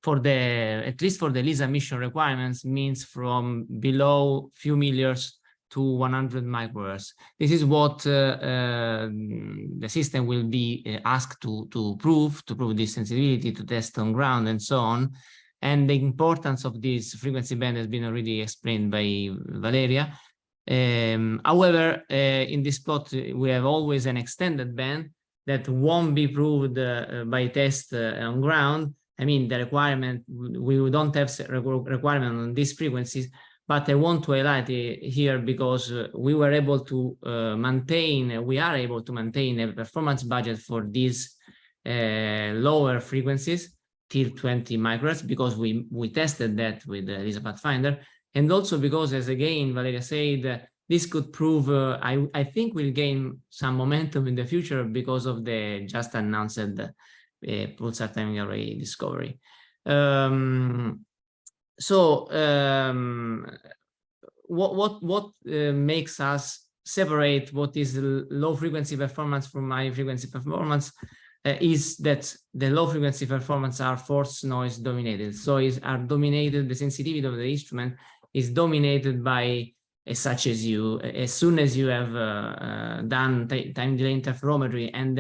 at least for the LISA mission requirements, means from below few milliamps to 100 microhertz. This is what the system will be asked to prove this sensitivity, to test on ground and so on. And the importance of this frequency band has been already explained by Valeriya. However, in this plot, we have always an extended band that won't be proved by test on ground. I mean, the requirement, we don't have requirement on these frequencies, but I want to highlight it here because we are able to maintain a performance budget for these lower frequencies till 20 microhertz, because we tested that with the LISA Pathfinder. And also because, as again Valeriya said, this could prove, I think we'll gain some momentum in the future because of the just announced pulsar timing array discovery. What makes us separate what is low frequency performance from high frequency performance is that the low frequency performance are force noise dominated. So the sensitivity of the instrument is dominated by such as you, as soon as you have done time delay interferometry and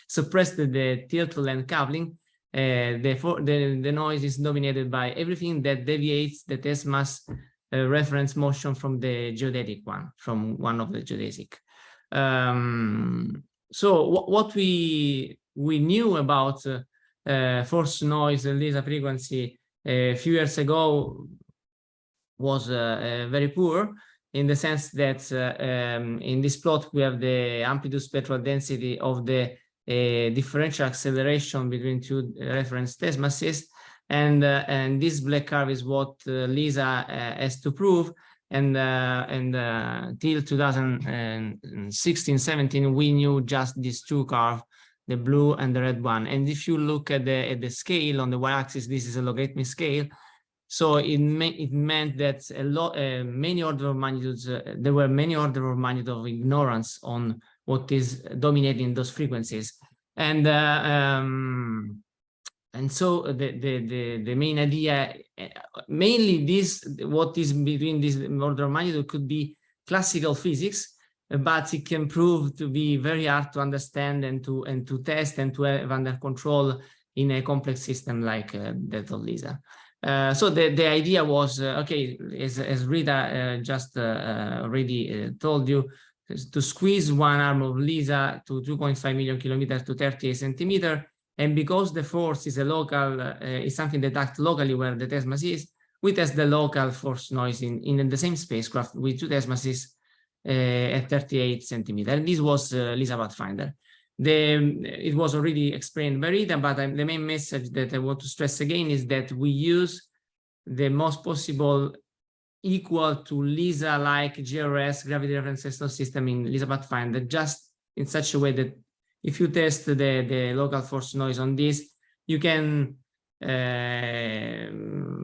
suppressed the tilt-to-length coupling, the noise is dominated by everything that deviates the test mass reference motion from the geodetic one, from one of the geodesic. So what we knew about force noise and LISA frequency a few years ago was very poor, in the sense that in this plot we have the amplitude spectral density of the differential acceleration between two reference test masses, and this black curve is what LISA has to prove, and till 2016-17 we knew just these two curves, the blue and the red one. And if you look at the scale on the y-axis, this is a logarithmic scale. So it meant that many order of magnitudes, there were many order of magnitude of ignorance on what is dominating those frequencies, and so the main idea, mainly what is between this order of magnitude could be classical physics, but it can prove to be very hard to understand and to test and to have under control in a complex system like that of LISA. So the idea was, okay, as Rita just already told you, to squeeze one arm of LISA to 2.5 million kilometers to 38 centimeters And because the force is a local, is something that acts locally where the test mass is, we test the local force noise in the same spacecraft with 2 test masses at 38 centimeters. And this was LISA Pathfinder. It was already explained by Rita, but the main message that I want to stress again is that we use the most possible equal to LISA-like GRS, gravity reference system in LISA Pathfinder, just in such a way that if you test the local force noise on this, you can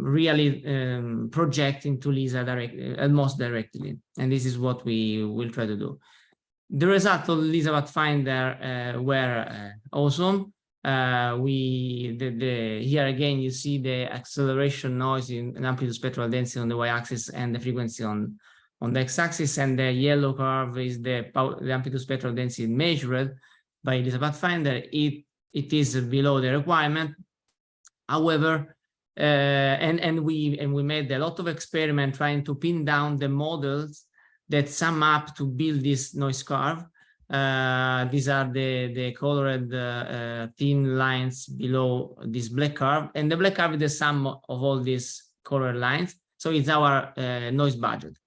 really project into LISA almost directly. And this is what we will try to do. The result of LISA Pathfinder were awesome. Here again, you see the acceleration noise in an amplitude spectral density on the y-axis and the frequency on the x-axis, and the yellow curve is the amplitude spectral density measured by LISA Pathfinder. It is below the requirement. However, and we made a lot of experiments trying to pin down the models that sum up to build this noise curve. These are the colored thin lines below this black curve, and the black curve is the sum of all these colored lines. So it's our noise budget.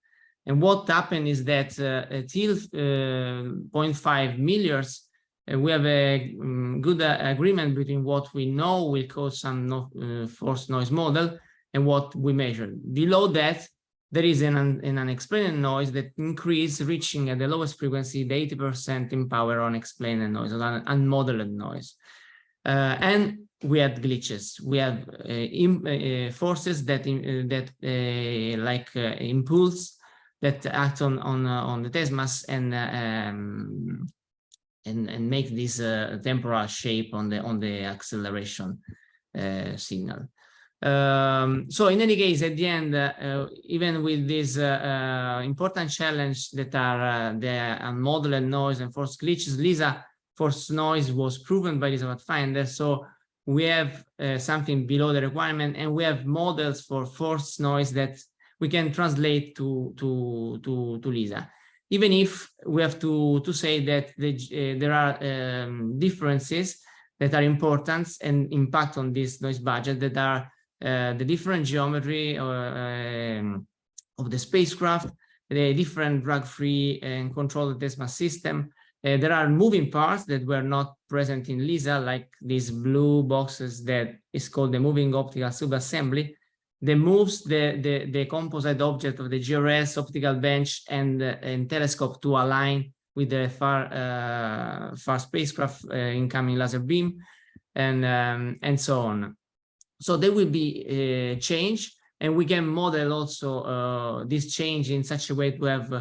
And what happened is that till 0.5 milliards, we have a good agreement between what we know will cause some force noise model and what we measured. Below that, there is an unexplained noise that increases, reaching at the lowest frequency the 80% in power unexplained noise, or unmodeled noise. And we had glitches. We have forces that like impulse that act on the test mass and make this temporal shape on the acceleration signal. So in any case, at the end, even with this important challenge that are the unmodeled noise and force glitches, LISA force noise was proven by LISA Pathfinder. So we have something below the requirement, and we have models for force noise that we can translate to LISA. Even if we have to say that there are differences that are important and impact on this noise budget, that are the different geometry of the spacecraft, the different drag-free and controlled test mass system. There are moving parts that were not present in LISA, like these blue boxes that is called the moving optical subassembly, that moves the composite object of the GRS, optical bench, and telescope to align with the far spacecraft incoming laser beam, and so on. So there will be change, and we can model also this change in such a way to have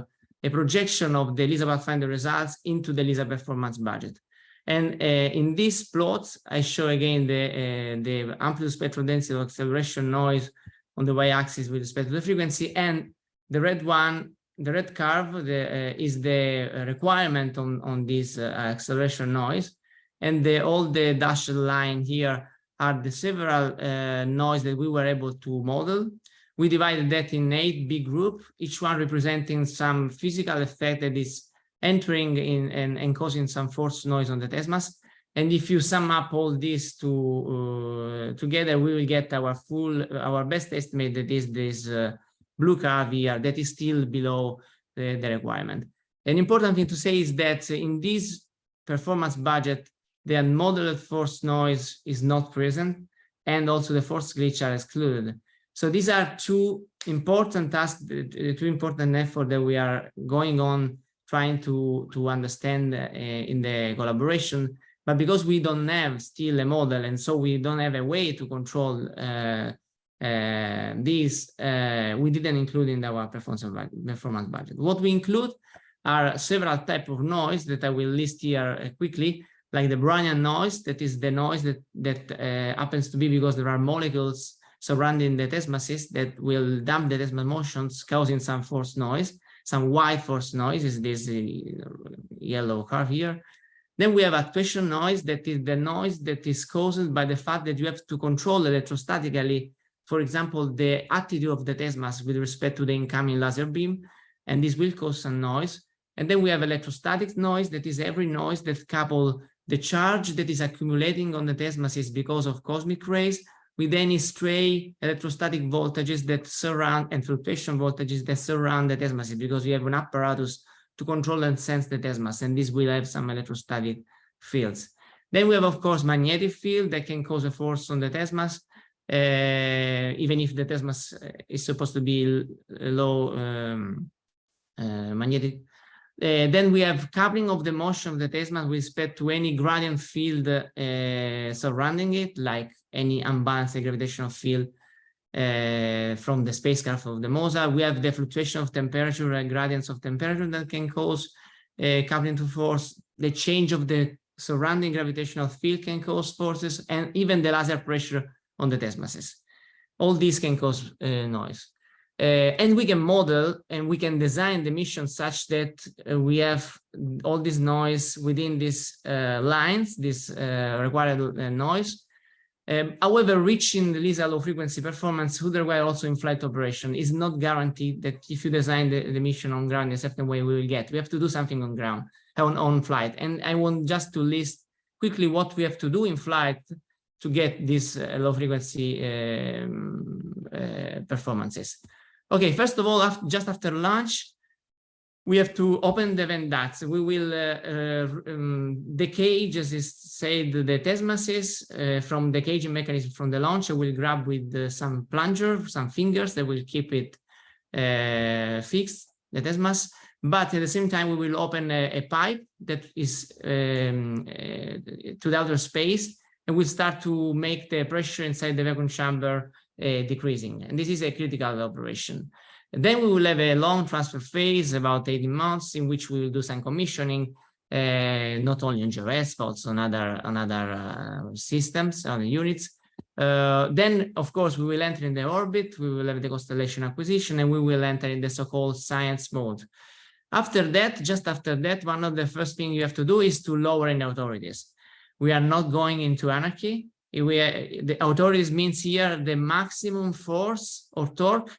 a projection of the LISA Pathfinder results into the LISA performance budget. And in this plot, I show again the amplitude spectral density of acceleration noise on the y-axis with respect to the frequency, and the red one, the red curve, is the requirement on this acceleration noise, and all the dashed line here are the several noise that we were able to model. We divided that in 8 big groups, each one representing some physical effect that is entering in and causing some force noise on the test mass. And if you sum up all this together, we will get our best estimate, that is this blue curve here, that is still below the requirement. An important thing to say is that in this performance budget, the unmodeled force noise is not present, and also the force glitch are excluded. So these are two important tasks, two important efforts that we are going on trying to understand in the collaboration. But because we don't have still a model, and so we don't have a way to control these, we didn't include in our performance budget. What we include are several types of noise that I will list here quickly, like the Brownian noise, that is the noise that happens to be because there are molecules surrounding the test masses that will damp the test mass motions, causing some force noise. Some white force noise is this yellow curve here. Then we have actuation noise, that is the noise that is caused by the fact that you have to control electrostatically, for example, the attitude of the test mass with respect to the incoming laser beam, and this will cause some noise. And then we have electrostatic noise, that is every noise that couples the charge that is accumulating on the test masses because of cosmic rays with any stray electrostatic voltages that surround and fluctuation voltages that surround the test masses, because we have an apparatus to control and sense the test mass, and this will have some electrostatic fields. Then we have, of course, magnetic field that can cause a force on the test mass, even if the test mass is supposed to be low magnetic. Then we have coupling of the motion of the test mass with respect to any gradient field surrounding it, like any unbalanced gravitational field from the spacecraft of the MOSA. We have the fluctuation of temperature and gradients of temperature that can cause coupling to force. The change of the surrounding gravitational field can cause forces, and even the laser pressure on the test masses. All these can cause noise. And we can model and we can design the mission such that we have all this noise within these lines, this required noise. However, reaching the LISA low frequency performance would require also in-flight operation. Is not guaranteed that if you design the mission on ground in a certain way, we will get. We have to do something on ground, on flight. And I want just to list quickly what we have to do in flight to get these low frequency performances. Okay, first of all, just after launch, we have to open the vent ducts. We will decage, as is said, the test masses from the caging mechanism from the launcher. We'll grab with some plunger, some fingers that will keep it fixed, the test mass. But at the same time, we will open a pipe that is to the outer space, and we'll start to make the pressure inside the vacuum chamber decreasing. And this is a critical operation. And then we will have a long transfer phase, about 18 months, in which we will do some commissioning, not only on GRS, but also on other systems, other units. Then, of course, we will enter in the orbit, we will have the constellation acquisition, and we will enter in the so-called science mode. After that, just after that, one of the first things you have to do is to lower in the authorities. We are not going into anarchy. The authorities means here the maximum force or torque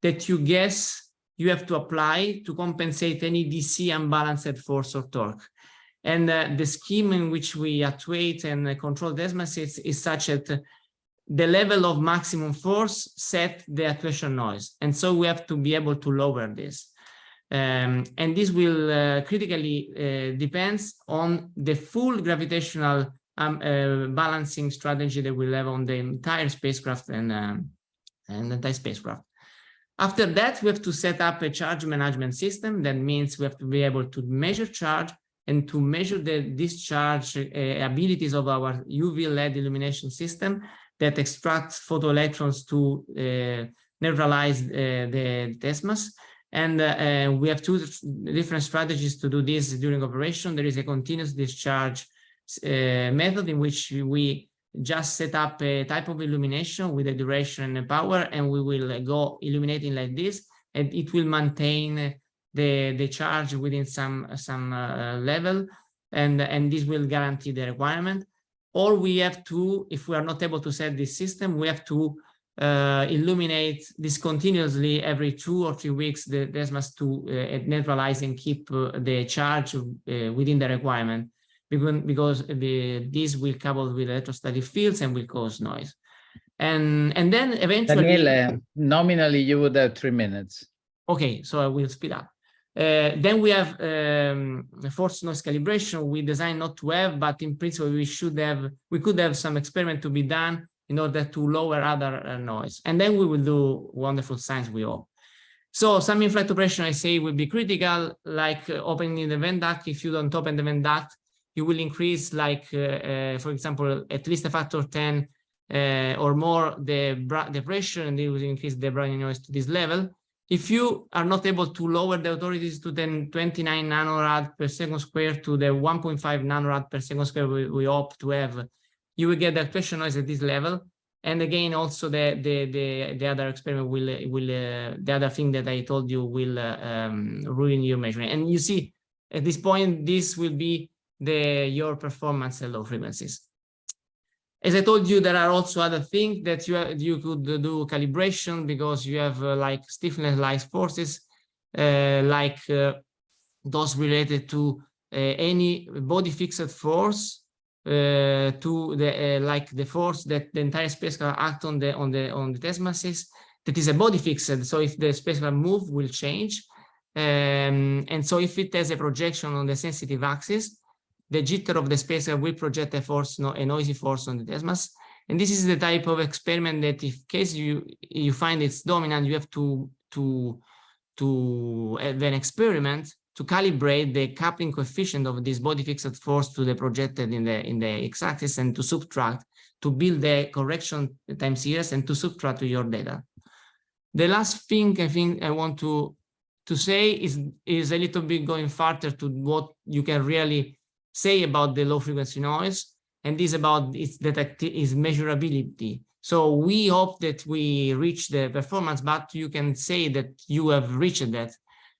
that you guess you have to apply to compensate any DC unbalanced force or torque. And the scheme in which we actuate and control the test masses is such that the level of maximum force set the actuation noise. And so we have to be able to lower this. And this will critically depends on the full gravitational balancing strategy that we'll have on the entire spacecraft and anti-spacecraft. After that, we have to set up a charge management system. That means we have to be able to measure charge and to measure the discharge abilities of our UV LED illumination system that extracts photoelectrons to neutralize the test mass. And we have two different strategies to do this during operation. There is a continuous discharge method in which we just set up a type of illumination with a duration and power, and we will go illuminating like this, and it will maintain the charge within some level, and this will guarantee the requirement. Or we have to, if we are not able to set this system, we have to illuminate discontinuously every 2 or 3 weeks the test mass to neutralize and keep the charge within the requirement, because this will couple with electrostatic fields and will cause noise. And then eventually... Daniele, nominally you would have 3 minutes. Okay, so I will speed up. Then we have force noise calibration. We design not to have, but in principle we could have some experiment to be done in order to lower other noise. And then we will do wonderful science, we hope. So some in-flight operation, I say, will be critical, like opening the vent duct. If you don't open the vent duct, you will increase, like, for example, at least a factor 10 or more the pressure, and it will increase the Brownian noise to this level. If you are not able to lower the authorities to the 29 nanorad per second square to the 1.5 nanorad per second square we hope to have, you will get the actuation noise at this level. And again, also the other experiment will the other thing that I told you will ruin your measurement. And you see, at this point, this will be your performance at low frequencies. As I told you, there are also other things that you could do calibration, because you have like stiffness-like forces, like those related to any body fixed force to the like the force that the entire spacecraft act on the test masses. That is a body fixed. So if the spacecraft move, will change. And so if it has a projection on the sensitive axis, the jitter of the spacecraft will project a force, a noisy force on the test mass. And this is the type of experiment that, if case you find it's dominant, you have to have an experiment to calibrate the coupling coefficient of this body fixed force to the projected in the x-axis, and to subtract, to build the correction time series and to subtract to your data. The last thing I think I want to say is a little bit going further to what you can really say about the low frequency noise, and this about its measurability. So we hope that we reach the performance, but you can say that you have reached that.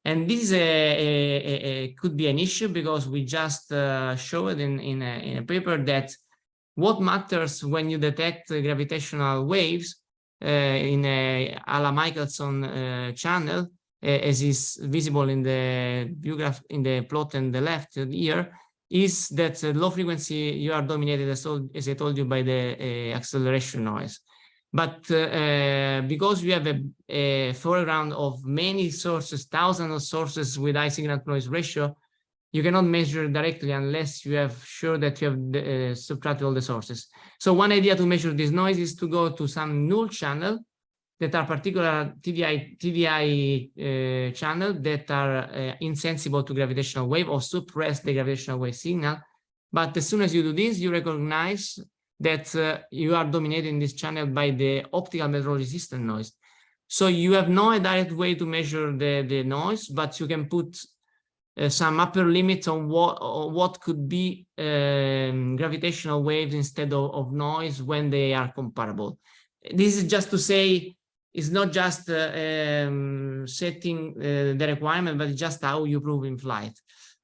And this is could be an issue, because we just showed in a paper that what matters when you detect gravitational waves in a Michelson channel, as is visible in the view graph in the plot on the left here, is that low frequency you are dominated, as I told you, by the acceleration noise. But because you have a foreground of many sources, thousands of sources with high signal to noise ratio, you cannot measure directly unless you have sure that you have subtracted all the sources. So one idea to measure this noise is to go to some null channel that are particular TDI channel that are insensible to gravitational wave or suppress the gravitational wave signal. But as soon as you do this, you recognize that you are dominating this channel by the optical metrology system noise. So you have no direct way to measure the noise, but you can put some upper limits on what could be gravitational waves instead of noise when they are comparable. This is just to say, it's not just setting the requirement, but it's just how you prove in flight.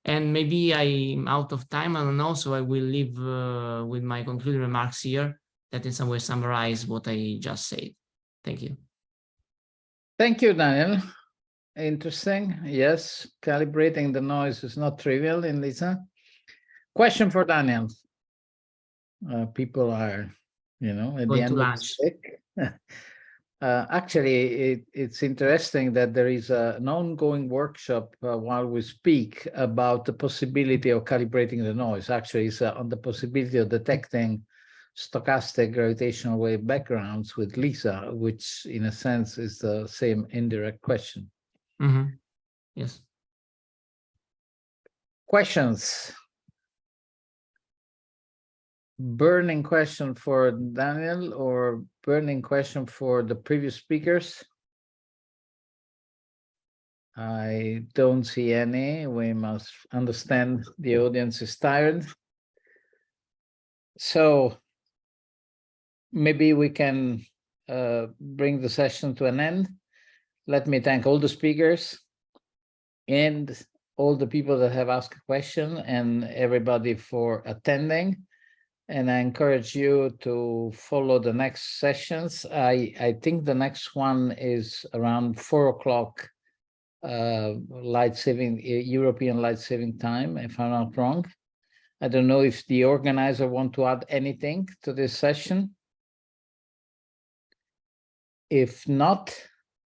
And maybe I'm out of time, I don't know, so I will leave with my concluding remarks here that in some way summarize what I just said. Thank you. Thank you, Daniel. Interesting. Yes, calibrating the noise is not trivial in LISA. Question for Daniel. People are, you know, at the end of the stick. Actually, it's interesting that there is an ongoing workshop while we speak about the possibility of calibrating the noise. Actually, it's on the possibility of detecting stochastic gravitational wave backgrounds with LISA, which in a sense is the same indirect question. Mm-hmm. Yes. Questions? Burning question for Daniel or burning question for the previous speakers? I don't see any. We must understand the audience is tired. So maybe we can bring the session to an end. Let me thank all the speakers and all the people that have asked a question and everybody for attending. And I encourage you to follow the next sessions. I think the next one is around 4 o'clock European light saving time, if I'm not wrong. I don't know if the organizer want to add anything to this session. If not,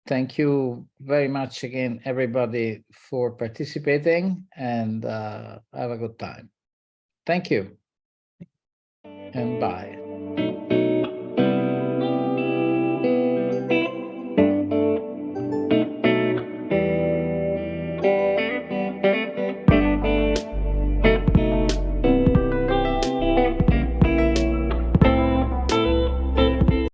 thank you very much again, everybody, for participating, and have a good time. Thank you. And bye.